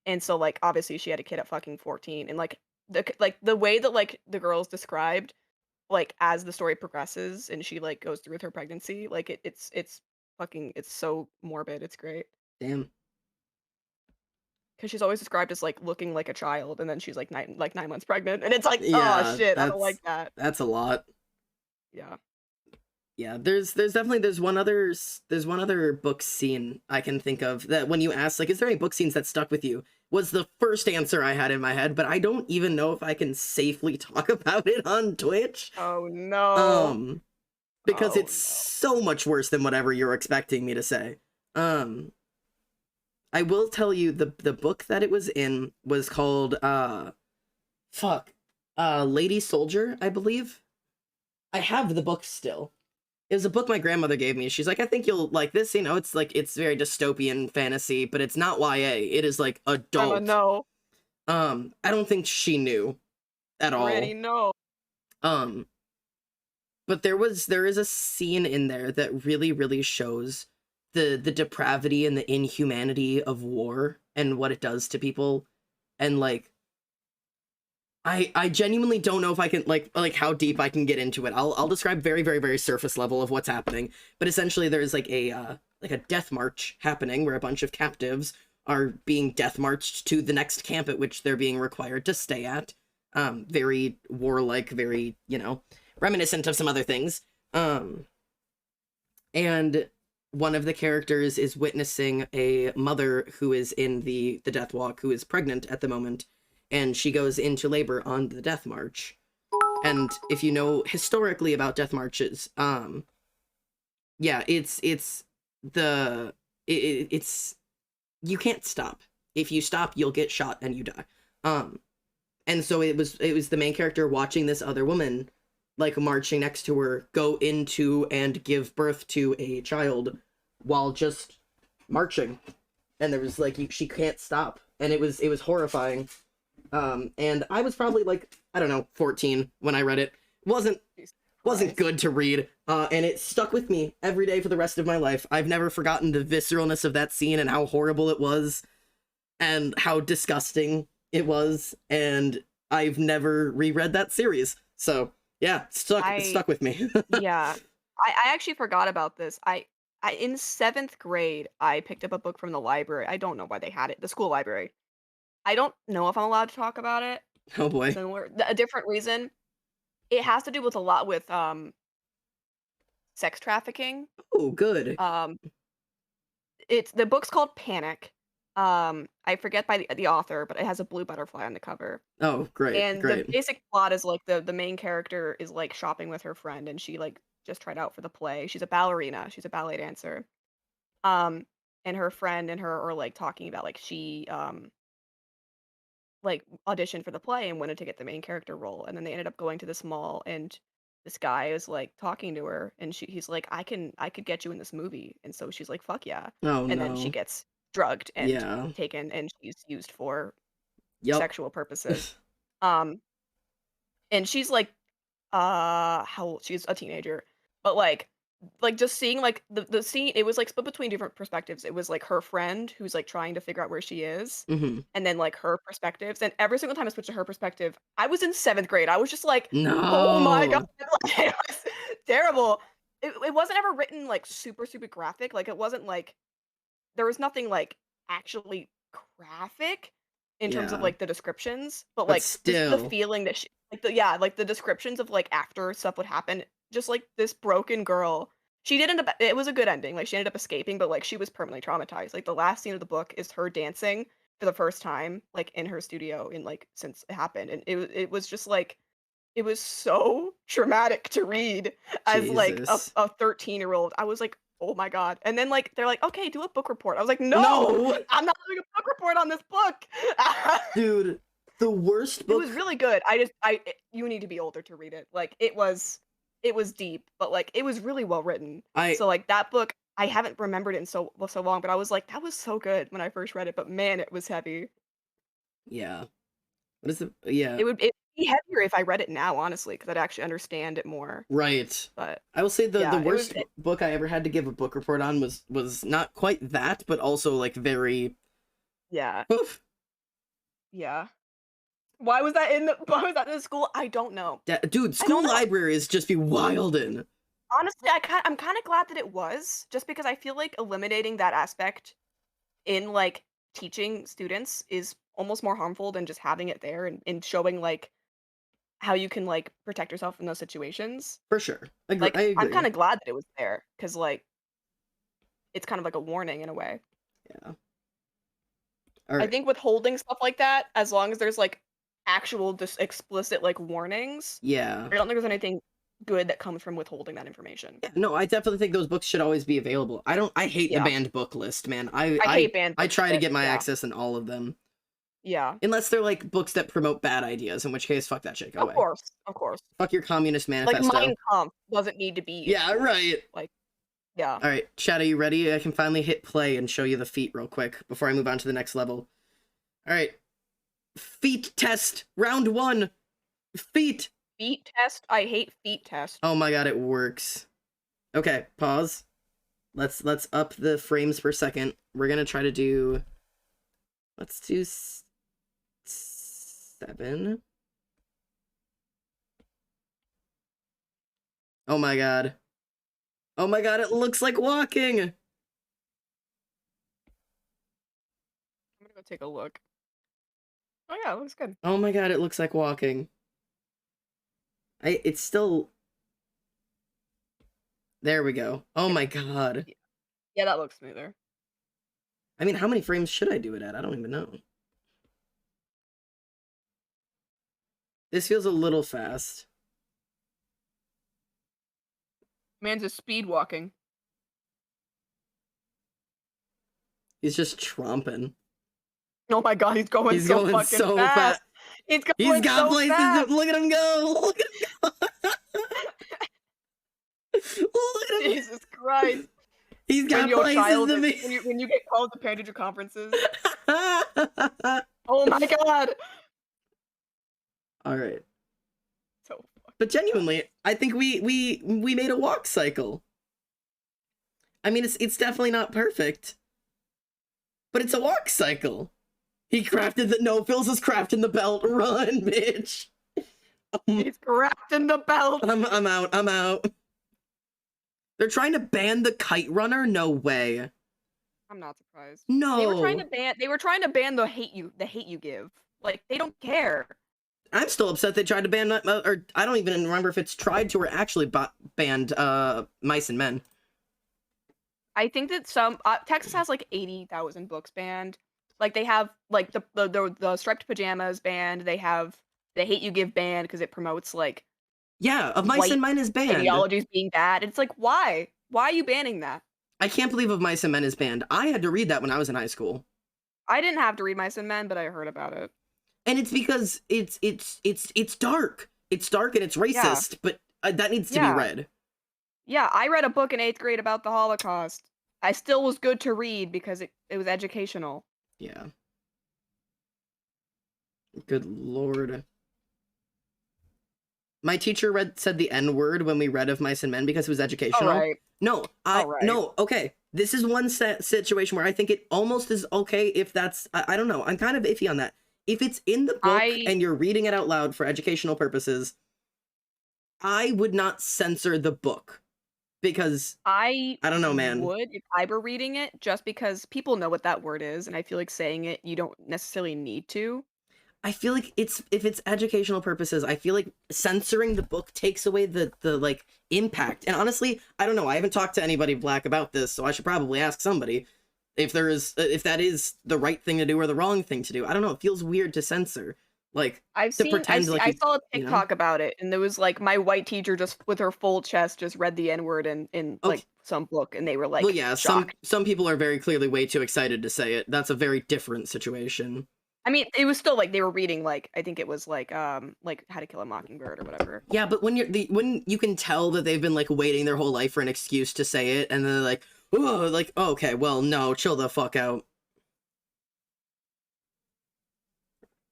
And so like obviously she had a kid at fucking 14 and like the way that like the girl is described like as the story progresses and she like goes through with her pregnancy like it's fucking it's so morbid. It's great. Damn. Because she's always described as, like, looking like a child, and then she's, like, 9 months pregnant, and it's like, "Oh, Yeah, shit, I don't like that." that's a lot. Yeah. Yeah, there's definitely there's one other book scene I can think of that when you ask like, is there any book scenes that stuck with you? Was the first answer I had in my head, but I don't even know if I can safely talk about it on Twitch. Oh, no. Because Oh, it's so much worse than whatever you're expecting me to say. I will tell you the book that it was in was called Lady Soldier, I believe. I have the book still. It was a book my grandmother gave me. She's like, I think you'll like this. You know, it's like it's very dystopian fantasy, but it's not YA. It is like adult. Oh, no. I don't think she knew at all. Already no. But there is a scene in there that really, really shows the depravity and the inhumanity of war and what it does to people. And like I genuinely don't know if I can like how deep I can get into it. I'll describe very, very, very surface level of what's happening. But essentially there's like a death march happening where a bunch of captives are being death marched to the next camp at which they're being required to stay at. Very warlike, very, you know, reminiscent of some other things. And one of the characters is witnessing a mother who is in the death walk, who is pregnant at the moment, and she goes into labor on the death march. And if you know historically about death marches, yeah, it's you can't stop. If you stop, you'll get shot and you die. And so it was the main character watching this other woman, like, marching next to her, go into and give birth to a child while just marching. And there was like, she can't stop, and it was horrifying. And I was probably like, I don't know, 14 when I read it. Wasn't good to read, and it stuck with me every day for the rest of my life. I've never forgotten the visceralness of that scene and how horrible it was and how disgusting it was, and I've never reread that series. So yeah, it stuck with me. Yeah. I actually forgot about this. I in 7th grade, I picked up a book from the library. I don't know why they had it, the school library. I don't know if I'm allowed to talk about it. Oh boy. A different reason. It has to do with a lot with sex trafficking. Oh, good. Um the book's called Panic. I forget by the author, but it has a blue butterfly on the cover. Oh, great, And the great. basic plot is like the main character is like shopping with her friend and she like just tried out for the play. She's a ballerina, she's a ballet dancer. Um and her friend and her are like talking about like she like auditioned for the play and wanted to get the main character role. And then they ended up going to this mall and this guy is like talking to her and he's like, I could get you in this movie. And so she's like, fuck yeah. Oh And then she no. gets drugged and Yeah. taken and she's used for Yep. sexual purposes. Um and she's like how old? She's a teenager. But like just seeing like the scene, it was like split between different perspectives. It was like her friend who's like trying to figure out where she is, Hmm. and then like her perspectives. And every single time I switched to her perspective, I was in 7th grade. I was just like, oh my god, No. like, it was terrible. It wasn't ever written like super, super graphic. Like it wasn't like there was nothing like actually graphic in terms of Yeah. like the descriptions, but But like just the still. feeling that she like like the descriptions of like after stuff would happen, just like this broken girl. She did end up it was a good ending. Like she ended up escaping, but like she was permanently traumatized. Like the last scene of the book is her dancing for the first time like in her studio in like since it happened. And it was just like it was so traumatic to read as, like, Jesus. a 13-year-old. I was like, "Oh my god." And then, like, they're like, "Okay, do a book report." I was like, "No! No. I'm not doing a book report on this book." Dude, the worst It was book. really good. You need to be older to read it. Like, it was deep, but, like, it was really well written. I So, like, that book, I haven't remembered it in so long, but I was like, "That was so good" when I first read it, but man, it was heavy. Yeah. What is the yeah. It'd be heavier if I read it now, honestly, because 'cause I'd actually understand it more. Right. But I will say the yeah, it was worst book I ever had to give a book report on was not quite that, but also like very yeah, oof. yeah. Why was that in the school? I don't know. Dude, I don't school know. libraries just be wildin'. Honestly, I'm kinda glad that it was, just because I feel like eliminating that aspect in, like, teaching students is almost more harmful than just having it there and showing, like, how you can, like, protect yourself in those situations. For sure. I Like, I'm agree. kinda glad that it was there, because like, it's kind of like a warning in a way. Yeah. All I right. think withholding stuff like that, as long as there's, like, actual just explicit, like, warnings, Yeah. I don't think there's anything good that comes from withholding that information. Yeah, no, I definitely think those books should always be available. I hate the Yeah. banned book list, man. I hate banned I books try to shit, get my yeah. access in all of them. Yeah. Unless they're like books that promote bad ideas, in which case fuck that shit, go Of away. course, of course. Fuck your communist Like, Mein manifesto. Kampf doesn't need to be in Yeah, schools. right. Like, yeah. All right, chat, are you ready? I can finally hit play and show you the feat real quick before I move on to the next level. All right. Feet test, round 1. Feet. Feet test? I hate feet test. Oh my god, it works. Okay, pause. Let's up the frames per second. We're gonna try to do. Let's do 7. Oh my god. Oh my god, it looks like walking. I'm gonna go take a look. Oh, yeah, it looks good. Oh my god, it looks like walking. It's still. There we go. Oh my god. Y yeah, that looks smoother. I mean, how many frames should I do it at? I don't even know. This feels a little fast. Man's just speed walking. He's just tromping. Oh my god, he's going He's so going fucking so fast. fast. He's He's going got so places fast. to look at him go. Look at him go. Look at him. Jesus Christ. He's When got you're a places child, to and be. when you get called to parent-teacher conferences. Oh my god. All right. So fucking But genuinely, I think we made a walk cycle. I mean, it's definitely not perfect, but it's a walk cycle. He crafted the Phil's is crafting the belt. Run, bitch. he's crafting the belt. I'm out. I'm out. They're trying to ban the kite runner? No way. I'm not surprised. No. They were trying to ban the hate you give. Like, they don't care. I'm still upset they tried to ban, or I don't even remember if it's tried to or actually banned Mice and Men. I think that some Texas has like 80,000 books banned. Like, they have like the striped pajamas banned. They have the hate you give banned because it promotes like Yeah, of Mice white and Men is banned. ideologies being bad. It's like, why? Why are you banning that? I can't believe Of Mice and Men is banned. I had to read that when I was in high school. I didn't have to read Mice and Men, but I heard about it. And it's because it's dark. It's dark and it's racist, but that needs to be read. Yeah, I read a book in 8th grade about the Holocaust. I still was good to read because it was educational. Yeah. Good lord. My teacher said the N-word when we read Of Mice and Men because it was educational. All right. No, no, okay. This is one situation where I think it almost is okay if that's, I don't know. I'm kind of iffy on that. If it's in the book and you're reading it out loud for educational purposes, I would not censor the book because I don't know, man. Would if I were reading it, just because people know what that word is, and I feel like saying it, you don't necessarily need to. I feel like if it's educational purposes, I feel like censoring the book takes away the like impact. And honestly, I don't know. I haven't talked to anybody black about this, so I should probably ask somebody if that is the right thing to do or the wrong thing to do. I don't know. It feels weird to censor. Like I saw a TikTok about it, and there was like my white teacher just with her full chest just read the N-word in like some book, and they were like, well, yeah, shocked. some people are very clearly way too excited to say it. That's a very different situation. I mean, it was still like they were reading like I think it was like How to Kill a Mockingbird or whatever. Yeah, but when you can tell that they've been like waiting their whole life for an excuse to say it, and then they're like, oh, okay, well, no, chill the fuck out.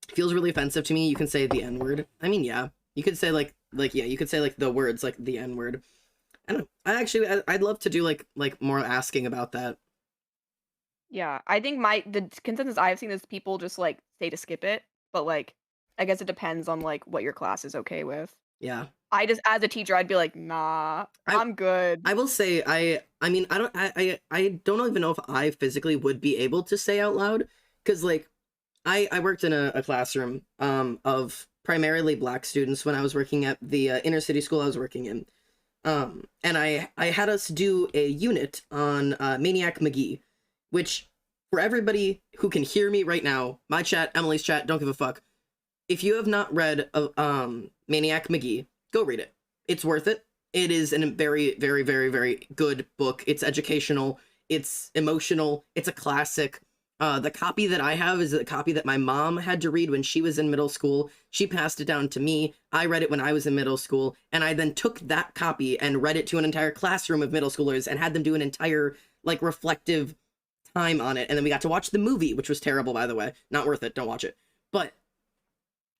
Feels really offensive to me. You can say the N-word. I mean, yeah, you could say like yeah, you could say like the words like the N-word. I don't know. I'd love to do like more asking about that. Yeah, I think the consensus I've seen is people just like say to skip it, but like I guess it depends on like what your class is okay with. Yeah. I just as a teacher I'd be like, nah, I'm good. I will say I mean I don't even know if I physically would be able to say out loud, because like I worked in a classroom of primarily black students when I was working at the inner city school I was working in. And I had us do a unit on Maniac McGee, which for everybody who can hear me right now, my chat, Emily's chat, don't give a fuck. If you have not read Maniac McGee, go read it. It's worth it. It is a very, very, very, very good book. It's educational. It's emotional. It's a classic. The copy that I have is a copy that my mom had to read when she was in middle school. She passed it down to me. I read it when I was in middle school. And I then took that copy and read it to an entire classroom of middle schoolers and had them do an entire, like, reflective time on it. And then we got to watch the movie, which was terrible, by the way. Not worth it. Don't watch it. But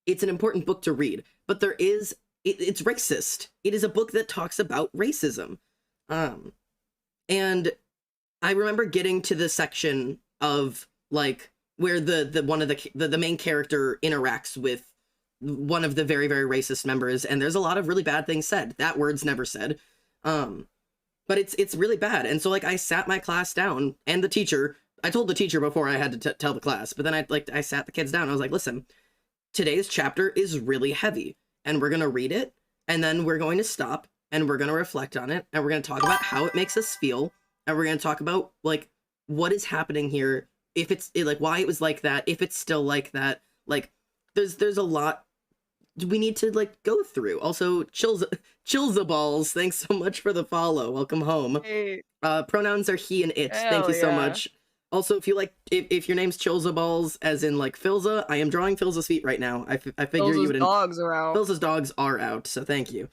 it's an important book to read. But it's racist. It is a book that talks about racism. And I remember getting to the section of like where the main character interacts with one of the very, very racist members, and there's a lot of really bad things said. That word's never said. But it's really bad. And so like I sat my class down, and the teacher, I told the teacher before I had to tell the class, but then I sat the kids down. I was like, listen, today's chapter is really heavy, and we're going to read it, and then we're going to stop, and we're going to reflect on it, and we're going to talk about how it makes us feel, and we're going to talk about like what is happening here, if it's like why it was like that, if it's still like that. Like there's a lot we need to like go through. Also, Chilza balls, thanks so much for the follow. Welcome home. Hey. Pronouns are he and it. Hell Thank you so yeah. much. Also, if you like, if your name's Chilza Balls, as in like Philza, I am drawing Philza's feet right now. I figure you Those would. dogs are out. Philza's dogs are out, so thank you.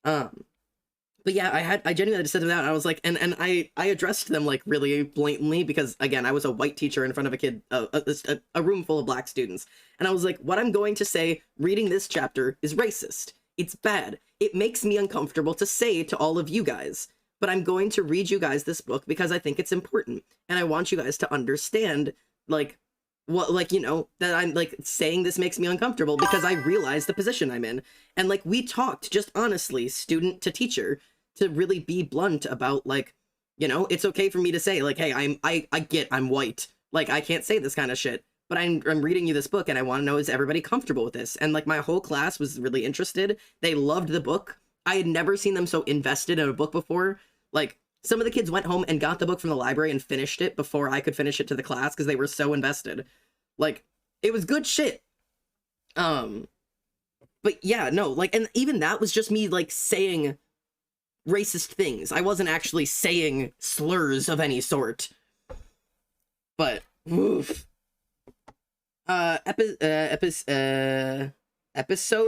But yeah, I genuinely just said them out. And I was like, and I addressed them like really blatantly because again, I was a white teacher in front of a kid, a room full of black students, and I was like, what I'm going to say reading this chapter is racist. It's bad. It makes me uncomfortable to say to all of you guys, but I'm going to read you guys this book because I think it's important, and I want you guys to understand, like, what, like, you know, that I'm like saying this makes me uncomfortable because I realize the position I'm in, and like we talked just honestly, student to teacher, to really be blunt about, like, you know, it's okay for me to say, like, hey, I get I'm white, like I can't say this kind of shit, but I'm reading you this book and I want to know, is everybody comfortable with this? And like my whole class was really interested. They loved the book. I had never seen them so invested in a book before. Like some of the kids went home and got the book from the library and finished it before I could finish it to the class because they were so invested. Like it was good shit. But yeah, no, like, and even that was just me like saying racist things. I wasn't actually saying slurs of any sort. But oof. Episode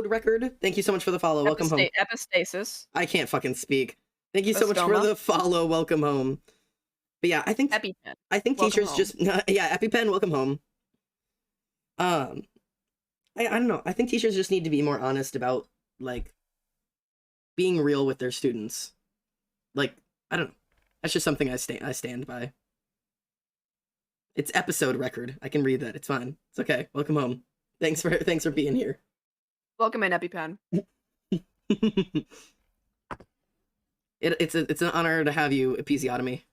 record. Thank you so much for the follow. Welcome home. Epistasis. I can't fucking speak. Thank you so much for the follow. Welcome home. But yeah, I think EpiPen. I think Welcome teachers home. just yeah, EpiPen. Welcome home. I don't know. I think teachers just need to be more honest about like being real with their students. Like, I don't know. That's just something I stand by. It's episode record. I can read that. It's fine. It's okay. Welcome home. Thanks for being here. Welcome in, EpiPen. It's an honor to have you, episiotomy.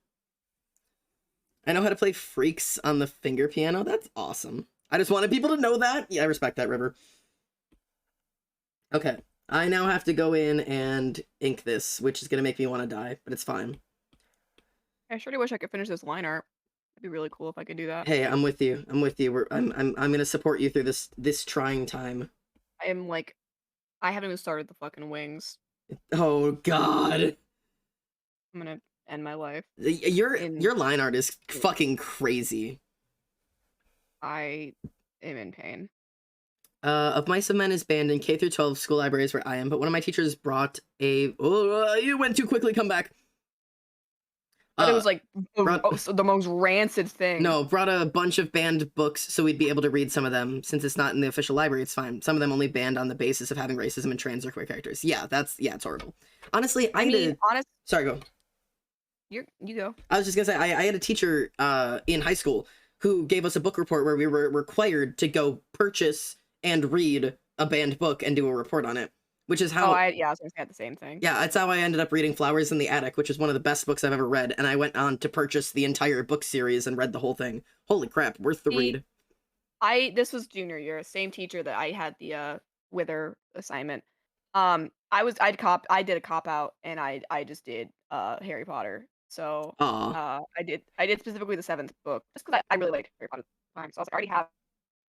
I know how to play Freaks on the finger piano. That's awesome. I just wanted people to know that. Yeah, I respect that, River. Okay. I now have to go in and ink this, which is going to make me want to die, but it's fine. I sure do wish I could finish this line art. It'd be really cool if I could do that. Hey, I'm with you. I'm with you. I'm going to support you through this trying time. I am like, I haven't even started the fucking wings. Oh God. I'm gonna end my life. Your line art is fucking crazy. I am in pain. Of Mice and Men is banned in K through 12 school libraries where I am, but one of my teachers brought a. Oh, you went too quickly. Come back. But it was like the most rancid thing. No, brought a bunch of banned books so we'd be able to read some of them. Since it's not in the official library, it's fine. Some of them only banned on the basis of having racism and trans or queer characters. Yeah, it's horrible. Honestly, Sorry, go. You go. I was just gonna say I had a teacher in high school who gave us a book report where we were required to go purchase and read a banned book and do a report on it, which is how I was gonna say the same thing. Yeah, that's how I ended up reading Flowers in the Attic, which is one of the best books I've ever read, and I went on to purchase the entire book series and read the whole thing. Holy crap, worth the read. This was junior year, same teacher that I had the Wither assignment. I did a cop out and I just did Harry Potter. So I did specifically the 7th book just because I really like Harry Potter at the time. So I was like, I already have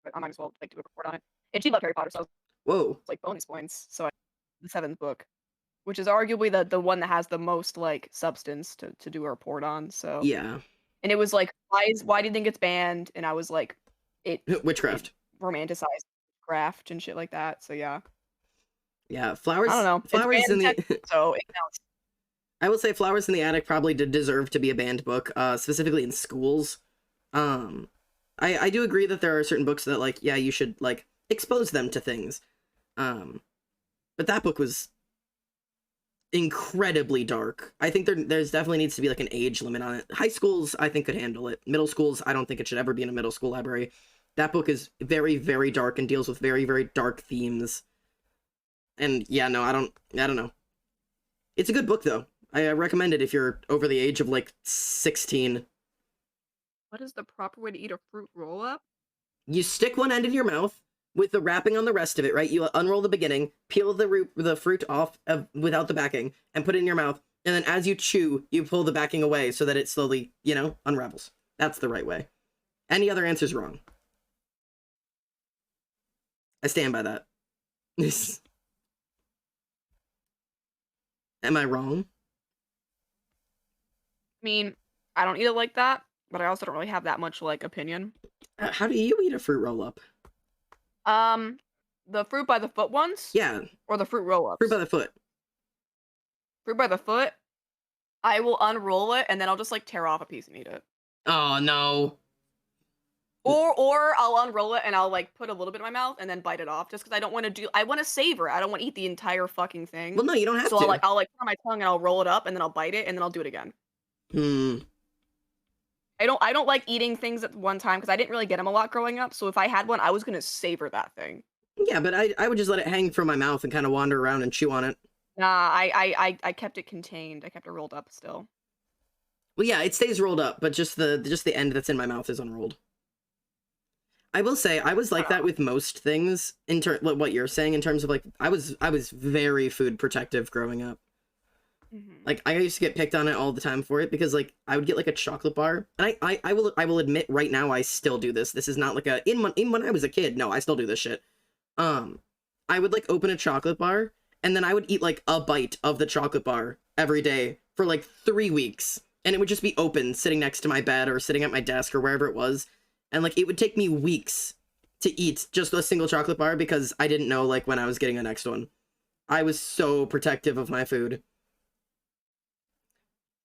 it. I might as well like do a report on it. And she loved Harry Potter, so whoa, like bonus points. So the 7th book, which is arguably the one that has the most like substance to do a report on. So yeah. And it was like, why do you think it's banned? And I was like, witchcraft. It romanticized witchcraft and shit like that. So yeah. Yeah, Flowers. I don't know. Flowers in the so it counts. I will say Flowers in the Attic probably did deserve to be a banned book, specifically in schools. I do agree that there are certain books that, like, yeah, you should, like, expose them to things. But that book was incredibly dark. I think there's definitely needs to be, like, an age limit on it. High schools, I think, could handle it. Middle schools, I don't think it should ever be in a middle school library. That book is very, very dark and deals with very, very dark themes. And, yeah, no, I don't know. It's a good book, though. I recommend it if you're over the age of, like, 16. What is the proper way to eat a fruit roll-up? You stick one end in your mouth with the wrapping on the rest of it, right? You unroll the beginning, peel the fruit off without the backing, and put it in your mouth. And then as you chew, you pull the backing away so that it slowly, unravels. That's the right way. Any other answer's wrong. I stand by that. Am I wrong? I mean, I don't eat it like that, but I also don't really have that much like opinion. How do you eat a fruit roll-up? The fruit by the foot ones Yeah, or the fruit roll-ups? fruit by the foot. Fruit by the foot. I will unroll it and then I'll just like tear off a piece and eat it. Oh, no. Or I'll unroll it and I'll like put a little bit in my mouth and then bite it off just because I want to savor it. I don't want to eat the entire fucking thing. Well, no, you don't have So to. I'll put it on my tongue and I'll roll it up and then I'll bite it and then I'll do it again. I don't like eating things at one time because I didn't really get them a lot growing up. So if I had one, I was gonna savor that thing. Yeah, but I would just let it hang from my mouth and kind of wander around and chew on it. Nah, I kept it contained. I kept it rolled up still. Well, yeah, it stays rolled up, but just the end that's in my mouth is unrolled. I will say I was like that with most things what you're saying in terms of like I was very food protective growing up. Like I used to get picked on it all the time for it because like I would get like a chocolate bar, and I will admit right now I still do this. This is not like when I was a kid. No, I still do this shit. I would like open a chocolate bar and then I would eat like a bite of the chocolate bar every day for like 3 weeks, and it would just be open sitting next to my bed or sitting at my desk or wherever it was. And, like, it would take me weeks to eat just a single chocolate bar because I didn't know, like, when I was getting the next one. I was so protective of my food.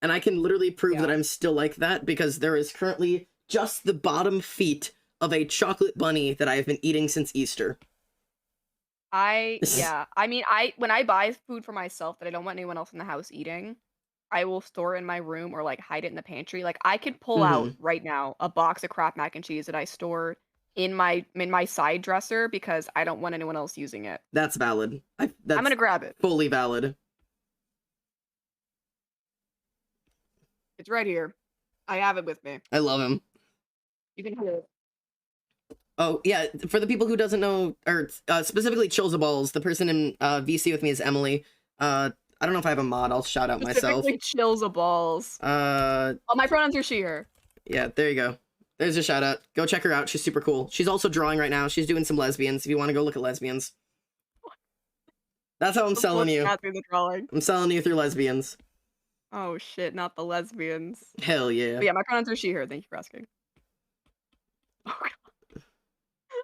And I can literally prove that I'm still like that because there is currently just the bottom feet of a chocolate bunny that I have been eating since Easter. I mean, when I buy food for myself that I don't want anyone else in the house eating, I will store it in my room or like hide it in the pantry. Like I could pull out right now a box of Kraft mac and cheese that I store in my side dresser because I don't want anyone else using it. That's valid. I'm gonna grab it. Fully valid. It's right here. I have it with me. I love him. You can hear it. Oh, yeah, for the people who doesn't know, or specifically Chillsaballs, the person in VC with me is Emily. I don't know if I have a mod, I'll shout out myself. Specifically Chillsaballs. My pronouns are she, her. Yeah, there you go. There's a shout out. Go check her out, she's super cool. She's also drawing right now, she's doing some lesbians, if you want to go look at lesbians. That's how I'm selling you. I'm selling you through lesbians. Oh shit, not the lesbians. Hell yeah. But yeah, my pronouns are she, her, thank you for asking. Oh god.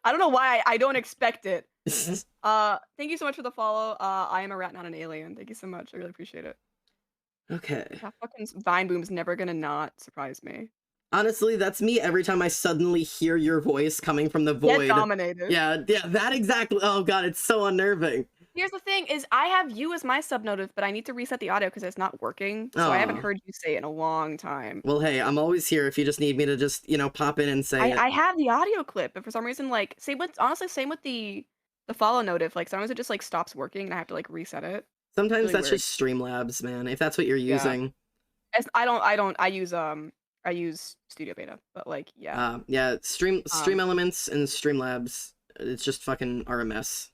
I don't know why I don't expect it. Thank you so much for the follow. I am a rat, not an alien. Thank you so much. I really appreciate it. Okay. That fucking Vine Boom's never gonna not surprise me. Honestly, that's me every time I suddenly hear your voice coming from the void. Get dominated. Yeah, that exactly. Oh god, it's so unnerving. Here's the thing: is I have you as my sub notif, but I need to reset the audio because it's not working. So I haven't heard you say it in a long time. Well, hey, I'm always here if you just need me to just pop in and say it. I have the audio clip, but for some reason, like, same with the follow notif. Like sometimes it just like stops working, and I have to like reset it. Sometimes really that's weird. just Streamlabs, man. If that's what you're using. I use Studio Beta, but like Stream Elements and Streamlabs. It's just fucking RMS.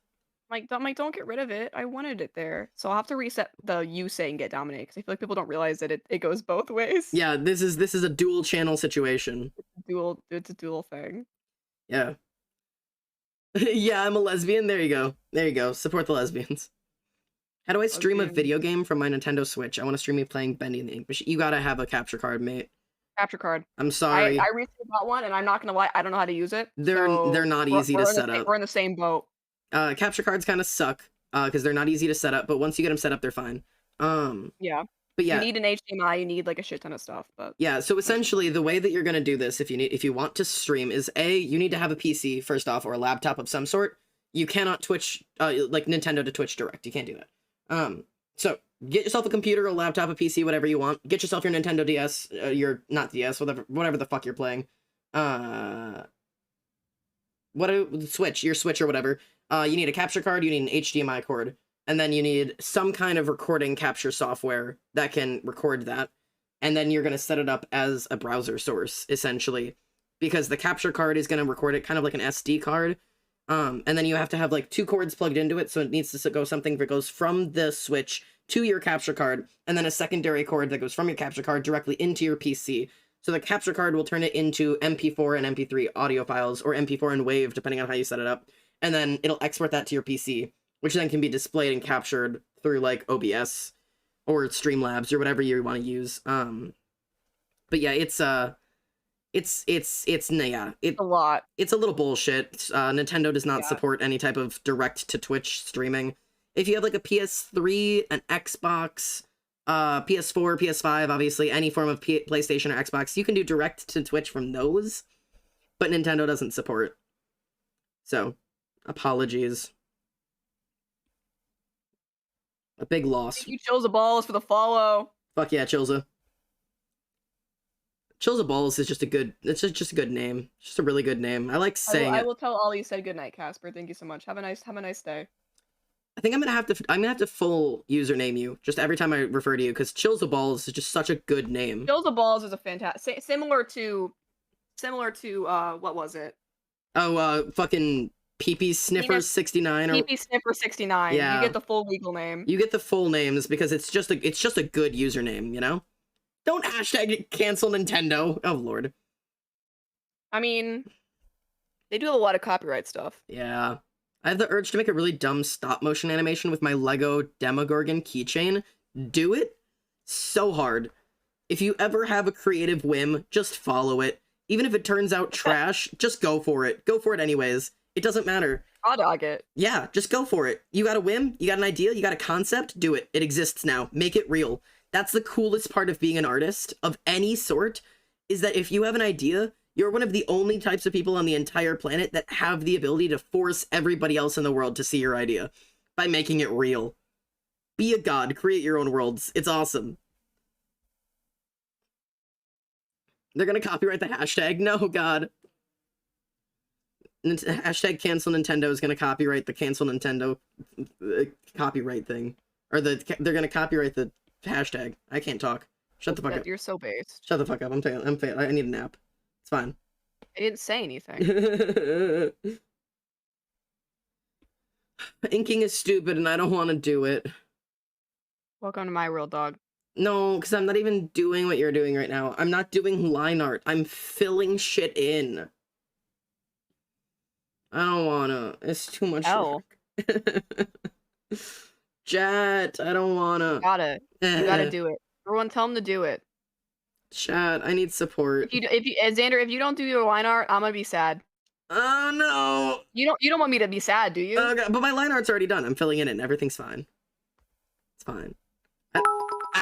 Don't get rid of it. I wanted it there, so I'll have to reset the you saying get dominated because I feel like people don't realize that it goes both ways. Yeah, this is a dual channel situation. It's a dual thing. Yeah. Yeah, I'm a lesbian. There you go. Support the lesbians. How do I stream a video game from my Nintendo Switch? I want to stream me playing Bendy and the Ink Machine. You gotta have a capture card, mate. Capture card. I'm sorry. I recently bought one, and I'm not gonna lie, I don't know how to use it. They're not easy to set up. We're in the same boat. Capture cards kind of suck because they're not easy to set up, but once you get them set up, they're fine. Yeah. But yeah, you need an HDMI, you need like a shit ton of stuff. But yeah, so essentially the way that you're gonna do this, if you want to stream, is you need to have a PC first off or a laptop of some sort. You cannot Twitch like Nintendo to Twitch Direct. You can't do that. So get yourself a computer, a laptop, a PC, whatever you want. Get yourself your Nintendo DS, your not DS, whatever the fuck you're playing. Switch, your Switch or whatever. You need a capture card, you need an HDMI cord, and then you need some kind of recording capture software that can record that. And then you're going to set it up as a browser source, essentially, because the capture card is going to record it kind of like an SD card. And then you have to have like 2 cords plugged into it, so it needs to go something that goes from the Switch to your capture card, and then a secondary cord that goes from your capture card directly into your PC. So the capture card will turn it into MP4 and MP3 audio files, or MP4 and WAV, depending on how you set it up. And then it'll export that to your PC, which then can be displayed and captured through like OBS or Streamlabs or whatever you want to use. But yeah, it's yeah, A lot. it's a little bullshit. Nintendo does not Yeah. support any type of direct to Twitch streaming. If you have like a PS3, an Xbox, PS4, PS5, obviously any form of PlayStation or Xbox, you can do direct to Twitch from those, but Nintendo doesn't support. So, apologies. A big loss. Thank you, Chilza Balls, for the follow. Fuck yeah, Chilza. Chilza Balls is just a good. It's just a good name. Just a really good name. I like saying I it. will tell Ollie you said goodnight, Casper. Thank you so much. Have a nice day. I think I'm gonna have to full username you just every time I refer to you because Chilza Balls is just such a good name. Chilza Balls is a fantastic, similar to what was it? Oh, fucking PP Sniffers 69 or PP Sniffer 69. Yeah. You get the full legal name. You get the full names because it's just a good username, you know? Don't hashtag cancel Nintendo. Oh lord. I mean, they do have a lot of copyright stuff. Yeah. I have the urge to make a really dumb stop motion animation with my Lego Demogorgon keychain. Do it so hard. If you ever have a creative whim, just follow it. Even if it turns out trash, just go for it. Go for it anyways. It doesn't matter. I'll dog it. Yeah, just go for it. You got a whim, you got an idea, you got a concept, do it. It exists now. Make it real. That's the coolest part of being an artist of any sort, is that if you have an idea, you're one of the only types of people on the entire planet that have the ability to force everybody else in the world to see your idea by making it real. Be a god, create your own worlds. It's awesome. They're gonna copyright the hashtag. No, God. Hashtag cancel Nintendo is gonna copyright the cancel Nintendo copyright thing. Or they're gonna copyright the hashtag. I can't talk. Shut the fuck up. You're so based. Shut the fuck up. I need a nap. It's fine. I didn't say anything. Inking is stupid and I don't want to do it. Welcome to my world, dog. No, because I'm not even doing what you're doing right now. I'm not doing line art. I'm filling shit in. I don't wanna. It's too much work. Chat, I don't wanna. You gotta do it. Everyone tell him to do it. Chat, I need support. Xander, if you don't do your line art, I'm gonna be sad. Oh no! You don't want me to be sad, do you? Okay, but my line art's already done. I'm filling it in. Everything's fine. It's fine. Yeah,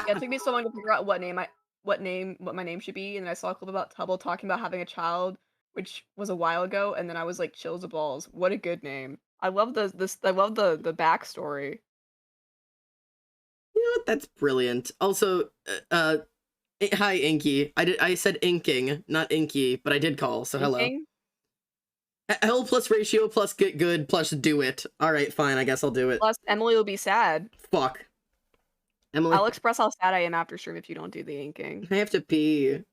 it took me so long to figure out what my name should be, and then I saw a clip about Tubble talking about having a child, which was a while ago, and then I was like, Chills of Balls, what a good name. I love the backstory. You know what? That's brilliant. Also, hi Inky. I said inking, not inky, but I did call, so hello. Inking? L plus ratio plus get good plus do it. Alright, fine, I guess I'll do it. Plus, Emily will be sad. Fuck. Emily. I'll express how sad I am after stream if you don't do the inking. I have to pee.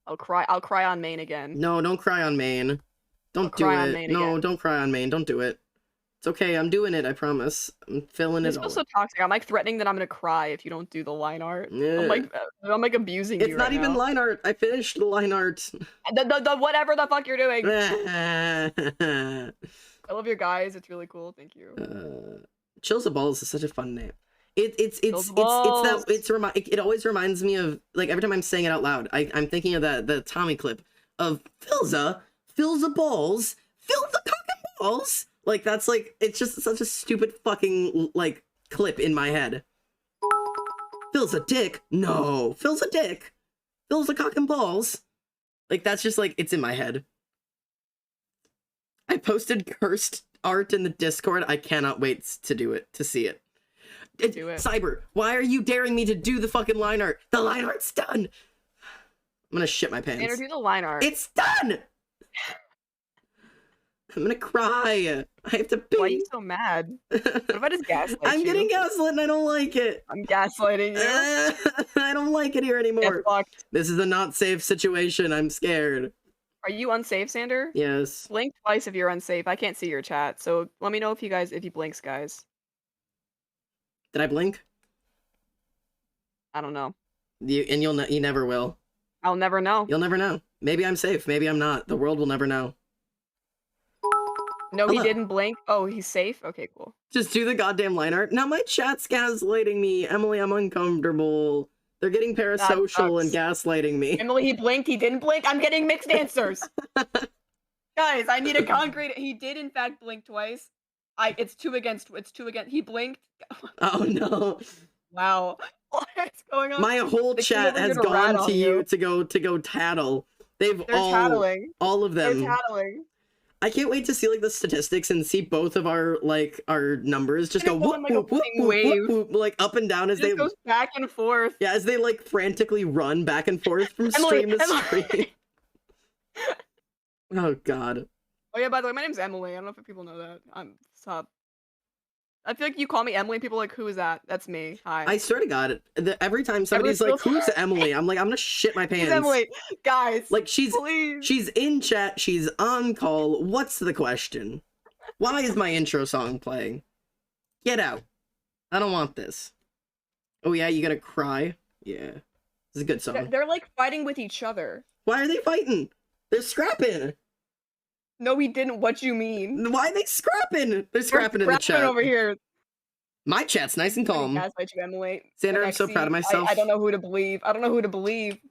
I'll cry on main again. No, don't cry on main. Don't do it. No, don't cry on main. Don't do it. It's okay, I'm doing it, I promise. I'm filling it all. It's so toxic. I'm like threatening that I'm gonna cry if you don't do the line art. Yeah. I'm like abusing you. It's not even line art. I finished the line art. The whatever the fuck you're doing. I I love your guys. It's really cool. Thank you. Chills of Balls is such a fun name. It always reminds me of, like, every time I'm saying it out loud, I'm thinking of the Tommy clip of Philza balls, fill the cock and balls. Like, that's like, it's just such a stupid fucking, like, clip in my head. Phil's a dick? No. Phil's a dick. Phil's a cock and balls. Like, that's just, like, it's in my head. I posted cursed art in the Discord. I cannot wait to do it, to see it. Do it. Cyber, why are you daring me to do the fucking line art? The line art's done! I'm gonna shit my pants. Xander, do the line art. It's done! I'm gonna cry. I have to pee. Why are you so mad? What if I just gaslight I'm you? getting gaslit and I don't like it. I'm gaslighting you. I don't like it here anymore. Get fucked. This is a not safe situation. I'm scared. Are you unsafe, Xander? Yes. Blink twice if you're unsafe. I can't see your chat, so let me know if you blinks, guys. Did I blink? I don't know. You never will. I'll never know. You'll never know. Maybe I'm safe. Maybe I'm not. The world will never know. No, Hello. he didn't blink. Oh, he's safe? Okay, cool. Just do the goddamn line art. Now my chat's gaslighting me. Emily, I'm uncomfortable. They're getting parasocial and gaslighting me. Emily, he blinked, he didn't blink. I'm getting mixed answers. Guys, I need a concrete. He did in fact blink twice. It's two against. He blinked. Oh no. Wow. What's going on? My whole chat has gone to you to go tattle. They're tattling. All of them. They're tattling. I can't wait to see like the statistics and see both of our numbers just go whoop, like whoop, whoop, whoop, whoop, like up and down as it goes back and forth. Yeah, as they like frantically run back and forth from stream to stream. Oh god. Oh yeah, by the way, my name's Emily. I don't know if people know that. Sup. I feel like you call me Emily, people are like, who is that? That's me. Hi. I swear to God, every time somebody's like, who's Emily? I'm like, I'm gonna shit my pants. Who's Emily? Guys, like she's in chat, she's on call. What's the question? Why is my intro song playing? Get out. I don't want this. Oh yeah, you gotta cry? Yeah. This is a good song. They're like fighting with each other. Why are they fighting? They're scrapping. No, we didn't. What you mean? Why are they scrapping? They're scrapping in the chat. Over here. My chat's nice and calm. Gaslight you, Emily. Xander, I'm so proud of myself. I don't know who to believe.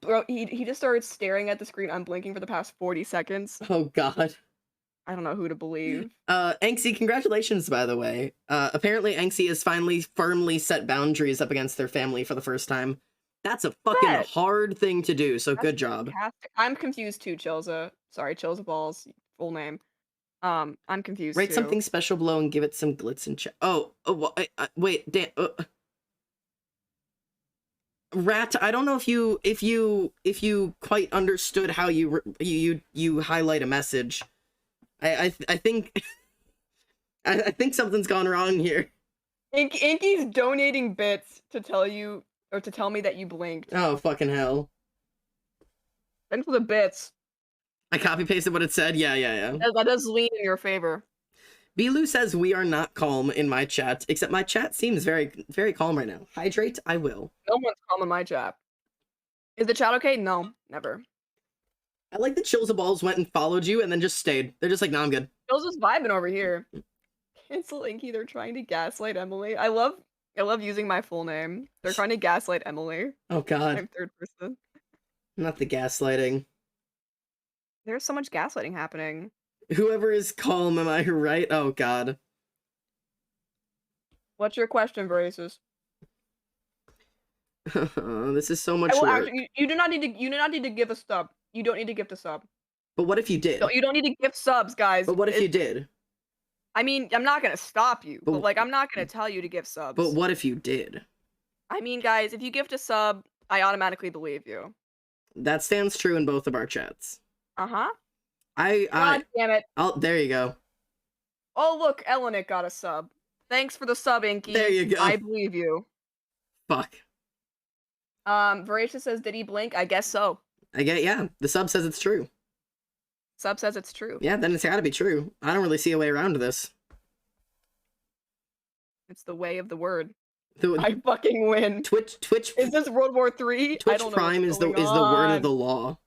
Bro, he just started staring at the screen unblinking for the past 40 seconds. Oh god. I don't know who to believe. Anxie, congratulations, by the way. Apparently Anxie has finally firmly set boundaries up against their family for the first time. That's a fucking hard thing to do, so good job. Fantastic. I'm confused too, Chilza. Sorry, Chilza Balls, full name. I'm confused Write too. something special below and give it some glitz and chat. Wait, Dan. Rat, I don't know if you quite understood how you highlight a message. I think I think something's gone wrong here. Inky's donating bits to tell you or to tell me that you blinked. Oh fucking hell! Thanks for the bits. I copy pasted what it said. Yeah. That does lean in your favor. Bilu says we are not calm in my chat, except my chat seems very, very calm right now. Hydrate, I will. No one's calm in my chat. Is the chat okay? No, never. I like that Chills of Balls went and followed you and then just stayed. They're just like, nah, I'm good. Chills is vibing over here. Cancel Inky, they're trying to gaslight Emily. I love using my full name. They're trying to gaslight Emily. Oh god. I'm third person. Not the gaslighting. There's so much gaslighting happening. Whoever is calm, am I right? Oh god. What's your question, Braces? This is so much work. Actually, you do not need to give a sub. You don't need to gift a sub. But what if you did? You don't need to gift subs, guys. But what if you did? I mean, I'm not gonna stop you, but like, I'm not gonna tell you to gift subs. But what if you did? I mean, guys, if you gift a sub, I automatically believe you. That stands true in both of our chats. Uh-huh. God damn it. There you go. Oh, look, Elenik got a sub. Thanks for the sub, Inky. There you go. I believe you. Fuck. Voracious says, did he blink? I guess so. Yeah. The sub says it's true. Sub says it's true. Yeah, then it's gotta be true. I don't really see a way around this. It's the way of the word. I fucking win. Twitch. Is this World War III? Twitch Prime is the word of the law.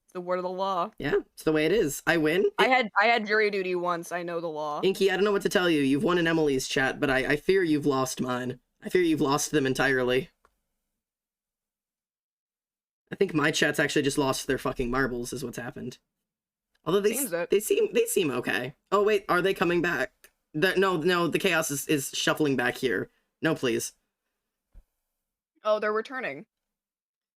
It's the word of the law. Yeah, it's the way it is. I win. I had jury duty once. I know the law. Inky, I don't know what to tell you. You've won in Emily's chat, but I fear you've lost mine. I fear you've lost them entirely. I think my chat's actually just lost their fucking marbles, is what's happened. Although they seem okay. Oh wait, are they coming back? No, the chaos is shuffling back here. No, please. Oh, they're returning.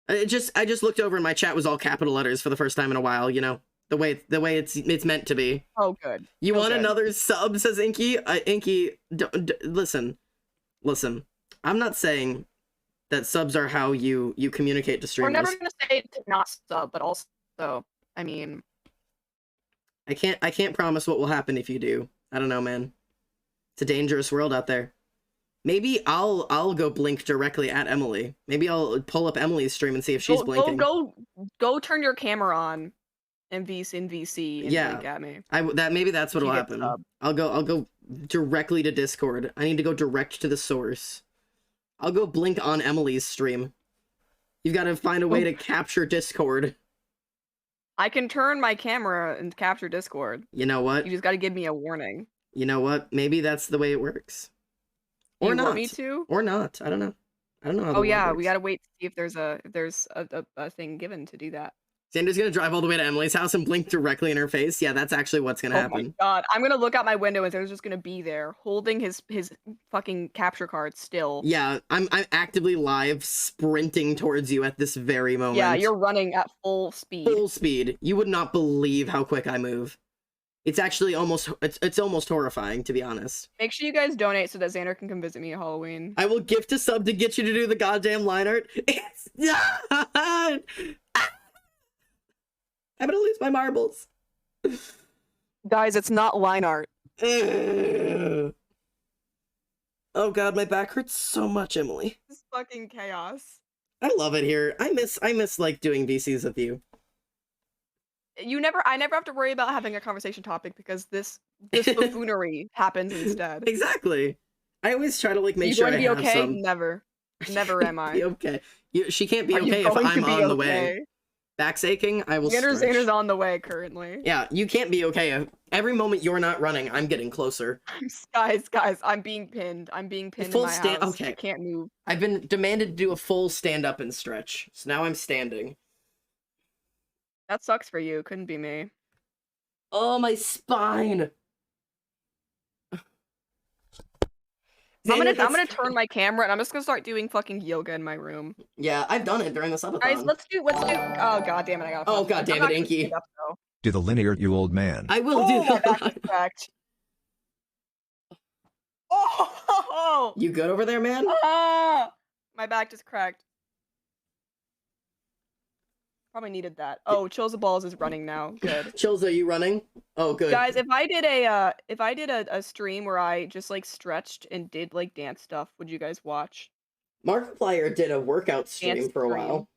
I just looked over and my chat was all capital letters for the first time in a while, you know. The way it's meant to be. Oh, good. You want another sub, says Inky? Inky, listen. I'm not saying that subs are how you communicate to streamers. We're never gonna say to not sub, but also, I mean, I can't promise what will happen if you do. I don't know, man. It's a dangerous world out there. Maybe I'll go blink directly at Emily. Maybe I'll pull up Emily's stream and see if she's blinking. Go turn your camera on and VC and blink at me. Maybe that's what will happen. I'll go directly to Discord. I need to go direct to the source. I'll go blink on Emily's stream. You've got to find a way to capture Discord. I can turn my camera and capture Discord. You know what? You just got to give me a warning. You know what? Maybe that's the way it works. Or you not. Want me to? Or not. I don't know. I don't know how the Oh world yeah, we works. gotta wait to see if there's a thing given to do that. Xander's gonna drive all the way to Emily's house and blink directly in her face. Yeah, that's actually what's gonna Oh my happen. god, I'm gonna look out my window and Xander's just gonna be there holding his fucking capture card still. Yeah, I'm actively live sprinting towards you at this very moment. Yeah, you're running at full speed. Full speed. You would not believe how quick I move. It's actually almost almost horrifying, to be honest. Make sure you guys donate so that Xander can come visit me at Halloween. I will gift a sub to get you to do the goddamn line art. It's not. I'm gonna lose my marbles. Guys, it's not line art. Ugh. Oh god, my back hurts so much, Emily. This is fucking chaos. I love it here. I miss like doing VCs with you. I never have to worry about having a conversation topic because this buffoonery happens instead. Exactly. I always try to like make You sure going I to be have okay? some. Never am I. Be okay. She can't be Are you okay if going to I'm be on the way. okay? Back's aching, I will Xander's stretch. on the way currently. Yeah, you can't be okay. Every moment you're not running, I'm getting closer. Guys, I'm being pinned. I'm being pinned Full in my house. okay. I can't move. I've been demanded to do a full stand up and stretch, so now I'm standing. That sucks for you. Couldn't be me. Oh, my spine. I'm gonna turn my camera and I'm just gonna start doing fucking yoga in my room. Yeah, I've done it during the subathon. Guys, let's do. Oh god damn it! I gotta. Oh god damn it, Inky. Do the linear, you old man. I will Oh, do my back that. is cracked. Oh! You good over there, man? Ah! My back just cracked. Probably needed that. Oh, Chills the Balls is running now. Good. Chills, are you running? Oh, good. Guys, if I did a stream where I just like stretched and did like dance stuff, would you guys watch? Markiplier did a workout stream Dance for a stream. while.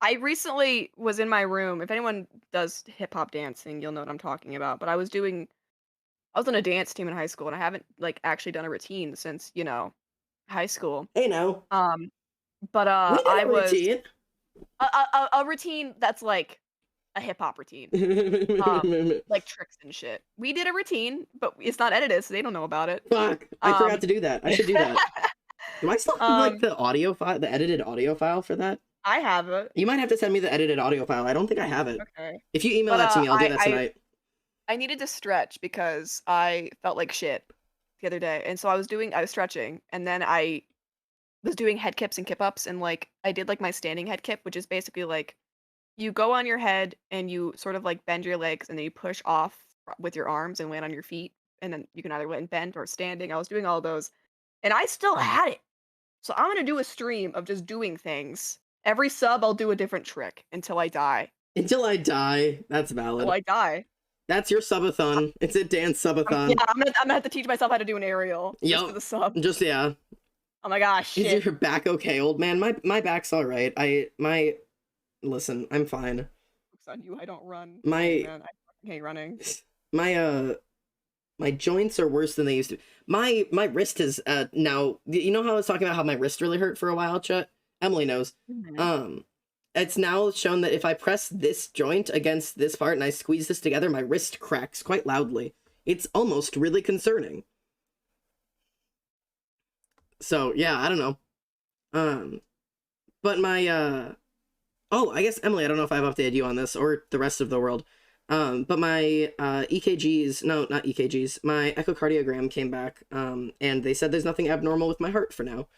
I recently was in my room. If anyone does hip hop dancing, you'll know what I'm talking about. But I was on a dance team in high school, and I haven't like actually done a routine since, high school. Hey, now. But We did I a was routine. a routine that's like a hip hop routine, like tricks and shit. We did a routine, but it's not edited, so they don't know about it. Fuck, I forgot to do that. I should do that. Do I still have like the audio file, the edited audio file for that? I have it. You might have to send me the edited audio file. I don't think I have it. Okay. If you email that to me, I'll do that tonight. I needed to stretch because I felt like shit the other day, and so I was stretching, and then I was doing head kips and kip ups, and like I did like my standing head kip, which is basically like you go on your head and you sort of like bend your legs, and then you push off with your arms and land on your feet, and then you can either land bent or standing. I was doing all those, and I still had it. So I'm gonna do a stream of just doing things. Every sub, I'll do a different trick until I die. Until I die. That's valid. Until I die. That's your subathon. It's a dance subathon. Yeah, I'm gonna have to teach myself how to do an aerial. Yep. Just for the sub. Just, yeah. Oh my gosh, shit. Is your back okay, old man? My back's all right. Listen, I'm fine. Looks on you, I don't run. My- Oh, man, I fucking hate running. My joints are worse than they used to. My wrist is now. You know how I was talking about how my wrist really hurt for a while, Chet? Emily knows. Mhm. It's now shown that if I press this joint against this part and I squeeze this together, my wrist cracks quite loudly. It's almost really concerning. So yeah, I don't know. But my oh, I guess Emily, I don't know if I've updated you on this or the rest of the world. But my EKGs, no, not EKGs, my echocardiogram came back, and they said there's nothing abnormal with my heart for now.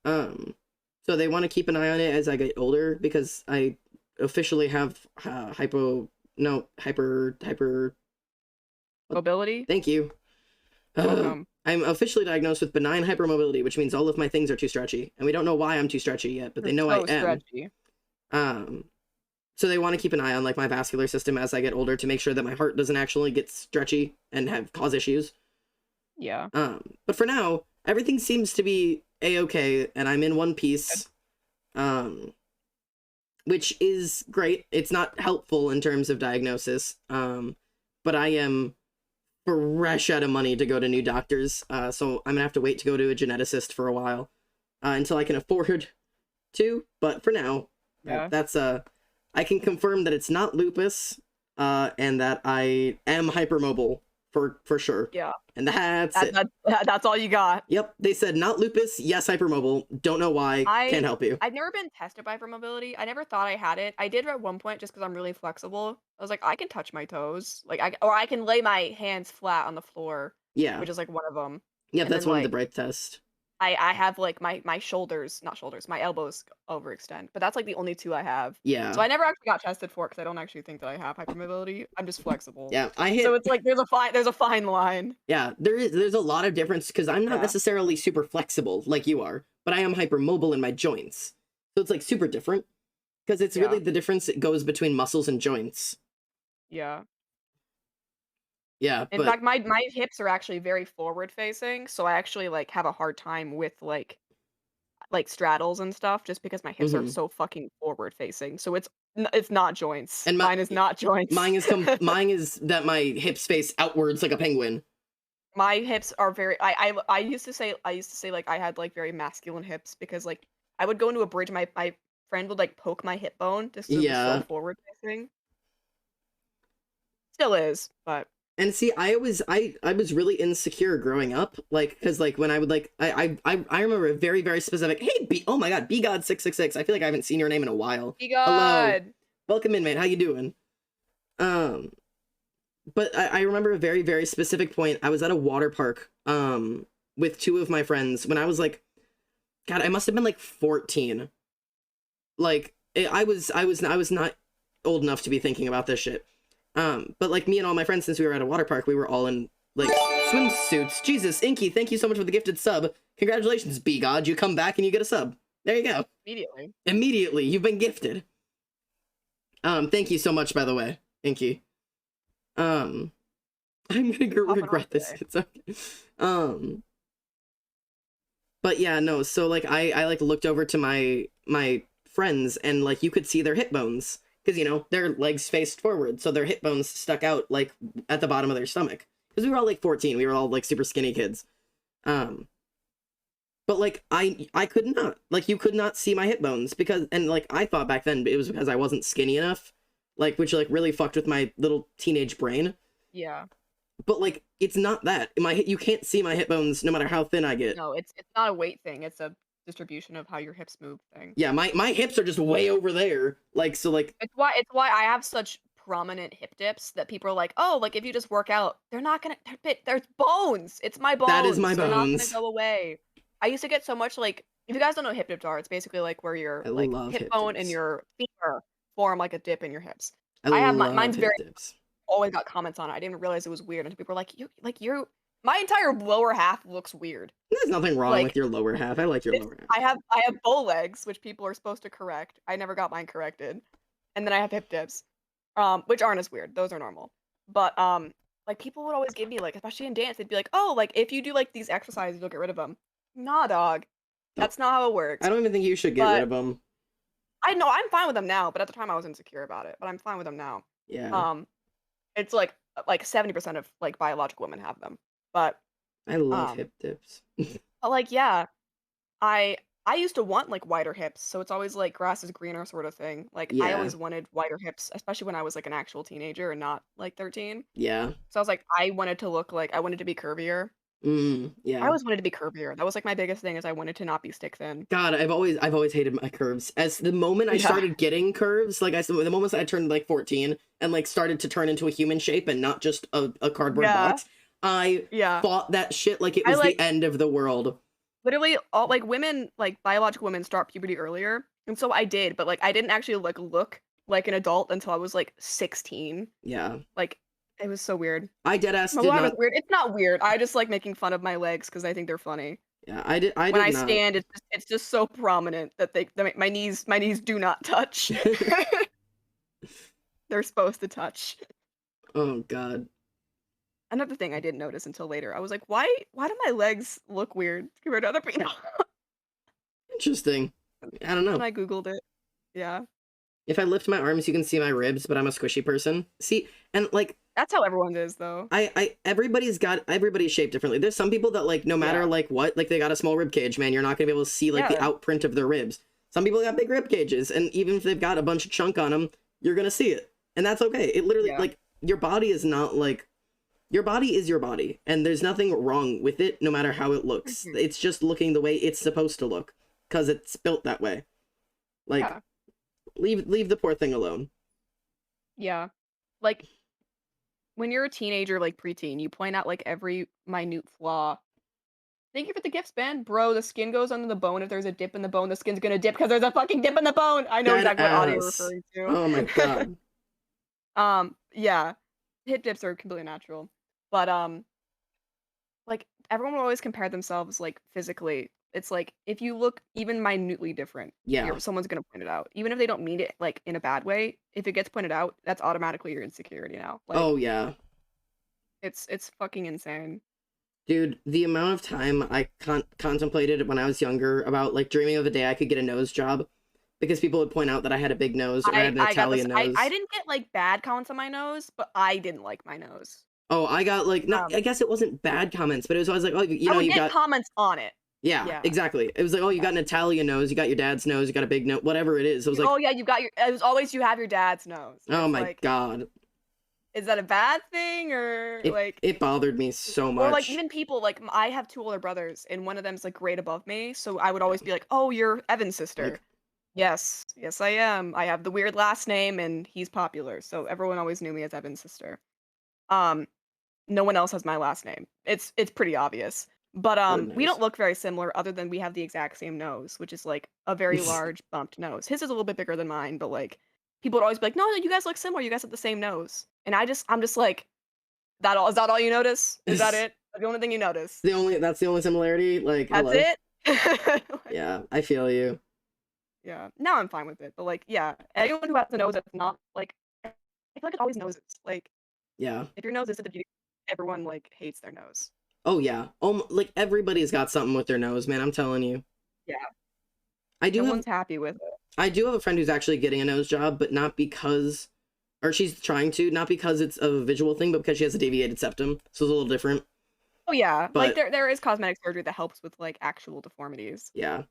So they want to keep an eye on it as I get older because I officially have hyper. Mobility? Thank you. Welcome. I'm officially diagnosed with benign hypermobility, which means all of my things are too stretchy, and we don't know why I'm too stretchy yet, but they know I am. Stretchy. So they want to keep an eye on like my vascular system as I get older to make sure that my heart doesn't actually get stretchy and cause issues. Yeah. But for now, everything seems to be a-okay, and I'm in one piece, which is great. It's not helpful in terms of diagnosis, but I am fresh out of money to go to new doctors, so I'm gonna have to wait to go to a geneticist for a while, until I can afford to, but for now, Yeah. that's, I can confirm that it's not lupus, and that I am hypermobile for sure. Yeah. And that's it. That's all you got. Yep. They said not lupus, yes hypermobile. Don't know why. Can't help you. I've never been tested by hypermobility. I never thought I had it. I did at one point just because I'm really flexible. I was like, I can touch my toes, like I can lay my hands flat on the floor. Yeah. Which is like one of them. Yeah, And that's then, one of the like, breath tests. I have like my shoulders, not shoulders, my elbows overextend, but that's like the only two I have. Yeah. So I never actually got tested for it because I don't actually think that I have hypermobility. I'm just flexible. Yeah, I hit. So it's like there's a fine line. Yeah, there's a lot of difference because I'm not Yeah. necessarily super flexible like you are, but I am hypermobile in my joints. So it's like super different because it's really the difference that goes between muscles and joints. Yeah. Yeah, In fact, my hips are actually very forward facing, so I actually like have a hard time with like straddles and stuff just because my hips are so fucking forward facing. So it's not joints. And mine is not joints. mine is that my hips face outwards like a penguin. My hips are very I used to say like I had like very masculine hips because like I would go into a bridge, my friend would like poke my hip bone just to be so forward facing. Still is, but And see, I was really insecure growing up, like, because like when I would like I remember a very very specific. Hey, oh my God, BGod666. I feel like I haven't seen your name in a while. BGod. Hello, welcome in, man. How you doing? But I remember a very very specific point. I was at a water park with two of my friends when I was like, God, I must have been like 14. Like I was not old enough to be thinking about this shit. But like me and all my friends, since we were at a water park, we were all in like swimsuits. Jesus, Inky, thank you so much for the gifted sub. Congratulations, BGod. You come back and you get a sub. There you go. Immediately, you've been gifted. Thank you so much, by the way, Inky. I'm gonna regret this. It's okay. But yeah, no. So like, I like looked over to my friends, and like you could see their hip bones. Because, you know, their legs faced forward, so their hip bones stuck out, like, at the bottom of their stomach. Because we were all, like, 14. We were all, like, super skinny kids. But, like, I could not. Like, you could not see my hip bones. Because, and, like, I thought back then it was because I wasn't skinny enough. Like, which, like, really fucked with my little teenage brain. Yeah. But, like, it's not that. You can't see my hip bones no matter how thin I get. No, it's not a weight thing. It's a distribution of how your hips move thing. Yeah, my hips are just way over there. Like, so, like... It's why I have such prominent hip dips that people are like, oh, like, if you just work out, they're not gonna... There's bones! It's my bones! That is my They're not bones. gonna go away. I used to get so much, like... If you guys don't know what hip dips are, it's basically, like, where your, like, hip bone and your femur form, like, a dip in your hips. Mine's very... dips. Always got comments on it. I didn't realize it was weird until people were like, you're... My entire lower half looks weird. There's nothing wrong with your lower half. I like your lower half. I have bow legs, which people are supposed to correct. I never got mine corrected. And then I have hip dips, which aren't as weird. Those are normal. But like people would always give me like, especially in dance, they'd be like, "Oh, like if you do like these exercises, you'll get rid of them." Nah, dog. That's not how it works. I don't even think you should get rid of them. I know I'm fine with them now, but at the time I was insecure about it. But I'm fine with them now. Yeah. It's like 70% of like biological women have them. But I love hip dips. but like yeah, I used to want like wider hips, so it's always like grass is greener sort of thing. Like I always wanted wider hips, especially when I was like an actual teenager and not like 13. Yeah. So I was like, I wanted to be curvier. Yeah. I always wanted to be curvier. That was like my biggest thing is I wanted to not be stick thin. God, I've always hated my curves. As the moment I started getting curves, like the moment I turned like 14 and like started to turn into a human shape and not just a cardboard box, I fought that shit like it was the end of the world. Literally, all like women, like biological women, start puberty earlier, and so I did, but like I didn't actually like look like an adult until I was like 16. Yeah, like it was so weird. I deadass did not. not. Weird. It's not weird. I just like making fun of my legs because I think they're funny. Yeah, I did. When I stand, it's just so prominent that my knees do not touch. They're supposed to touch. Oh God. Another thing I didn't notice until later, I was like, why do my legs look weird compared to other people? Interesting. I don't know. And I Googled it. Yeah. If I lift my arms, you can see my ribs, but I'm a squishy person. See, and like... That's how everyone is, though. Everybody's shaped differently. There's some people that like, no matter like what, like they got a small rib cage, man, you're not gonna be able to see like the outprint of their ribs. Some people got big rib cages, and even if they've got a bunch of chunk on them, you're gonna see it. And that's okay. It literally, like, your body is not like... Your body is your body, and there's nothing wrong with it, no matter how it looks. It's just looking the way it's supposed to look, because it's built that way. Like, Yeah. leave the poor thing alone. Yeah. Like, when you're a teenager, like preteen, you point out like every minute flaw. Thank you for the gifts, man. Bro, the skin goes under the bone. If there's a dip in the bone, the skin's gonna dip because there's a fucking dip in the bone. I know Dead exactly what audio you're ass. referring to. Oh my god. Yeah. Hip dips are completely natural. But like everyone will always compare themselves like physically. It's like if you look even minutely different, Yeah. someone's gonna point it out. Even if they don't mean it like in a bad way, if it gets pointed out, that's automatically your insecurity now. Like Oh yeah. it's fucking insane. Dude, the amount of time I contemplated when I was younger about like dreaming of a day I could get a nose job because people would point out that I had a big nose or I had an Italian nose. I didn't get like bad comments on my nose, but I didn't like my nose. Oh, I got like not. I guess it wasn't bad comments, but it was always like, oh, you know, I would you get got comments on it. yeah, exactly. It was like, oh, you got an Italian nose, you got your dad's nose, you got a big nose, whatever it is. It was like, oh yeah, you got your. It was always you have your dad's nose. Oh my like, god. Is that a bad thing or like? It bothered me so much. Or like even people like I have 2 older brothers and one of them's like grade above me, so I would always be like, "Oh, you're Evan's sister." Like, yes, I am. I have the weird last name and he's popular, so everyone always knew me as Evan's sister. No one else has my last name. It's pretty obvious. But we don't look very similar other than we have the exact same nose, which is like a very large bumped nose. His is a little bit bigger than mine, but like people would always be like, "No, you guys look similar. You guys have the same nose." And I'm just like, is that all you notice? Is that it? The only thing you notice? That's the only similarity? Like, That's hello? it? Yeah, I feel you. Yeah. Now I'm fine with it. But like, yeah, anyone who has a nose that's not like I feel like it's always noses. Like, yeah. If your nose isn't the beauty, everyone like hates their nose. Oh yeah. Like everybody's got something with their nose, man. I'm telling you. Yeah. No one's happy with it. I do have a friend who's actually getting a nose job, but not because, or she's trying to, not because it's a visual thing, but because she has a deviated septum, so it's a little different. Oh yeah, but, like there is cosmetic surgery that helps with like actual deformities. Yeah,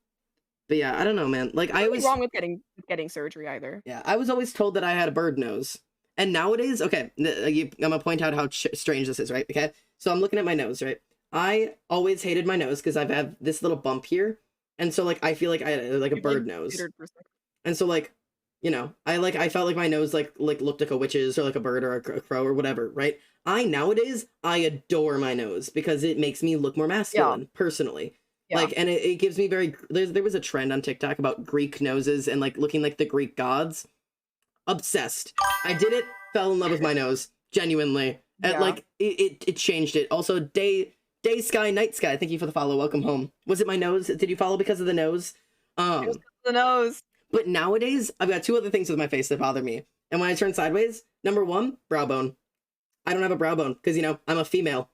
but yeah, I don't know, man. Like I was wrong with getting surgery either. Yeah, I was always told that I had a bird nose, and nowadays, okay, I'm gonna point out how strange this is, right? Okay, so I'm looking at my nose, right? I always hated my nose because I've had this little bump here, and so like I feel like I had like a bird nose, and so like, you know, I felt like my nose like looked like a witch's or like a bird or a crow or whatever, right? Nowadays I adore my nose because it makes me look more masculine, personally. Yeah. Like, and it gives me there was a trend on TikTok about Greek noses and like looking like the Greek gods. Obsessed. I did it, fell in love with my nose, genuinely. And like it changed it. Also, day sky, night sky. Thank you for the follow. Welcome home. Was it my nose? Did you follow because of the nose? The nose. But nowadays, I've got 2 other things with my face that bother me. And when I turn sideways, number 1, brow bone. I don't have a brow bone because, you know, I'm a female.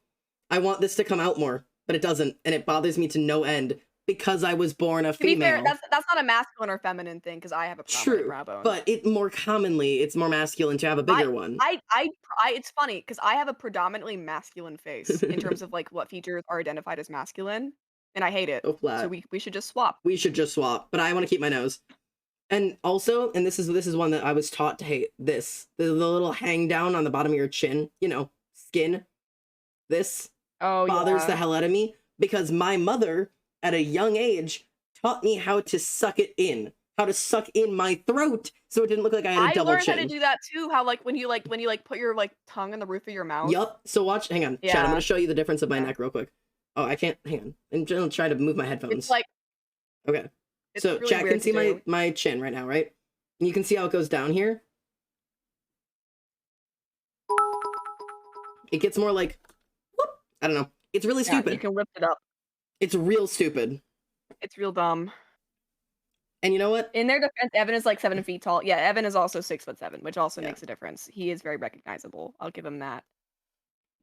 I want this to come out more, but it doesn't. And it bothers me to no end because I was born a female. To be fair, that's not a masculine or feminine thing because I have a prominent brow bone. But it's more masculine to have a bigger one. It's funny because I have a predominantly masculine face in terms of like what features are identified as masculine, and I hate it. So we should just swap. We should just swap. But I want to keep my nose. And also, and this is one that I was taught to hate. The little hang down on the bottom of your chin, you know, skin. This bothers the hell out of me because my mother, at a young age, taught me how to suck it in, how to suck in my throat, so it didn't look like I had a double chin. I learned how to do that too. How like when you put your like tongue on the roof of your mouth. Yup. So watch. Hang on, Chad. I'm gonna show you the difference of my neck real quick. Oh, I can't. Hang on. I'm gonna try to move my headphones. It's like. Okay. So really Chad can see my chin right now, right? And you can see how it goes down here. It gets more like, whoop, I don't know. It's really stupid. You can lift it up. It's real stupid. It's real dumb. And you know what? In their defense, Evan is like 7 feet tall. Yeah, Evan is also 6'7", which also makes a difference. He is very recognizable. I'll give him that.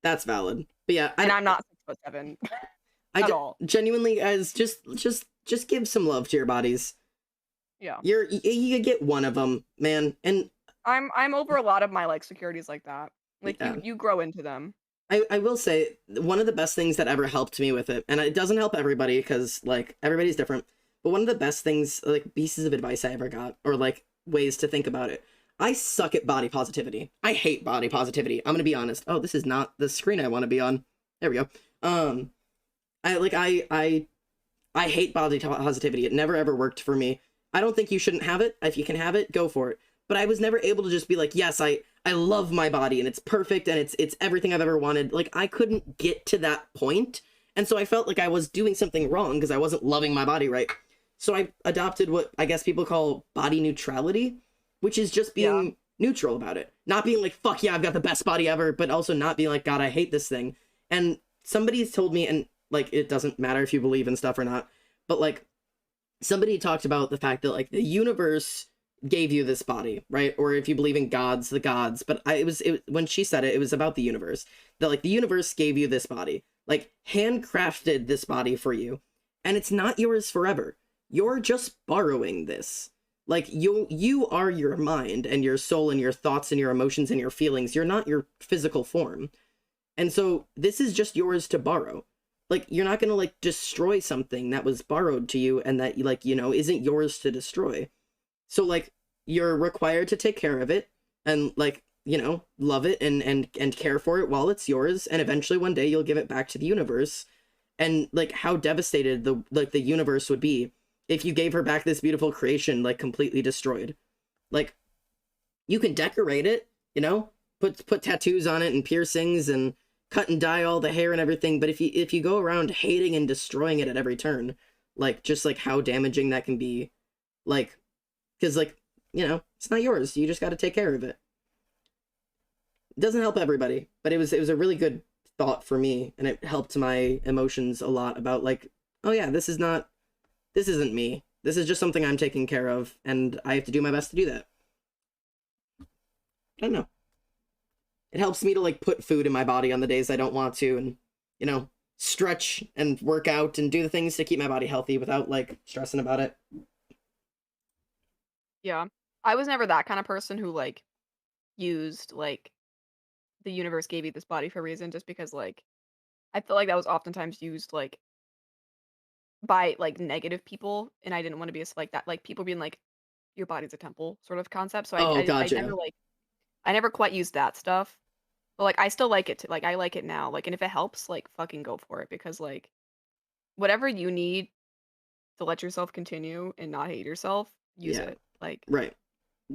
That's valid. But yeah, I'm not 6'7". At all. Genuinely, as just give some love to your bodies. Yeah. You get one of them, man. And I'm over a lot of my like securities like that. Like you grow into them. I will say one of the best things that ever helped me with it, and it doesn't help everybody because like everybody's different, but one of the best things, like pieces of advice I ever got, or like ways to think about it, I suck at body positivity. I hate body positivity. I'm gonna be honest. Oh, this is not the screen I want to be on. There we go. I hate body positivity. It never ever worked for me. I don't think you shouldn't have it. If you can have it, go for it. But I was never able to just be like, yes, I love my body and it's perfect and it's everything I've ever wanted. Like, I couldn't get to that point. And so I felt like I was doing something wrong because I wasn't loving my body right. So I adopted what I guess people call body neutrality, which is just being neutral about it. Not being like, fuck yeah, I've got the best body ever, but also not being like, God, I hate this thing. And somebody's told me, and like, it doesn't matter if you believe in stuff or not, but like, somebody talked about the fact that like the universe gave you this body, right? Or if you believe in gods, the gods. But when she said it, it was about the universe. That like the universe gave you this body, like handcrafted this body for you, and it's not yours forever. You're just borrowing this. Like you are your mind and your soul and your thoughts and your emotions and your feelings. You're not your physical form. And so this is just yours to borrow. Like, you're not gonna like destroy something that was borrowed to you and that like, you know, isn't yours to destroy. So like, you're required to take care of it and like, you know, love it and care for it while it's yours, and eventually one day you'll give it back to the universe. And like, how devastated the universe would be if you gave her back this beautiful creation like completely destroyed. Like, you can decorate it, you know, put tattoos on it and piercings and cut and dye all the hair and everything, but if you go around hating and destroying it at every turn, like, just like how damaging that can be, like, because like, you know, it's not yours, you just got to take care of it. It doesn't help everybody, but it was a really good thought for me, and it helped my emotions a lot about like, oh yeah, this isn't me, this is just something I'm taking care of, and I have to do my best to do that. I don't know. It helps me to like put food in my body on the days I don't want to, and, you know, stretch and work out and do the things to keep my body healthy without like stressing about it. Yeah. I was never that kind of person who like used like the universe gave you this body for a reason, just because like I feel like that was oftentimes used like by like negative people, and I didn't want to be like that, like people being like your body's a temple sort of concept. So Oh, I gotcha. never like I never quite used that stuff. But like I still like it like I like it now. Like, and if it helps, like fucking go for it, because like whatever you need to let yourself continue and not hate yourself, use Yeah. it. Like, Right.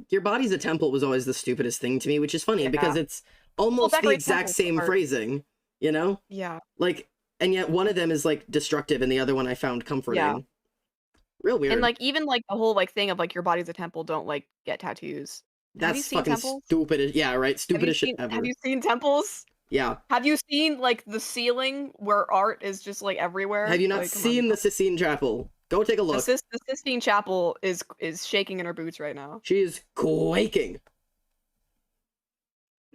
Your body's a temple was always the stupidest thing to me, which is funny because yeah. it's almost the Decorate exact temples same are phrasing, you know? yeah. Like, and yet one of them is like destructive and the other one I found comforting. Yeah. Real And weird. like even like the whole like thing of like your body's a temple, don't like get tattoos. Have you That's seen fucking temples? stupid. Yeah, right. Stupidest shit Have ever. you seen temples? Yeah. Have you seen like the ceiling where art is just like everywhere? Have you not Like, come on, seen the people. Sistine Chapel? Go take a look. The Sistine Chapel is shaking in her boots right now. She is quaking.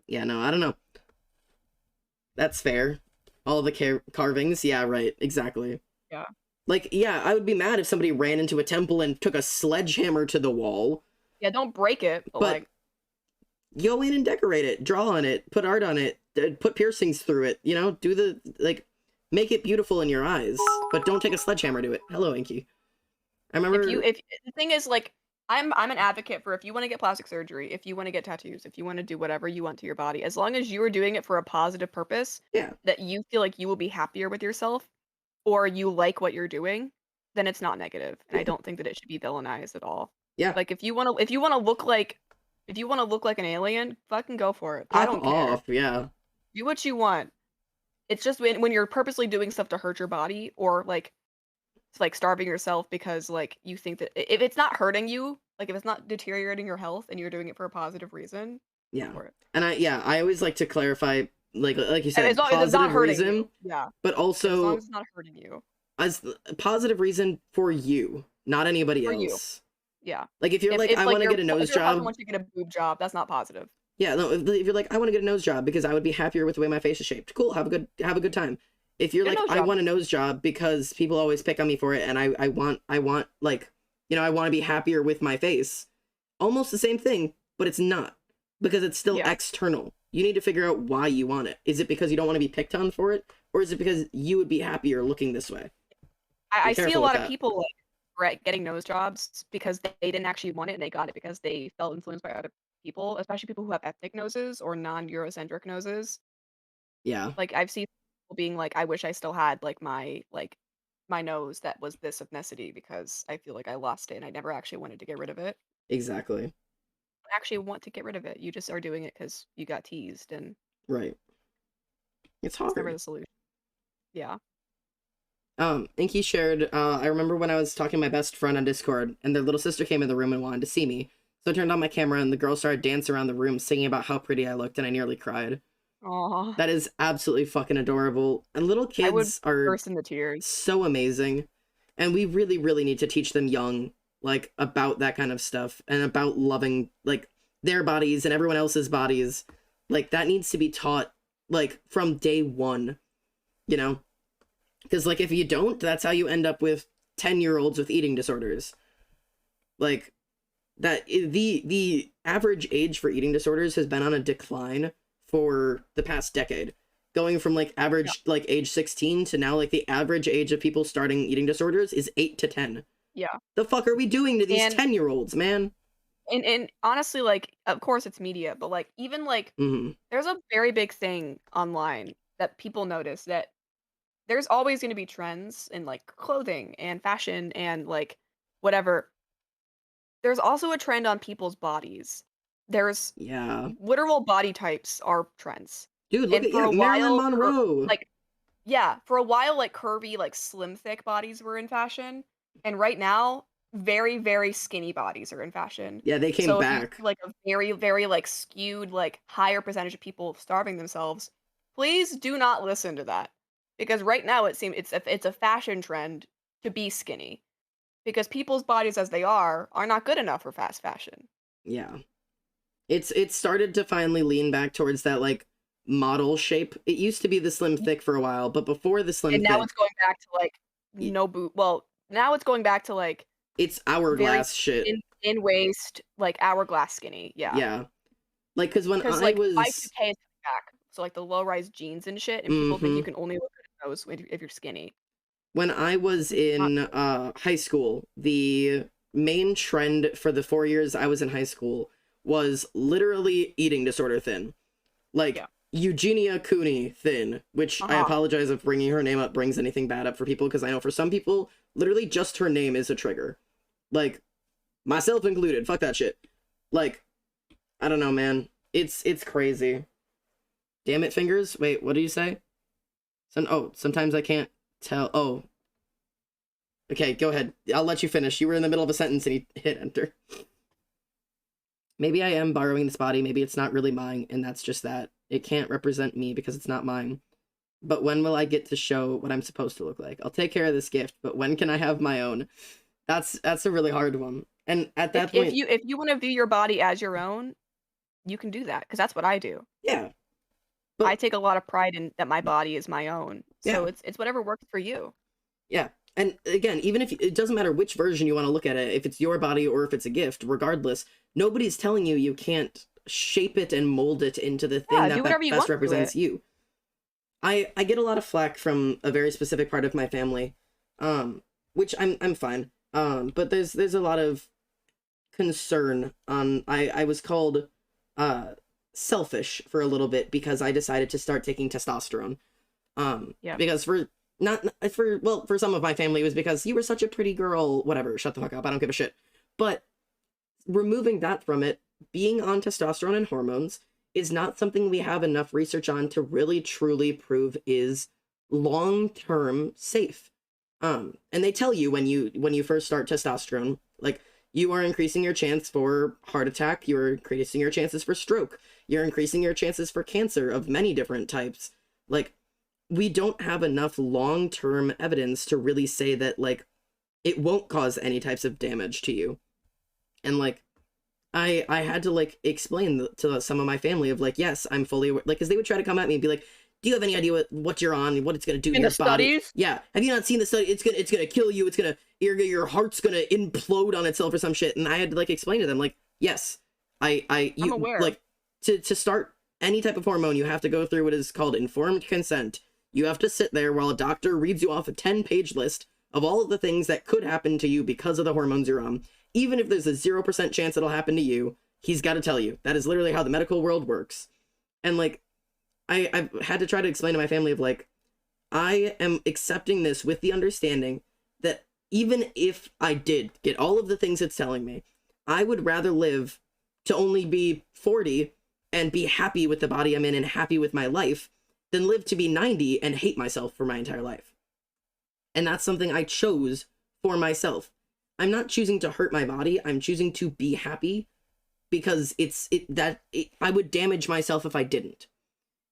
Yeah, no, I don't know. That's fair. All the carvings. Yeah, right. Exactly. Yeah. Like, yeah, I would be mad if somebody ran into a temple and took a sledgehammer to the wall. Yeah, don't break it, but like go in and decorate it, draw on it, put art on it, put piercings through it, you know, do the, like, make it beautiful in your eyes, but don't take a sledgehammer to it. Hello, Inky. I remember... if the thing is, like, I'm an advocate for if you want to get plastic surgery, if you want to get tattoos, if you want to do whatever you want to your body, as long as you are doing it for a positive purpose, yeah, that you feel like you will be happier with yourself, or you like what you're doing, then it's not negative, and I don't think that it should be villainized at all. Yeah. Like, if you want to look like an alien, fucking go for it. I don't care. Yeah. Do what you want. It's just when you're purposely doing stuff to hurt your body, or like starving yourself because like you think that if it's not hurting you, like if it's not deteriorating your health and you're doing it for a positive reason, yeah. for it. And I always like to clarify, like you said, as long as it's not hurting reason, you. Yeah. but also as long as it's not hurting you. As a positive reason for you, not anybody else. Yeah. Like if you're I want to get a nose job. I want you to get a boob job. That's not positive. Yeah, no, if you're like, I want to get a nose job because I would be happier with the way my face is shaped. Cool, have a good time. If you're like, I want a nose job because people always pick on me for it, and I want like, you know, I want to be happier with my face. Almost the same thing, but it's not, because it's still external. You need to figure out why you want it. Is it because you don't want to be picked on for it, or is it because you would be happier looking this way? I see a lot of people like getting nose jobs because they didn't actually want it, and they got it because they felt influenced by other people, especially people who have ethnic noses or non-Eurocentric noses. Yeah, Like, I've seen people being like, "I wish I still had, my nose that was this ethnicity because I feel like I lost it and I never actually wanted to get rid of it." exactly. I actually want to get rid of it. You just are doing it because you got teased, and Right. It's it's never hard. the solution. Yeah. Inky shared, I remember when I was talking to my best friend on Discord, and their little sister came in the room and wanted to see me. So I turned on my camera, and the girl started dancing around the room, singing about how pretty I looked, and I nearly cried. Aw. That is absolutely fucking adorable. And little I would kids are burst into tears. so amazing. And we really, really need to teach them young, like, about that kind of stuff, and about loving, like, their bodies and everyone else's bodies. Like, that needs to be taught, like, from day one, you know? Because, like, if you don't, that's how you end up with 10-year-olds with eating disorders. Like, the average age for eating disorders has been on a decline for the past decade. Going from, like, average, like, age 16 to now, like, the average age of people starting eating disorders is 8 to 10. Yeah. The fuck are we doing to these And 10-year-olds, man? and honestly, like, of course it's media, but, like, even, like, Mm-hmm. there's a very big thing online that people notice that there's always gonna be trends in, like, clothing and fashion and, like, whatever. There's also a trend on people's bodies. There's Yeah. literal body types are trends. Dude, look And at, for yeah, a Marilyn while, Monroe. like yeah, for a while, like, curvy, like, slim, thick bodies were in fashion, and right now, very, very skinny bodies are in fashion. Yeah, they came So if you back. see, like, a very, very, like, skewed, like, higher percentage of people starving themselves, please do not listen to that. Because right now it seems it's a fashion trend to be skinny. Because people's bodies as they are not good enough for fast fashion. Yeah. It started to finally lean back towards that, like, model shape. It used to be the slim thick for a while, but before the slim And now thick, it's going back to, like, y- no boot well, now it's going back to, like, it's very hourglass shit. in waist, like, hourglass skinny, yeah. Yeah. Like, because when Because I like, was, Y2K is coming back, so, like, the low-rise jeans and shit, and people think you mm-hmm, can only look good in those if you're skinny. when I was Not in true. high school, the main trend for the 4 years I was in high school was literally eating disorder thin. Like, Yeah. Eugenia Cooney thin, which I Uh-huh. apologize if bringing her name up brings anything bad up for people, because I know for some people, literally just her name is a trigger. Like, myself included. Fuck that shit. Like, I don't know, man. It's crazy. Damn it, fingers. Wait, what do you say? Sometimes I can't tell. Oh. Okay, go ahead. I'll let you finish. You were in the middle of a sentence and you hit enter. Maybe I am borrowing this body. Maybe it's not really mine, and that's just that. It can't represent me because it's not mine. But when will I get to show what I'm supposed to look like? I'll take care of this gift, but when can I have my own? That's a really hard one. And at that point, If you wanna view your body as your own, you can do that, because that's what I do. yeah. I But take a lot of pride in that my body is my own. So yeah. it's whatever works for you. Yeah. And again, even if it doesn't matter which version you want to look at it, if it's your body or if it's a gift, regardless, nobody's telling you you can't shape it and mold it into the thing Yeah, that do whatever you best want to represents it. you. I get a lot of flack from a very specific part of my family, which I'm fine. But there's a lot of concern on. I was called selfish for a little bit because I decided to start taking testosterone. Yeah. Because for for some of my family it was because you were such a pretty girl, whatever, shut the fuck up, I don't give a shit. But removing that from it, being on testosterone and hormones is not something we have enough research on to really truly prove is long-term safe. And they tell you when you first start testosterone, like, you are increasing your chance for heart attack, you're increasing your chances for stroke, you're increasing your chances for cancer of many different types. Like, we don't have enough long-term evidence to really say that, like, it won't cause any types of damage to you. And, like, I had to, like, explain to some of my family of, like, yes, I'm fully aware, like, because they would try to come at me and be like, do you have any idea what you're on and what it's gonna do to In your the body? studies? Yeah, have you not seen the study? It's gonna kill you. It's gonna your heart's gonna implode on itself or some shit. And I had to, like, explain to them, like, yes, I'm aware. like, to start any type of hormone, you have to go through what is called informed consent. You have to sit there while a doctor reads you off a 10-page list of all of the things that could happen to you because of the hormones you're on. Even if there's a 0% chance it'll happen to you, he's got to tell you. That is literally how the medical world works. And like, I've had to try to explain to my family of like, I am accepting this with the understanding that even if I did get all of the things it's telling me, I would rather live to only be 40 and be happy with the body I'm in and happy with my life than live to be 90 and hate myself for my entire life. And that's something I chose for myself. I'm not choosing to hurt my body. I'm choosing to be happy because I would damage myself if I didn't.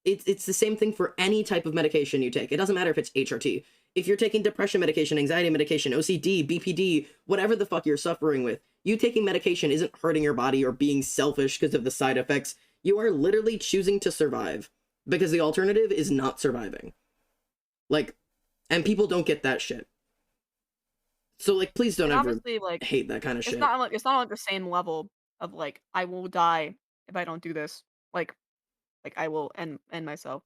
It's the same thing for any type of medication you take. It doesn't matter if it's HRT. If you're taking depression medication, anxiety medication, OCD, BPD, whatever the fuck you're suffering with, you taking medication isn't hurting your body or being selfish because of the side effects. You are literally choosing to survive because the alternative is not surviving. Like, and people don't get that shit. So like, please don't ever like, hate that kind of shit. It's not like the same level of like, I will die if I don't do this. Like I will end myself.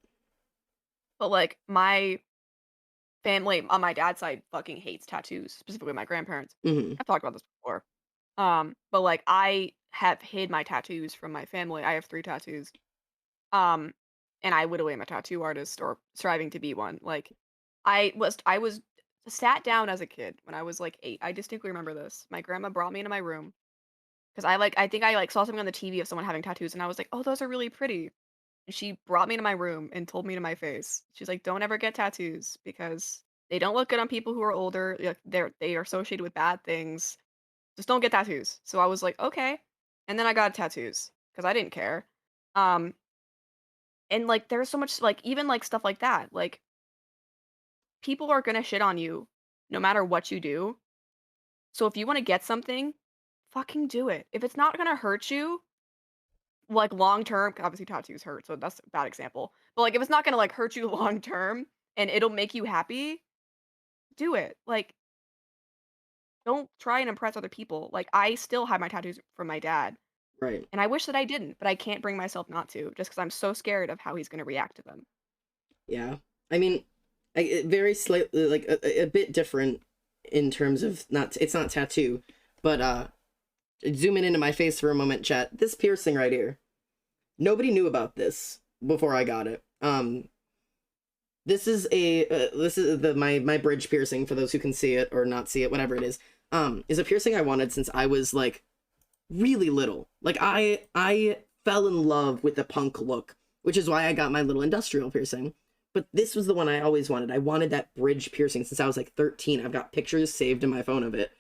But like my family on my dad's side fucking hates tattoos, specifically my grandparents. I've talked about this before. But like I have hid my tattoos from my family. I have 3 tattoos. And I literally am a tattoo artist or striving to be one. Like I was sat down as a kid when I was like 8. I distinctly remember this. My grandma brought me into my room because I think I saw something on the TV of someone having tattoos and I was like, "Oh, those are really pretty." And she brought me into my room and told me to my face. She's like, "Don't ever get tattoos because they don't look good on people who are older. Like, they are associated with bad things. Just don't get tattoos." So I was like, "Okay." And then I got tattoos because I didn't care. Um and like there's so much like even like stuff like that. Like people are going to shit on you no matter what you do. So if you want to get something, fucking do it. If it's not going to hurt you, like long term, obviously tattoos hurt, so that's a bad example. But like if it's not gonna like hurt you long term and it'll make you happy, do it. Like don't try and impress other people. Like I still have my tattoos from my dad, Right. and I wish that I didn't, but I can't bring myself not to, just because I'm so scared of how he's gonna react to them. Yeah. I mean, very slightly, like a bit different in terms of it's not tattoo, but zooming into my face for a moment, chat. This piercing right here. Nobody knew about this before I got it. This is my bridge piercing for those who can see it or not see it, whatever it is a piercing I wanted since I was like really little. Like I fell in love with the punk look, which is why I got my little industrial piercing. But this was the one I always wanted. I wanted that bridge piercing since I was like 13. I've got pictures saved in my phone of it.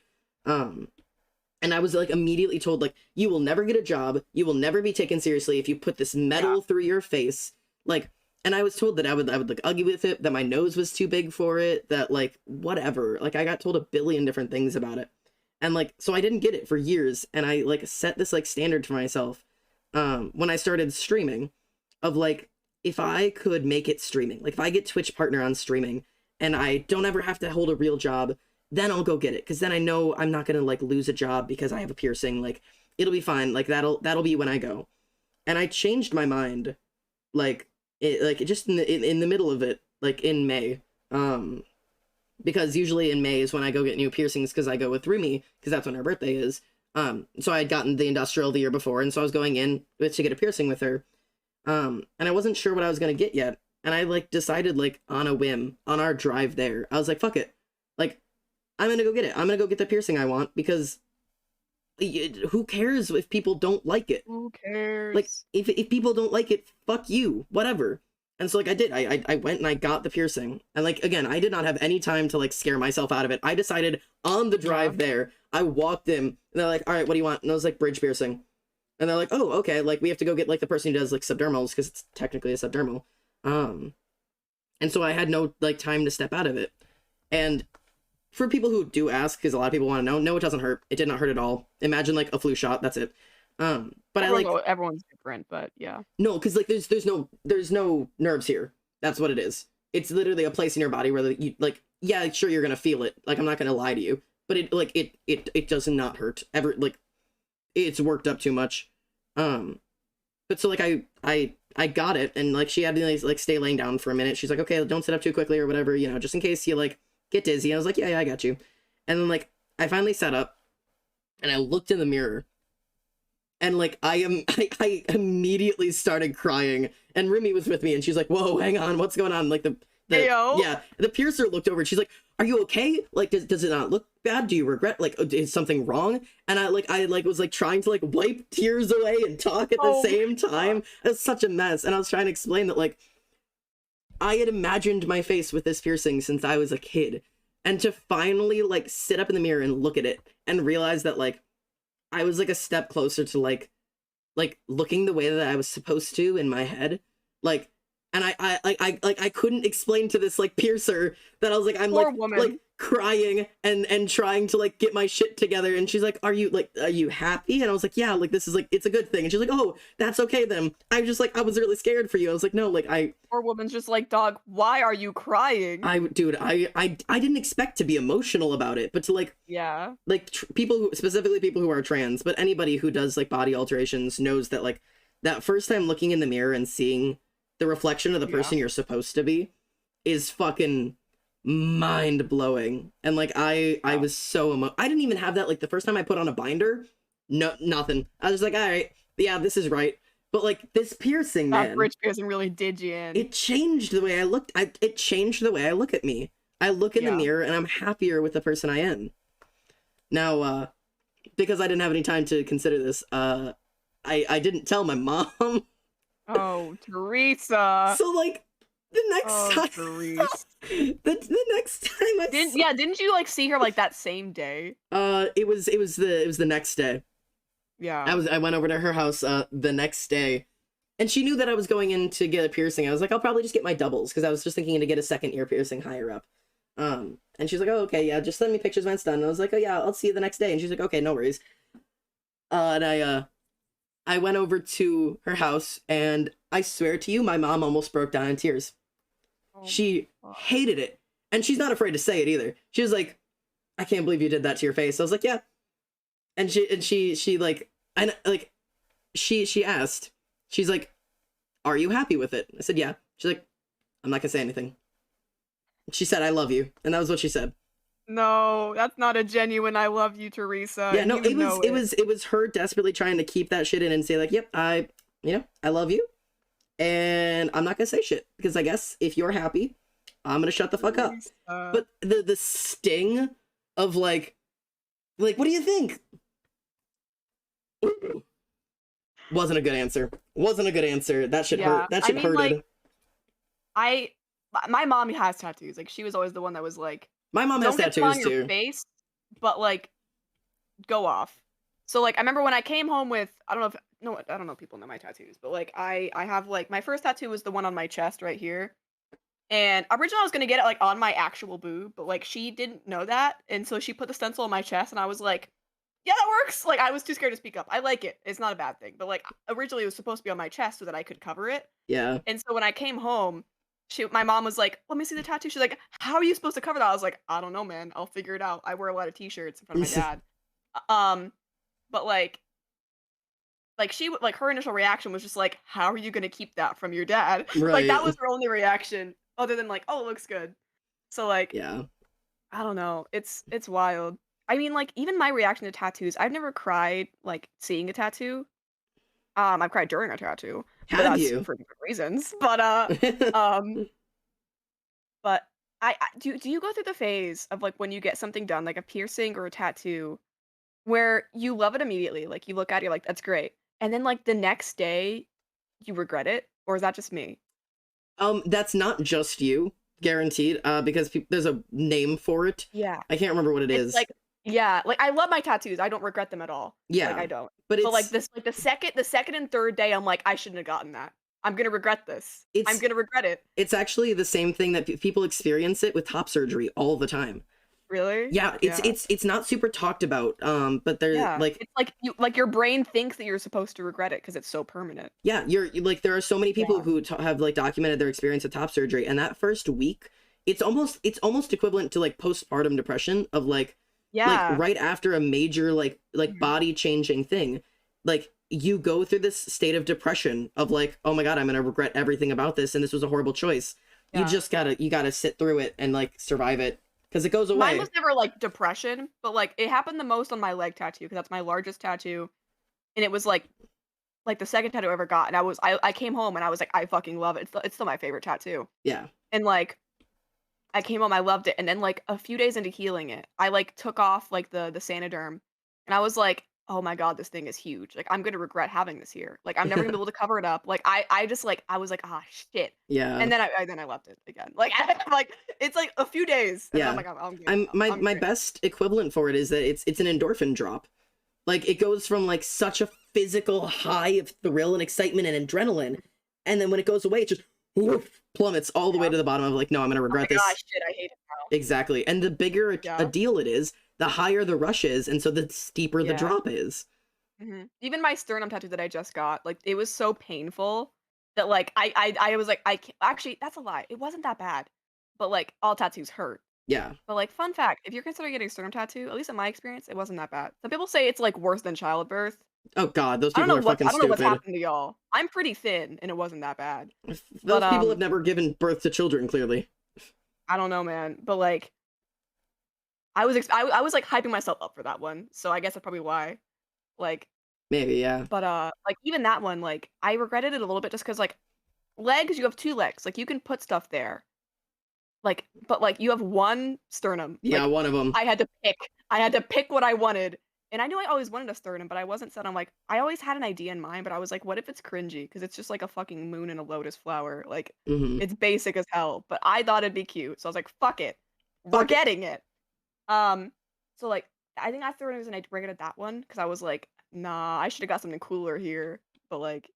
And I was like immediately told like, you will never get a job. You will never be taken seriously if you put this metal through your face. Like, and I was told that I would look ugly with it, that my nose was too big for it, that like, whatever. Like I got told a billion different things about it. And like, so I didn't get it for years. And I like set this like standard for myself when I started streaming of like, if I could make it streaming, like if I get Twitch partner on streaming and I don't ever have to hold a real job, then I'll go get it. Cause then I know I'm not gonna like lose a job because I have a piercing. Like it'll be fine. Like that'll be when I go. And I changed my mind, like just in the middle of it, like in May, because usually in May is when I go get new piercings because I go with Rumi because that's when her birthday is. So I had gotten the industrial the year before, and so I was going in to get a piercing with her. And I wasn't sure what I was gonna get yet, and I like decided like on a whim on our drive there. I was like, fuck it, like I'm gonna go get it. I'm gonna go get the piercing I want because who cares if people don't like it? Who cares? Like if people don't like it, fuck you, whatever. And so like I did. I went and I got the piercing, and like again, I did not have any time to like scare myself out of it. I decided on the drive there. I walked in, and they're like, all right, what do you want? And I was like, bridge piercing. And they're like, oh, okay, like, we have to go get, like, the person who does, like, subdermals, because it's technically a subdermal. And so I had no, like, time to step out of it. And for people who do ask, because a lot of people want to know, no, it doesn't hurt. It did not hurt at all. Imagine, like, a flu shot, that's it. But everyone's different, but yeah. No, because, like, there's no nerves here. That's what it is. It's literally a place in your body where, you, like, yeah, sure, you're gonna feel it. Like, I'm not gonna lie to you. But it does not hurt. Ever, like, it's worked up too much. But so like I got it, and like she had to like stay laying down for a minute. She's like, okay, don't sit up too quickly or whatever, you know, just in case you like get dizzy. I was like, yeah, I got you. And then like I finally sat up and I looked in the mirror And like I immediately started crying, and Rumi was with me, and she's like, "Whoa, hang on, what's going on?" Like the Ayo. yeah, the piercer looked over, and she's like, "Are you okay? Like, does it not look bad? Do you regret? Like, is something wrong?" And I was like trying to like wipe tears away and talk at the Oh my same time. It was such a mess, and I was trying to explain that like I had imagined my face with this piercing since I was a kid, and to finally like sit up in the mirror and look at it and realize that like I was like a step closer to like looking the way that I was supposed to in my head, like, and I couldn't explain to this like piercer that I was like, I'm Poor like woman. like crying and trying to like get my shit together, and she's like, are you happy? And I was like, yeah, like this is like, it's a good thing. And she's like, oh, that's okay then. I was just like, I was really scared for you. I was like, no, like Poor woman's just like, dog, why are you crying? dude, I didn't expect to be emotional about it, but to like Yeah. like people who, specifically people who are trans, but anybody who does like body alterations knows that like that first time looking in the mirror and seeing the reflection of the person you're supposed to be is fucking mind blowing. And like I was so I didn't even have that like the first time I put on a binder. No, nothing. I was just like, all right, yeah, this is right. But like this piercing, That man, bridge piercing really did you in. it changed the way I looked. It changed the way I look at me. I look in the mirror and I'm happier with the person I am. Now, because I didn't have any time to consider this, I didn't tell my mom. Oh, Teresa. So like the next time, Teresa. the next time I Didn't you like see her like that same day? it was the next day. Yeah. I went over to her house the next day, and she knew that I was going in to get a piercing. I was like, I'll probably just get my doubles because I was just thinking to get a second ear piercing higher up. And she's like, oh, okay, yeah, just send me pictures when it's done. And I was like, oh yeah, I'll see you the next day. And she's like, okay, no worries. And I went over to her house, and I swear to you, my mom almost broke down in tears. Oh, She hated it, and she's not afraid to say it either. She was like, I can't believe you did that to your face. I was like, yeah. And she like, and like, she asked, she's like, are you happy with it? I said, yeah. She's like, I'm not gonna say anything. She said, I love you. And that was what she said. No, that's not a genuine I love you, Teresa. Yeah, no, You know it was her desperately trying to keep that shit in and say like, yep, I love you. And I'm not gonna say shit because I guess if you're happy, I'm gonna shut the fuck up. But the sting of like, what do you think? Wasn't a good answer. Wasn't a good answer. That shit hurt. That shit hurted. Like, my mom has tattoos. Like, she was always the one that was like, my mom has don't get them tattoos on your too. face, but like, go off. So like, I remember when I came home with, I don't know if people know my tattoos, but like, I have like, my first tattoo was the one on my chest right here. And originally I was gonna get it like on my actual boob, but like she didn't know that, and so she put the stencil on my chest, and I was like, yeah, that works. Like, I was too scared to speak up. I like it. It's not a bad thing. But like, originally it was supposed to be on my chest so that I could cover it. Yeah. And so when I came home, my mom was like, let me see the tattoo. She's like, how are you supposed to cover that? I was like, I don't know, man. I'll figure it out. I wear a lot of t-shirts in front of my dad. But like her initial reaction was just like, how are you gonna keep that from your dad? Right. Like, that was her only reaction, other than like, oh, it looks good. So like, yeah, I don't know. It's wild. I mean, like, even my reaction to tattoos, I've never cried like seeing a tattoo. I've cried during a tattoo. But have that's you for different reasons? But but I do you go through the phase of like when you get something done, like a piercing or a tattoo, where you love it immediately, like you look at it, you're like, that's great, and then like the next day you regret it, or is that just me? that's not just you, guaranteed, because there's a name for it. Yeah, I can't remember what it it's is. like, yeah, like I love my tattoos. I don't regret them at all. Yeah, like I don't. but it's like this, like the second and third day, I'm like, I shouldn't have gotten that. I'm gonna regret this. I'm gonna regret it. It's actually the same thing that people experience it with top surgery all the time. Really? Yeah, it's not super talked about. But they're like, it's like your brain thinks that you're supposed to regret it because it's so permanent. Yeah, you're like, there are so many people who have like documented their experience with top surgery, and that first week, it's almost equivalent to like postpartum depression of like, like right after a major like body changing thing, like you go through this state of depression of like, oh my god, I'm gonna regret everything about this, and this was a horrible choice. You just gotta sit through it and like survive it, because it goes away. Mine was never like depression, but like it happened the most on my leg tattoo, because that's my largest tattoo. and it was like the second tattoo I ever got, and I came home and I was like, I fucking love it. It's still my favorite tattoo. Yeah. And like I came home, I loved it, and then like a few days into healing it, I like took off like the Sanoderm, and I was like, oh my god, this thing is huge. Like I'm gonna regret having this here. Like I'm never gonna be able to cover it up. Like I just like I was like, ah shit. Yeah. And then I left it again. Like like it's like a few days. And Yeah. I'm like, I'm good. I'm my good. best equivalent for it is that it's an endorphin drop. Like it goes from like such a physical high of thrill and excitement and adrenaline, and then when it goes away, it just woof, plummets all the way to the bottom of like, no, I'm gonna regret this. Gosh, shit, I hate it now. Exactly. And the bigger a deal it is, the higher the rush is, and so the steeper the drop is. Even my sternum tattoo that I just got, like it was so painful that like I was like I can't, actually that's a lie. It wasn't that bad, but like all tattoos hurt. Yeah. But like fun fact, if you're considering getting a sternum tattoo, at least in my experience, it wasn't that bad. Some people say it's like worse than childbirth. Oh god, those I don't people know are what fucking I don't know what's stupid. happened to y'all. I'm pretty thin, and it wasn't that bad. Those people have never given birth to children, clearly. I don't know, man. But like, I was like hyping myself up for that one, so I guess that's probably why. Like, Maybe, yeah. but like even that one, like I regretted it a little bit just because like legs, you have 2 legs, like you can put stuff there. Like, but like you have one sternum. Yeah, like, one of them. I had to pick what I wanted. And I knew I always wanted a sternum, but I wasn't set on like I always had an idea in mind, but I was like, what if it's cringy? Because it's just like a fucking moon and a lotus flower. Like it's basic as hell. But I thought it'd be cute. So I was like, fuck it. We're getting it. So like I think I threw it as I regretted that one because I was like, nah, I should have got something cooler here. But like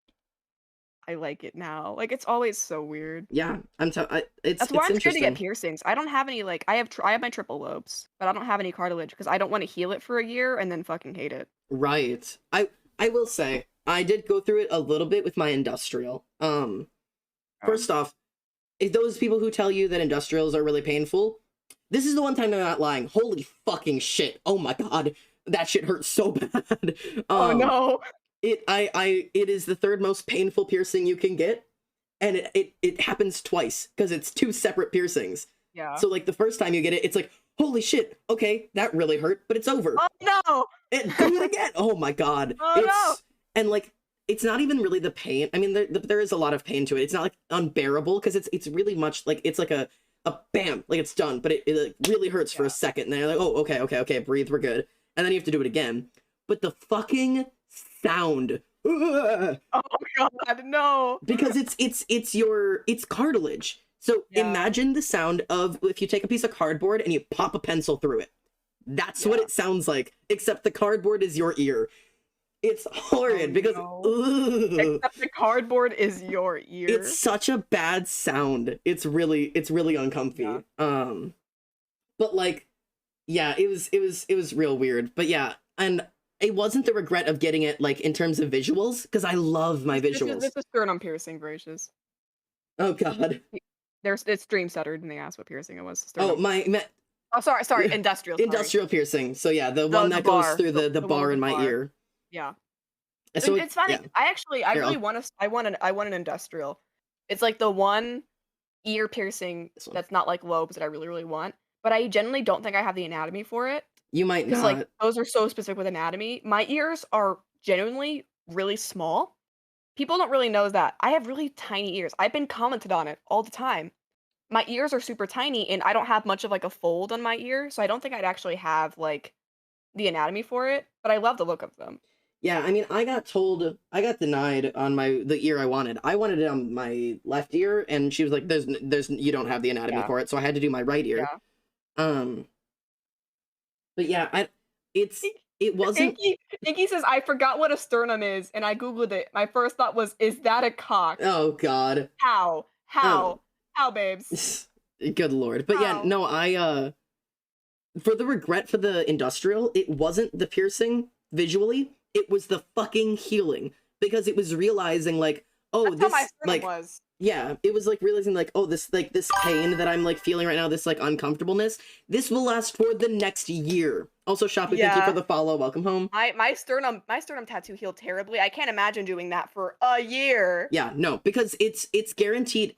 I like it now. Like it's always so weird. Yeah, it's That's why I'm scared to interesting. get piercings. I don't have any like I have my triple lobes, but I don't have any cartilage because I don't want to heal it for a year and then fucking hate it. Right. I will say I did go through it a little bit with my industrial. First off, if those people who tell you that industrials are really painful, this is the one time they're not lying. Holy fucking shit! Oh my god, that shit hurts so bad. Oh no. It is the third most painful piercing you can get, and it happens twice because it's 2 separate piercings. Yeah. So like the first time you get it, it's like, holy shit, okay, that really hurt, but it's over. Oh no. Do it again. Oh my god. Oh no. And like it's not even really the pain. I mean, there is a lot of pain to it. It's not like unbearable because it's really much like it's like a bam, like it's done, but it like, really hurts for a second. And then you're like, oh, okay, breathe, we're good. And then you have to do it again. But the fucking sound. Oh my god, no. Because it's cartilage. So imagine the sound of if you take a piece of cardboard and you pop a pencil through it. That's what it sounds like, except the cardboard is your ear. It's horrid because except the cardboard is your ear. It's such a bad sound. It's really uncomfy. Yeah. But like, yeah, it was real weird. But yeah, and it wasn't the regret of getting it like in terms of visuals because I love my visuals. This is sternum piercing, gracious. Oh god. It's dream centered and they asked what piercing it was. Sternum. Oh sorry, industrial. Industrial piercing. So yeah, the one that goes through the bar in my ear. Yeah. So it's funny. Yeah. I want an industrial. It's like the one ear piercing that's not like lobes that I really, really want. But I genuinely don't think I have the anatomy for it. You might not. Like those are so specific with anatomy. My ears are genuinely really small. People don't really know that. I have really tiny ears. I've been commented on it all the time. My ears are super tiny and I don't have much of like a fold on my ear, so I don't think I'd actually have like the anatomy for it, but I love the look of them. Yeah, I mean, I got denied on the ear I wanted. I wanted it on my left ear, and she was like, "There's, you don't have the anatomy for it," so I had to do my right ear. Yeah. But yeah, it wasn't. Inky says, "I forgot what a sternum is, and I googled it. My first thought was, is that a cock?" Oh God. How, babes? Good Lord. But yeah, no, for the regret for the industrial, it wasn't the piercing visually. It was the fucking healing, because it was realizing like, oh, that's how my like was. Yeah, it was like realizing like, oh, this pain that I'm like feeling right now, this like uncomfortableness, this will last for the next year. Also, Shoppy, thank you for the follow. Welcome home. My sternum tattoo healed terribly. I can't imagine doing that for a year. Yeah, no, because it's guaranteed.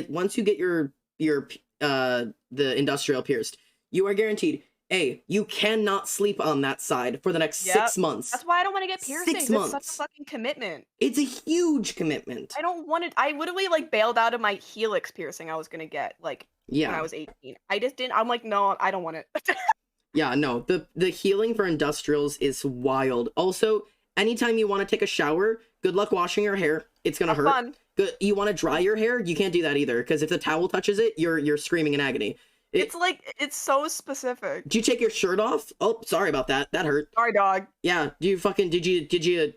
Once you get your the industrial pierced, you are guaranteed hey, you cannot sleep on that side for the next 6 months. That's why I don't want to get piercings. 6 It's months. such a fucking commitment. It's a huge commitment. I don't want it. I literally like bailed out of my helix piercing I was gonna get like when I Yeah. was 18. I just didn't. I'm like, no, I don't want it. Yeah, no. The healing for industrials is wild. Also, anytime you want to take a shower, good luck washing your hair. It's gonna hurt. Fun. Good. You want to dry your hair? You can't do that either, because if the towel touches it, you're screaming in agony. It's like it's so specific. Do you take your shirt off? Oh, sorry about that. That hurt. Sorry, dog. Yeah. Did you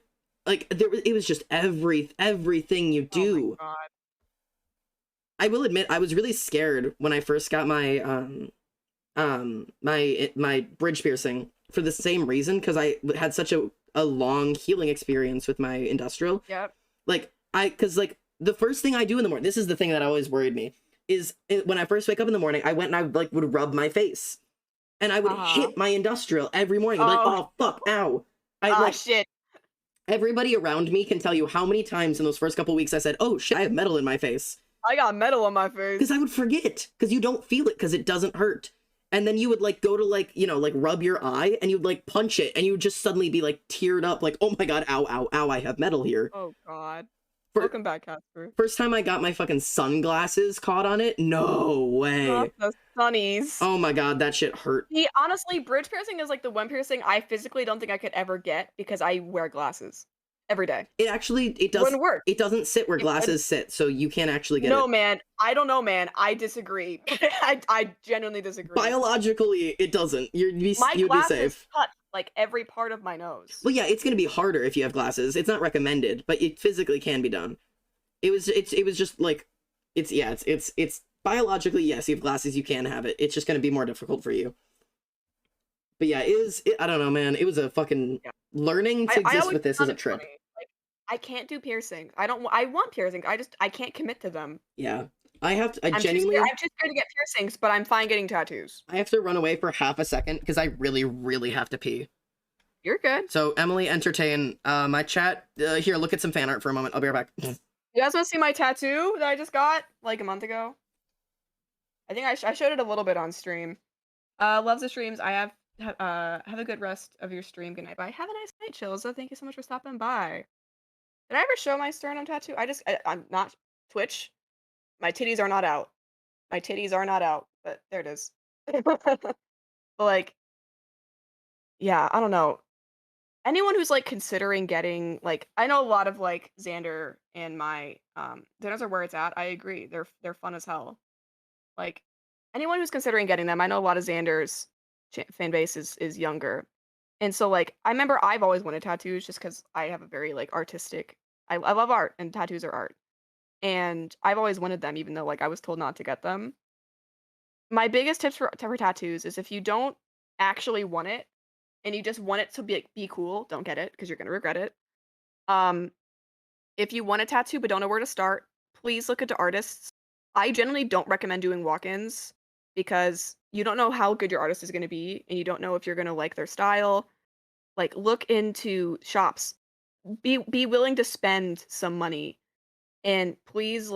like it was just everything you do. Oh my God. I will admit I was really scared when I first got my my bridge piercing for the same reason, because I had such a long healing experience with my industrial. Yep. Like because like the first thing I do in the morning, this is the thing that always worried me, is when I first wake up in the morning, I went and I like would rub my face, and I would hit my industrial every morning. I'm like, oh fuck, ow. Shit. Everybody around me can tell you how many times in those first couple weeks I said, oh shit, I have metal in my face. I got metal on my face. Because I would forget, because you don't feel it, because it doesn't hurt. And then you would like go to like, you know, like rub your eye, and you'd like punch it, and you would just suddenly be like teared up, like, oh my god, ow, ow, ow, I have metal here. Oh god. Welcome back, Casper. First time I got my fucking sunglasses caught on it, no way. Not the sunnies. Oh my god, that shit hurt. See, honestly, bridge piercing is like the one piercing I physically don't think I could ever get because I wear glasses every day. It Wouldn't work. It doesn't sit where glasses sit, so you can't actually get it. No, man. I don't know, man. I disagree. I genuinely disagree. Biologically, it doesn't. You'd be glasses safe. cut like every part of my nose. Well, yeah, it's gonna be harder if you have glasses. It's not recommended, but it physically can be done. It was just like, it's biologically, yes, you have glasses, you can have it. It's just gonna be more difficult for you. But yeah, I don't know, man. It was a fucking learning to exist with this is a trip. Like, I can't do piercing. I want piercing. I can't commit to them. Yeah. I'm genuinely I'm too scared to get piercings, but I'm fine getting tattoos. I have to run away for half a second because I really, really have to pee. You're good. So Emily, entertain my chat. Here, look at some fan art for a moment. I'll be right back. You guys want to see my tattoo that I just got like a month ago? I think I showed it a little bit on stream. Loves the streams. Have a good rest of your stream. Good night. Bye. Have a nice night, Chilza. Thank you so much for stopping by. Did I ever show my sternum tattoo? I'm not Twitch. My titties are not out. My titties are not out. But there it is. But like, yeah, I don't know. Anyone who's like considering getting like, I know a lot of like Xander and my dinners are where it's at. I agree. They're fun as hell. Like anyone who's considering getting them, I know a lot of Xander's fan base is younger, and so like I remember I've always wanted tattoos just because I have a very like artistic. I love art, and tattoos are art, and I've always wanted them, even though like I was told not to get them. My biggest tips for tattoos is if you don't actually want it, and you just want it to be cool, don't get it because you're gonna regret it. If you want a tattoo but don't know where to start, please look into artists. I generally don't recommend doing walk-ins because you don't know how good your artist is going to be, and you don't know if you're going to like their style. Like, look into shops. Be willing to spend some money, and please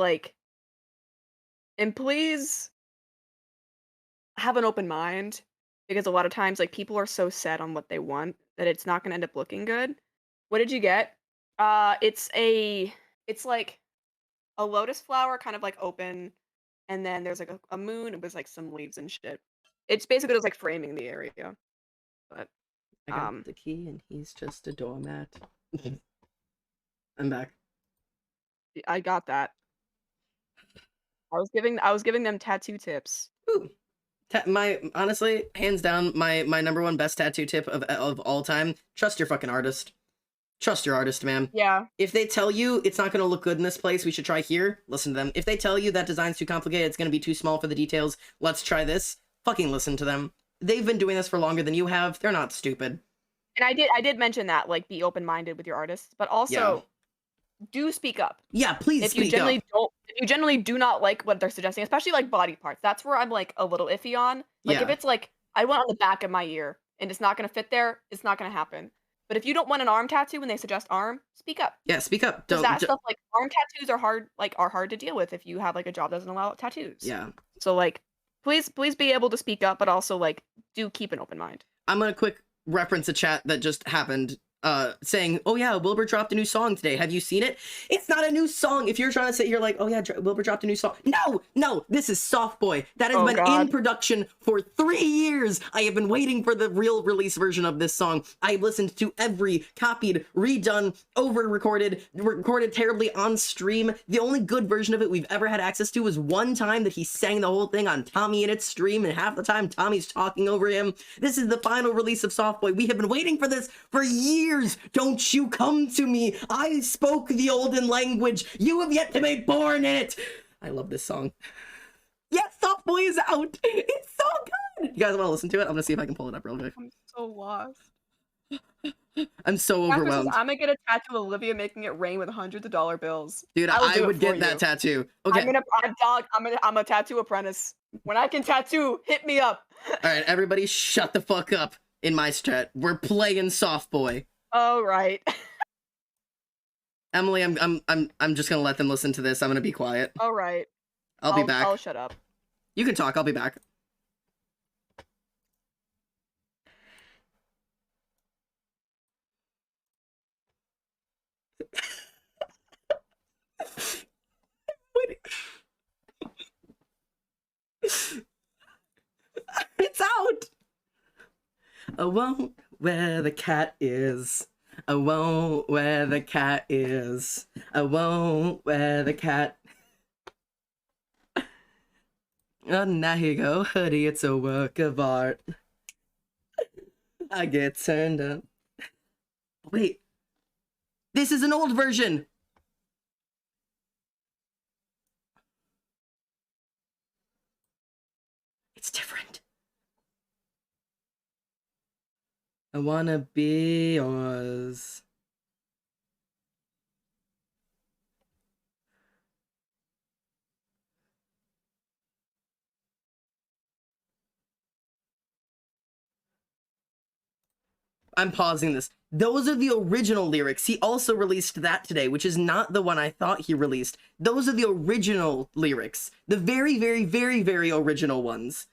have an open mind, because a lot of times like people are so set on what they want that it's not going to end up looking good. What did you get? It's like a lotus flower, kind of like open, and then there's like a moon with like some leaves and shit. It's basically just like framing the area. But I got the key and he's just a doormat. I'm back. I got that. I was giving them tattoo tips. Ooh. Honestly, hands down, my number one best tattoo tip of all time: trust your fucking artist. Trust your artist, man. Yeah. If they tell you it's not going to look good in this place, we should try here, listen to them. If they tell you that design's too complicated, it's going to be too small for the details, let's try this, fucking listen to them. They've been doing this for longer than you have. They're not stupid. And I did mention that, like, be open-minded with your artists, but also do speak up. Yeah, please speak up. If you generally do not like what they're suggesting, especially like body parts, that's where I'm like a little iffy on. Like if it's like I want on the back of my ear and it's not going to fit there, it's not going to happen. But if you don't want an arm tattoo when they suggest arm, speak up. Yeah, speak up. Because that stuff, like arm tattoos are hard to deal with if you have like a job that doesn't allow tattoos. Yeah. So like Please be able to speak up, but also like do keep an open mind. I'm gonna quick reference a chat that just happened, saying, "Oh yeah, Wilbur dropped a new song today. Have you seen it? It's not a new song. If you're trying to sit here like, oh yeah, Wilbur dropped a new song. No, this is Soft Boy. That has Oh, been God. in production for 3 years. I have been waiting for the real release version of this song. I listened to every copied, redone, recorded terribly on stream. The only good version of it we've ever had access to was one time that he sang the whole thing on Tommy in its stream, and half the time Tommy's talking over him. This is the final release of Soft Boy. We have been waiting for this for years. Don't you come to me. I spoke the olden language. You have yet to be born in it." I love this song. Yes, Soft Boy is out. It's so good. You guys want to listen to it? I'm gonna see if I can pull it up real quick. I'm so lost. I'm so After this, overwhelmed. I'm gonna get a tattoo of Olivia making it rain with hundreds of dollar bills. Dude, I will do I it would for get that you. tattoo. Okay. I'm a tattoo apprentice. When I can tattoo, hit me up. All right, everybody shut the fuck up in my chat. We're playing Soft Boy. All right. Emily, I'm just gonna let them listen to this. I'm gonna be quiet. All right. I'll be back. I'll shut up. You can talk. I'll be back. It's out. I won't where the cat is. I won't where the cat is. I won't where the cat. Oh, now here you go, hoodie. It's a work of art. I get turned up. Wait, this is an old version. It's different. I wanna be yours. I'm pausing this. Those are the original lyrics. He also released that today, which is not the one I thought he released. Those are the original lyrics. The very, very, very, very original ones.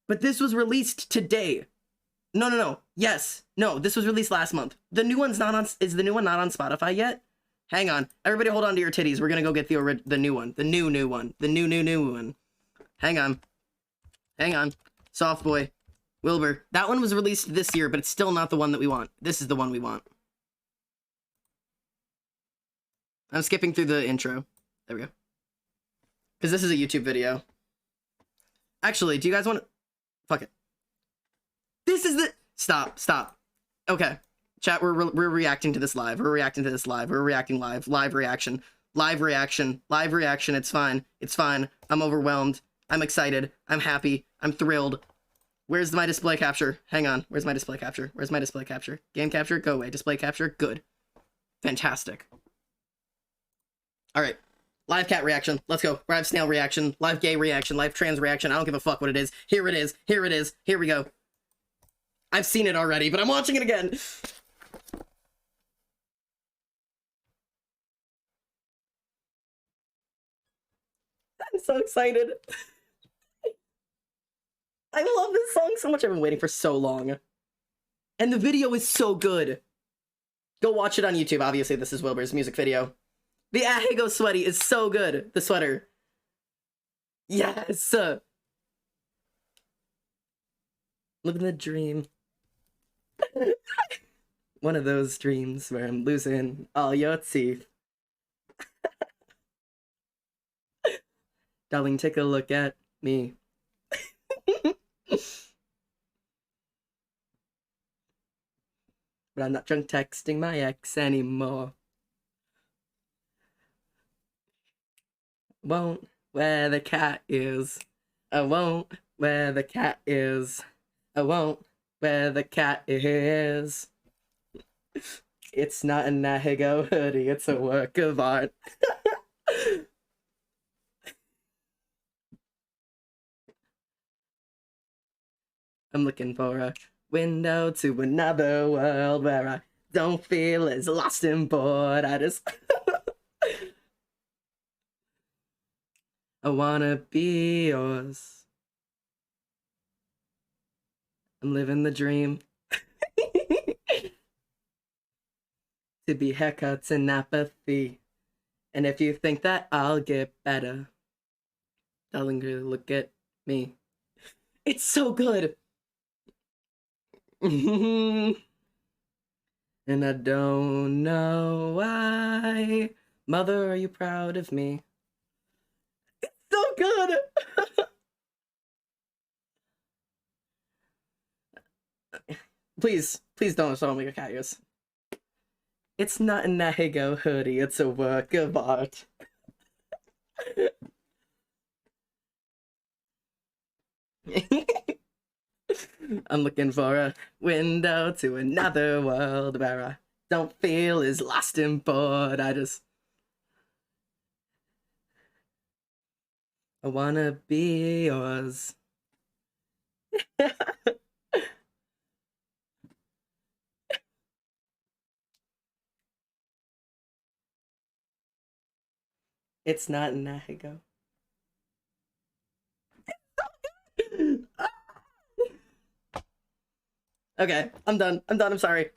But this was released today. No. Yes. No, this was released last month. The new one's not on... Is the new one not on Spotify yet? Hang on. Everybody hold on to your titties. We're gonna go get the new one. The new one. The new one. Hang on. Soft Boy. Wilbur. That one was released this year, but it's still not the one that we want. This is the one we want. I'm skipping through the intro. There we go. Because this is a YouTube video. Actually, do you guys want to... Fuck it. This is the... Stop. Okay. Chat, we're reacting to this live. We're reacting live. Live reaction. It's fine. I'm overwhelmed. I'm excited. I'm happy. I'm thrilled. Where's my display capture? Hang on. Where's my display capture? Game capture? Go away. Display capture? Good. Fantastic. Alright. Live cat reaction. Let's go. Live snail reaction. Live gay reaction. Live trans reaction. I don't give a fuck what it is. Here it is. Here we go. I've seen it already, but I'm watching it again. I'm so excited. I love this song so much. I've been waiting for so long. And the video is so good. Go watch it on YouTube. Obviously, this is Wilbur's music video. The Ahego sweaty is so good. The sweater. Yes. Living the dream. One of those dreams where I'm losing all your teeth. Darling, take a look at me. But I'm not drunk texting my ex anymore. Won't where the cat is. I won't where the cat is. I won't where the cat is. It's not a Nahigo hoodie, it's a work of art. I'm looking for a window to another world where I don't feel as lost and bored. I just... I wanna be yours. I'm living the dream. To be haircuts and apathy. And if you think that I'll get better, darling, look at me. It's so good. And I don't know why. Mother, are you proud of me? It's so good. Please don't show me your cat. It's not a Nahigo hoodie, it's a work of art. I'm looking for a window to another world where I don't feel as lost and bored. I wanna be yours. It's not Nahigo. Okay, I'm done. I'm sorry.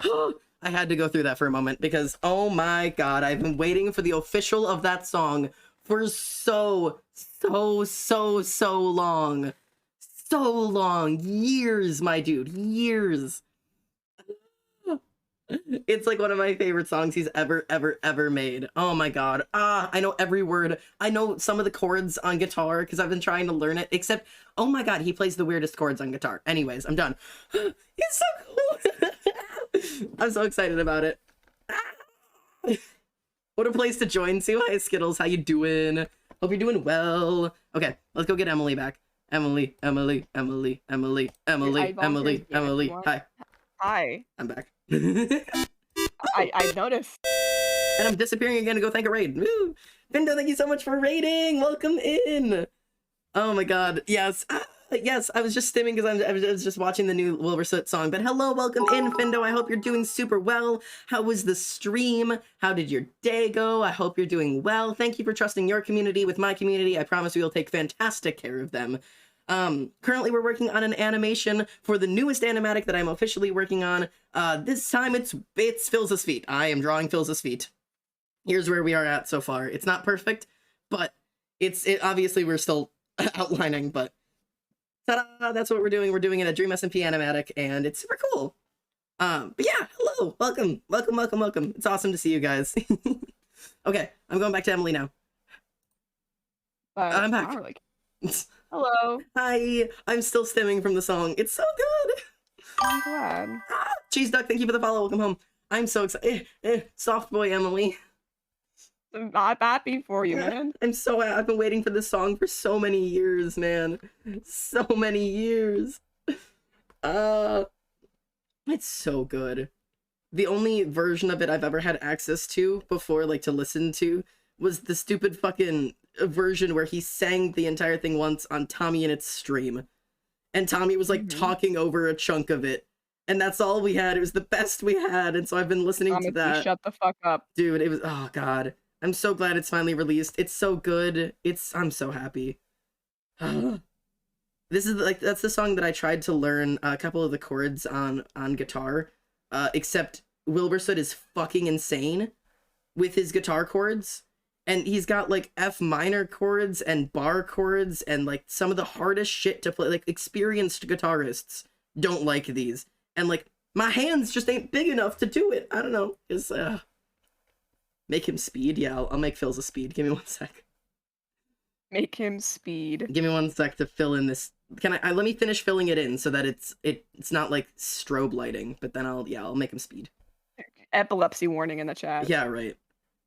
I had to go through that for a moment because, oh my god, I've been waiting for the official of that song for so long. So long. Years, my dude. Years. It's like one of my favorite songs he's ever made. Oh my god. I know every word. I know some of the chords on guitar because I've been trying to learn it, except, oh my god, he plays the weirdest chords on guitar. Anyways, I'm done. It's so cool. I'm so excited about it. What a place to join to. Hi, Skittles. How you doing? Hope you're doing well. Okay, let's go get Emily back. Emily. Hi. Hi. I'm back. I noticed. And I'm disappearing again to go thank a raid. Woo! Vindo, thank you so much for raiding. Welcome in. Oh my god. Yes. Yes, I was just stimming because I was just watching the new Wilbursoot song. But hello, welcome in, Findo. I hope you're doing super well. How was the stream? How did your day go? I hope you're doing well. Thank you for trusting your community with my community. I promise we will take fantastic care of them. Currently we're working on an animation for the newest animatic that I'm officially working on. This time it's Phil's feet. I am drawing Phil's feet. Here's where we are at so far. It's not perfect, but obviously we're still outlining, but ta-da, that's what we're doing. We're doing it at Dream SMP animatic, and it's super cool. But yeah, hello, welcome. It's awesome to see you guys. Okay, I'm going back to Emily now. I'm back. Hello. Hi, I'm still stimming from the song. It's so good. I'm glad. Cheese Duck, thank you for the follow. Welcome home. I'm so excited. Soft boy Emily. I'm happy for you, man. I've been waiting for this song for so many years, man. So many years. It's so good. The only version of it I've ever had access to before, like, to listen to, was the stupid fucking version where he sang the entire thing once on Tommy and its stream. And Tommy was, like, talking over a chunk of it. And that's all we had. It was the best we had. And so I've been listening to that. Shut the fuck up. Dude, it was, oh god. I'm so glad it's finally released. It's so good. I'm so happy. This is like, that's the song that I tried to learn a couple of the chords on guitar. Except Wilbursoot is fucking insane with his guitar chords. And he's got like F minor chords and bar chords and like some of the hardest shit to play. Like experienced guitarists don't like these. And like my hands just ain't big enough to do it. I don't know. It's make him speed? Yeah, I'll make Phil's a speed. Give me 1 sec. Make him speed. Give me 1 sec to fill in this. Can I let me finish filling it in so that it's not like strobe lighting, but then I'll make him speed. Epilepsy warning in the chat. Yeah, right.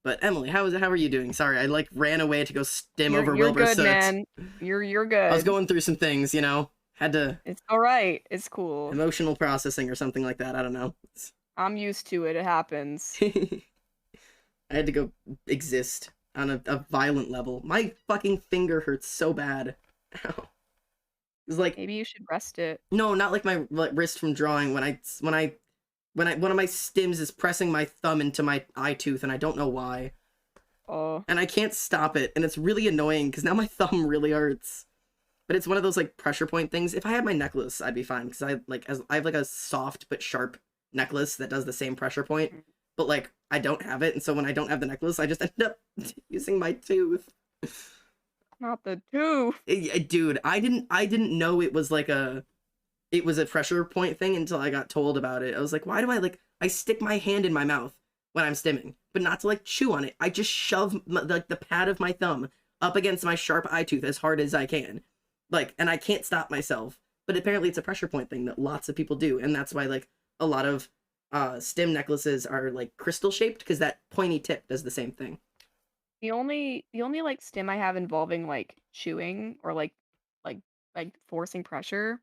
But Emily, how are you doing? Sorry, I like ran away to go stim over You're Wilbursoot. good, man. You're good. I was going through some things, you know. Had to. It's all right. It's cool. Emotional processing or something like that. I don't know. I'm used to it. It happens. I had to go exist on a violent level. My fucking finger hurts so bad. Ow. It's like maybe you should rest it. No, not like my wrist from drawing. When one of my stims is pressing my thumb into my eye tooth, and I don't know why. Oh. And I can't stop it, and it's really annoying because now my thumb really hurts. but it's one of those like pressure point things. If I had my necklace, I'd be fine because I have like a soft but sharp necklace that does the same pressure point, but like I don't have it, and so when I don't have the necklace, I just end up using my tooth. Not the tooth. Dude, I didn't know it was a pressure point thing until I got told about it. I was like, why do I stick my hand in my mouth when I'm stimming, but not to like chew on it. I just shove the pad of my thumb up against my sharp eye tooth as hard as I can. Like, and I can't stop myself. But apparently it's a pressure point thing that lots of people do. And that's why like a lot of stim necklaces are like crystal shaped, because that pointy tip does the same thing. The only like stim I have involving like chewing or like forcing pressure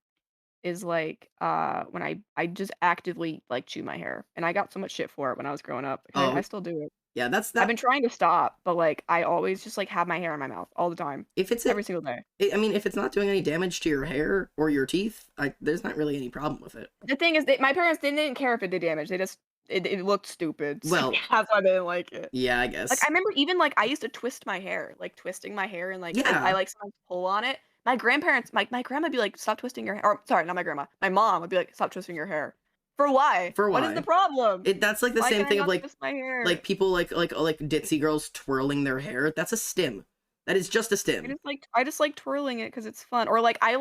is like when I just actively like chew my hair, and I got so much shit for it when I was growing up. I Oh, still do it. yeah, that's I've that. been trying to stop, but like I always just like have my hair in my mouth all the time, If it's every single day. I mean, if it's not doing any damage to your hair or your teeth, there's not really any problem with it. The thing is, my parents didn't care if it did damage. They just it looked stupid. So Well, that's why they didn't like it. yeah, I Like guess. I remember even like I used to twist my hair, like twisting my hair, and like I Yeah. like sometimes pull on it. My grandparents, my grandma would be like, "Stop twisting your hair." Or sorry, not my grandma. My mom would be like, "Stop twisting your hair." For why? For What is why? the problem? That's like the Why same can I thing of not like twist my hair? people like ditzy girls twirling their hair. That's a stim. That is just a I stim. just like twirling it because it's fun. Or like I'll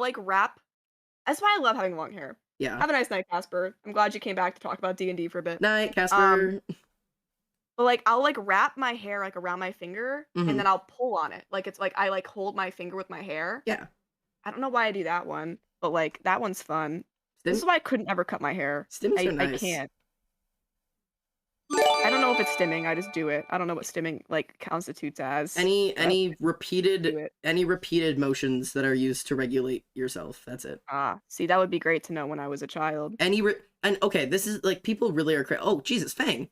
like wrap. That's why I love having long hair. Yeah. Have a nice night, Casper. I'm glad you came back to talk about D&D for a bit. Night, Casper. But like I'll like wrap my hair like around my finger, Mhm. and then I'll pull on it. Like it's like I like hold my finger with my hair. Yeah. I don't know why I do that one, but like that one's fun. This is why I couldn't ever cut my hair. Stims are I nice. can't. I don't know if it's stimming. I just do it. I don't know what stimming like constitutes as. Any do repeated motions that are used to regulate yourself. That's it. See, that would be great to know when I was a child. And okay, this is like people really are crazy. Oh Jesus, Fang.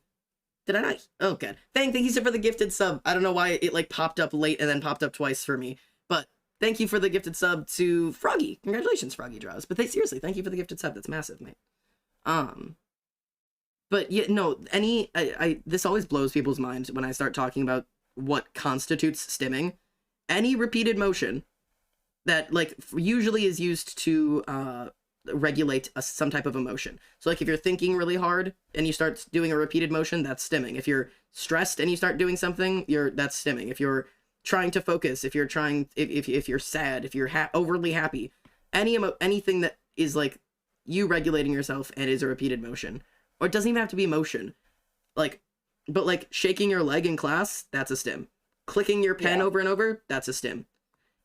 Did I not? Oh god, Fang, thank you for the gifted sub. I don't know why it like popped up late and then popped up twice for me, but thank you for the gifted sub to Froggy. Congratulations, Froggy Draws. But seriously, thank you for the gifted sub. That's massive, mate. But yeah, no, this always blows people's minds when I start talking about what constitutes stimming. Any repeated motion that like usually is used to regulate some type of emotion. So like if you're thinking really hard and you start doing a repeated motion, that's stimming. If you're stressed and you start doing something, that's stimming. If you're trying to focus, if you're sad, if you're overly happy, anything that is like you regulating yourself and is a repeated motion. Or it doesn't even have to be motion. But shaking your leg in class, that's a stim. Clicking your pen over and over, that's a stim.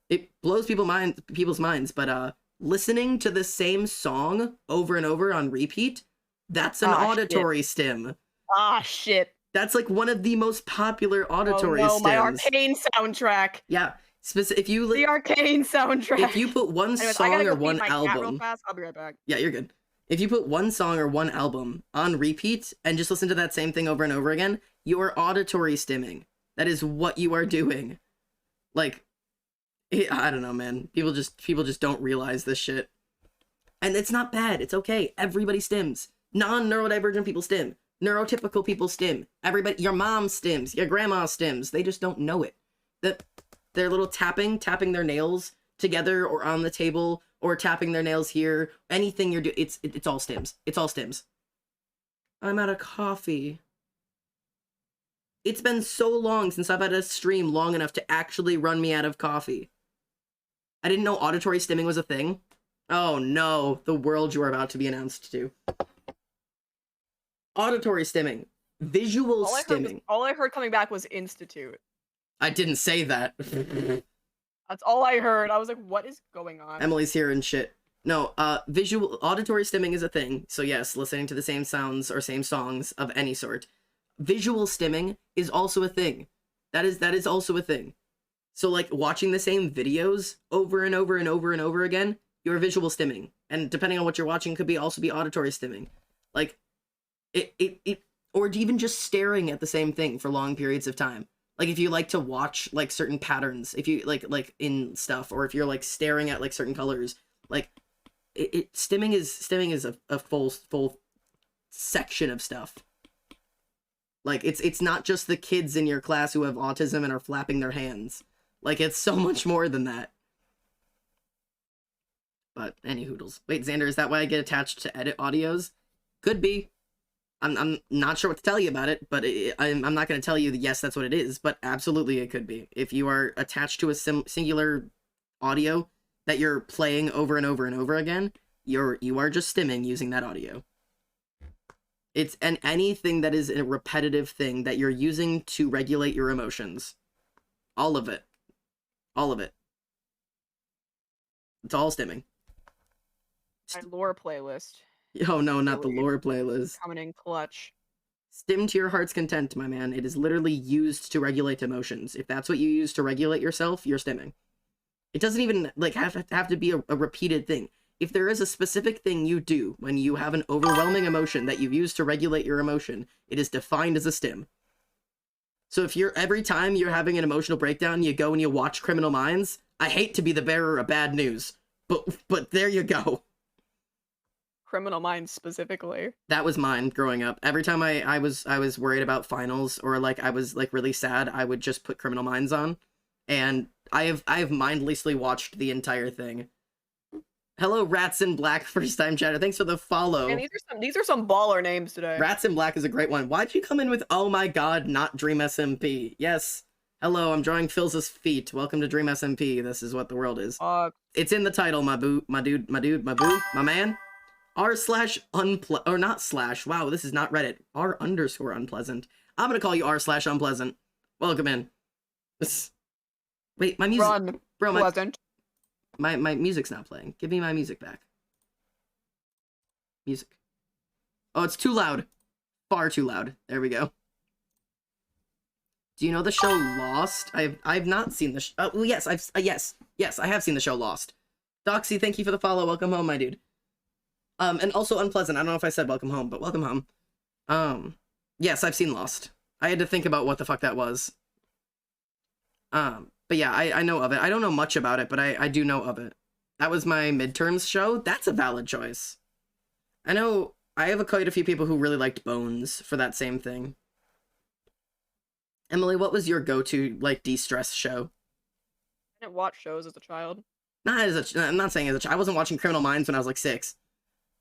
It blows people's minds, but listening to the same song over and over on repeat, that's an auditory stim. Shit. That's like one of the most popular auditory stims. My Arcane soundtrack. Yeah. The Arcane soundtrack. If you put one song or one album, real fast. I'll be right back. Yeah, you're good. If you put one song or one album on repeat and just listen to that same thing over and over again, you're auditory stimming. That is what you are doing. Like, I don't know, man. People just don't realize this shit. And it's not bad. It's okay. Everybody stims. Non-neurodivergent people stim. Neurotypical people stim. Everybody, your mom stims. Your grandma stims. They just don't know it. Their little tapping their nails together or on the table or tapping their nails here, anything you're doing, it's all stims. It's all stims. I'm out of coffee. It's been so long since I've had a stream long enough to actually run me out of coffee. I didn't know auditory stimming was a thing. Oh no, the world you are about to be announced to. Auditory stimming. Visual stimming. All I heard coming back was institute. I didn't say that. That's all I heard. I was like, what is going on? Emily's here and shit. No, auditory stimming is a thing. So yes, listening to the same sounds or same songs of any sort. Visual stimming is also a thing. That is also a thing. So like watching the same videos over and over and over and over again, you're visual stimming. And depending on what you're watching, could also be auditory stimming. Like or even just staring at the same thing for long periods of time. Like if you like to watch like certain patterns, if you like in stuff, or if you're like staring at like certain colors, like stimming is a full section of stuff. Like it's not just the kids in your class who have autism and are flapping their hands. Like it's so much more than that. But any hoodles. Wait, Xander, is that why I get attached to edit audios? Could be. I'm not sure what to tell you about it, but I'm not going to tell you that yes, that's what it is, but absolutely it could be. If you are attached to a singular audio that you're playing over and over and over again, you are just stimming using that audio. It's anything that is a repetitive thing that you're using to regulate your emotions. All of it. All of it. It's all stimming. My lore playlist. Oh no, not the lore playlist. Coming in clutch. Stim to your heart's content, my man. It is literally used to regulate emotions. If that's what you use to regulate yourself, you're stimming. It doesn't even like have to be a repeated thing. If there is a specific thing you do when you have an overwhelming emotion that you've used to regulate your emotion, it is defined as a stim. So if every time you're having an emotional breakdown, you go and you watch Criminal Minds, I hate to be the bearer of bad news, but there you go. Criminal Minds specifically. That was mine growing up. Every time I was worried about finals or like I was like really sad, I would just put Criminal Minds on, and I have mindlessly watched the entire thing. Hello, Rats in Black, first time chatter. Thanks for the follow. And these are some baller names today. Rats in Black is a great one. Why'd you come in with oh my god, not Dream SMP? Yes. Hello, I'm drawing Phil's feet. Welcome to Dream SMP. This is what the world is. It's in the title, my dude, my man. or not slash. Wow, this is not Reddit. r_unpleasant. I'm gonna call you r/unpleasant. Welcome in. Wait, my music. Run, bro, pleasant. My music's not playing. Give me my music back. Music. Oh, it's too loud. Far too loud. There we go. Do you know the show Lost? I've not seen the show. Oh, yes, yes, I have seen the show Lost. Doxy, thank you for the follow. Welcome home, my dude. And also Unpleasant. I don't know if I said welcome home, but welcome home. Yes, I've seen Lost. I had to think about what the fuck that was. But yeah, I know of it. I don't know much about it, but I do know of it. That was my midterms show. That's a valid choice. I know I have quite a few people who really liked Bones for that same thing. Emily, what was your go-to, like, de-stress show? I didn't watch shows as a child. I'm not saying as a child. I wasn't watching Criminal Minds when I was, like, 6.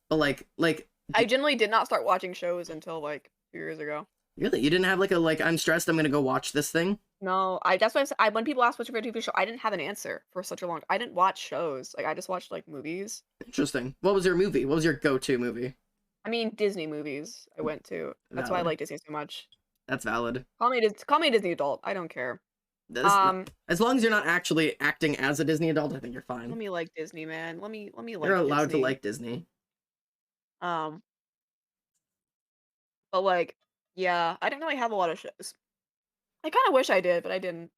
But, like... I generally did not start watching shows until, like, 2 years ago. Really? You didn't have, like, I'm stressed, I'm gonna go watch this thing? No, that's why when people ask what's your favorite TV show, I didn't have an answer for such a long time. I didn't watch shows. Like, I just watched, like, movies. Interesting. What was your movie? What was your go-to movie? I mean, Disney movies I went to. That's why I like Disney so much. That's valid. Call me a Disney adult. I don't care. As long as you're not actually acting as a Disney adult, I think you're fine. Let me like Disney, man. Let me like You're allowed Disney. to like Disney. But like, yeah, I didn't really have a lot of shows. I kind of wish I did, but I didn't.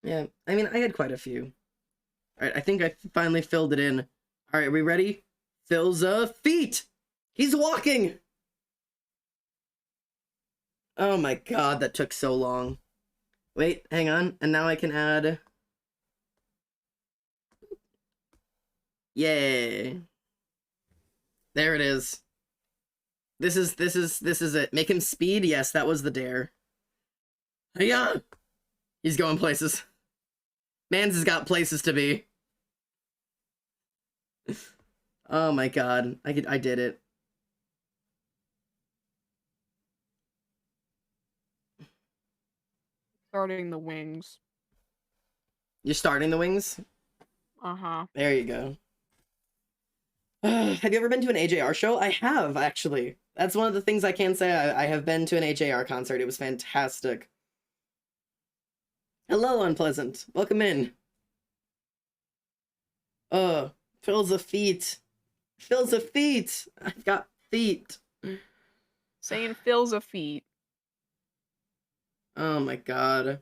Yeah, I mean, I had quite a few. Alright, I think I finally filled it in. Alright, are we ready? Phil's feet! He's walking! Oh my god, that took so long. Wait, hang on, and now I can add... Yay. There it is. This is it. Make him speed? Yes, that was the dare. Yeah. He's going places. Mans has got places to be. Oh my god. I did it. Starting the wings. You're starting the wings? Uh-huh. There you go. Have you ever been to an AJR show? I have, actually. That's one of the things I can say. I have been to an AJR concert. It was fantastic. Hello, Unpleasant. Welcome in. Phil's a feet. Phil's a feet. I've got feet. Saying Phil's a feet. Oh my god.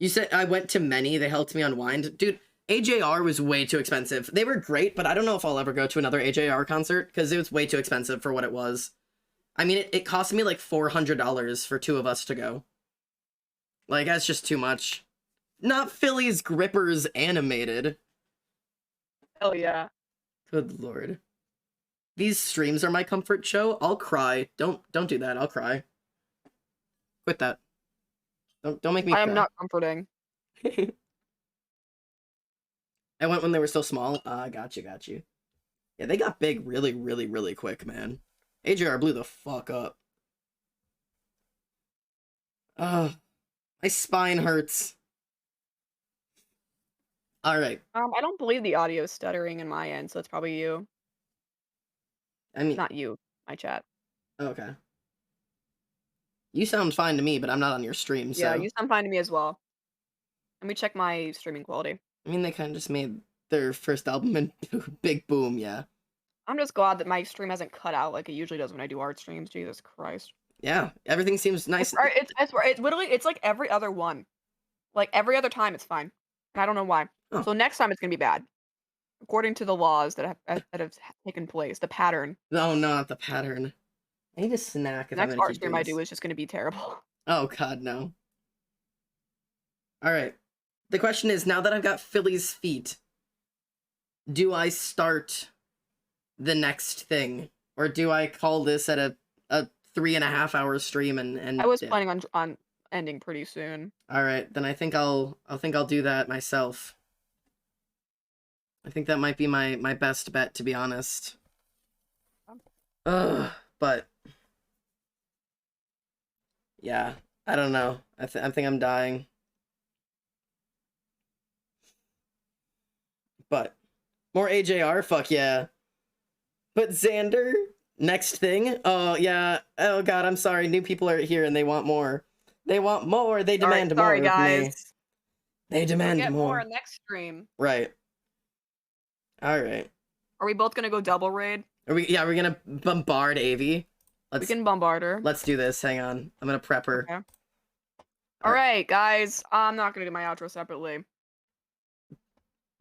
You said I went to many. They helped me unwind. Dude, AJR was way too expensive. They were great, but I don't know if I'll ever go to another AJR concert because it was way too expensive for what it was. I mean, it cost me like $400 for 2 of us to go. Like, that's just too much. Not Philly's Grippers animated. Hell yeah. Good lord. These streams are my comfort show. I'll cry. Don't do that. I'll cry. Quit that. Don't make me cry. I am not comforting. I went when they were still small. Got you. Yeah, they got big really, really, really quick, man. AJR blew the fuck up. Ugh. My spine hurts. Alright. I don't believe the audio is stuttering in my end, so it's probably you. I mean, Not you, my chat. okay. You sound fine to me, but I'm not on your stream, so. Yeah, you sound fine to me as well. Let me check my streaming quality. I mean, they kind of just made their first album and big boom, yeah. I'm just glad that my stream hasn't cut out like it usually does when I do art streams. Jesus Christ. Yeah, everything seems nice. I swear, it's literally, it's like every other one. Like every other time it's fine. And I don't know why. Oh. So next time it's gonna be bad. According to the laws that have taken place, the pattern. No, not the pattern. I need a snack if I'm Next gonna art keep stream doing I do this. is just gonna be terrible. Oh god, no. Alright. The question is, now that I've got Philly's feet, do I start the next thing? Or do I call this at a 3.5 hour stream and I was planning on ending pretty soon. Alright, then I think I'll do that myself. I think that might be my best bet, to be honest. Ugh, but yeah, I don't know. I think I'm dying. But more AJR, fuck yeah. But Xander, next thing. Oh yeah. Oh god, I'm sorry. New people are here and they want more. They want more. They demand more Sorry, of me. guys. They demand Get more. more next stream. Right. All right. Are we both gonna go double raid? Yeah, we're gonna bombard Avi. We can bombard her. Let's do this. Hang on. I'm gonna prep her. Okay. All right, guys. I'm not gonna do my outro separately.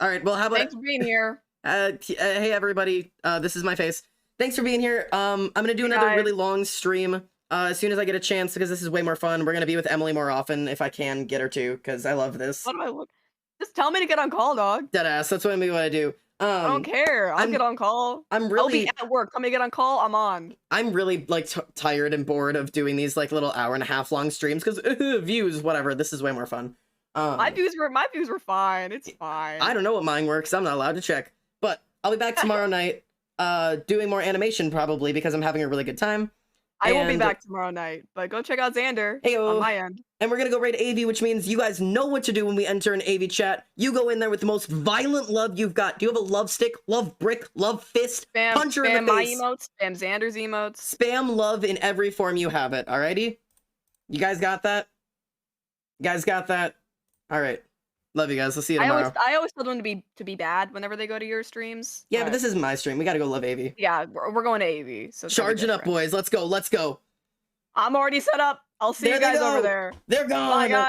All right. Well, how about Thanks for being here. hey everybody. This is my face. Thanks for being here. I'm gonna do another guys. really long stream as soon as I get a chance because this is way more fun. We're gonna be with Emily more often if I can get her to because I love this. What do I look? Just tell me to get on call, dog. Deadass. That's what I do. I don't care. I'll get on call. I'm I'll really be at work. Tell me to get on call. I'm on. I'm really like tired and bored of doing these like little hour-and-a-half long streams because views, whatever. This is way more fun. My views were fine. It's fine. I don't know what mine works. I'm not allowed to check. But I'll be back tomorrow night, doing more animation probably because I'm having a really good time. I will be back tomorrow night, but go check out Xander on my end. And we're gonna go raid AV, which means you guys know what to do when we enter an AV chat. You go in there with the most violent love you've got. Do you have a love stick, love brick, love fist? Punch her in the face. Spam my emotes, spam Xander's emotes. Spam love in every form you have it, alrighty? You guys got that? You guys got that? Alright. Love you guys. I'll see you tomorrow. I always tell them to be bad whenever they go to your streams. Yeah, but this is my stream. We gotta go love AV. Yeah, we're going to AV. So charging up, boys. Let's go. Let's go. I'm already set up. I'll see you guys over there. They're gone. Bye, guys.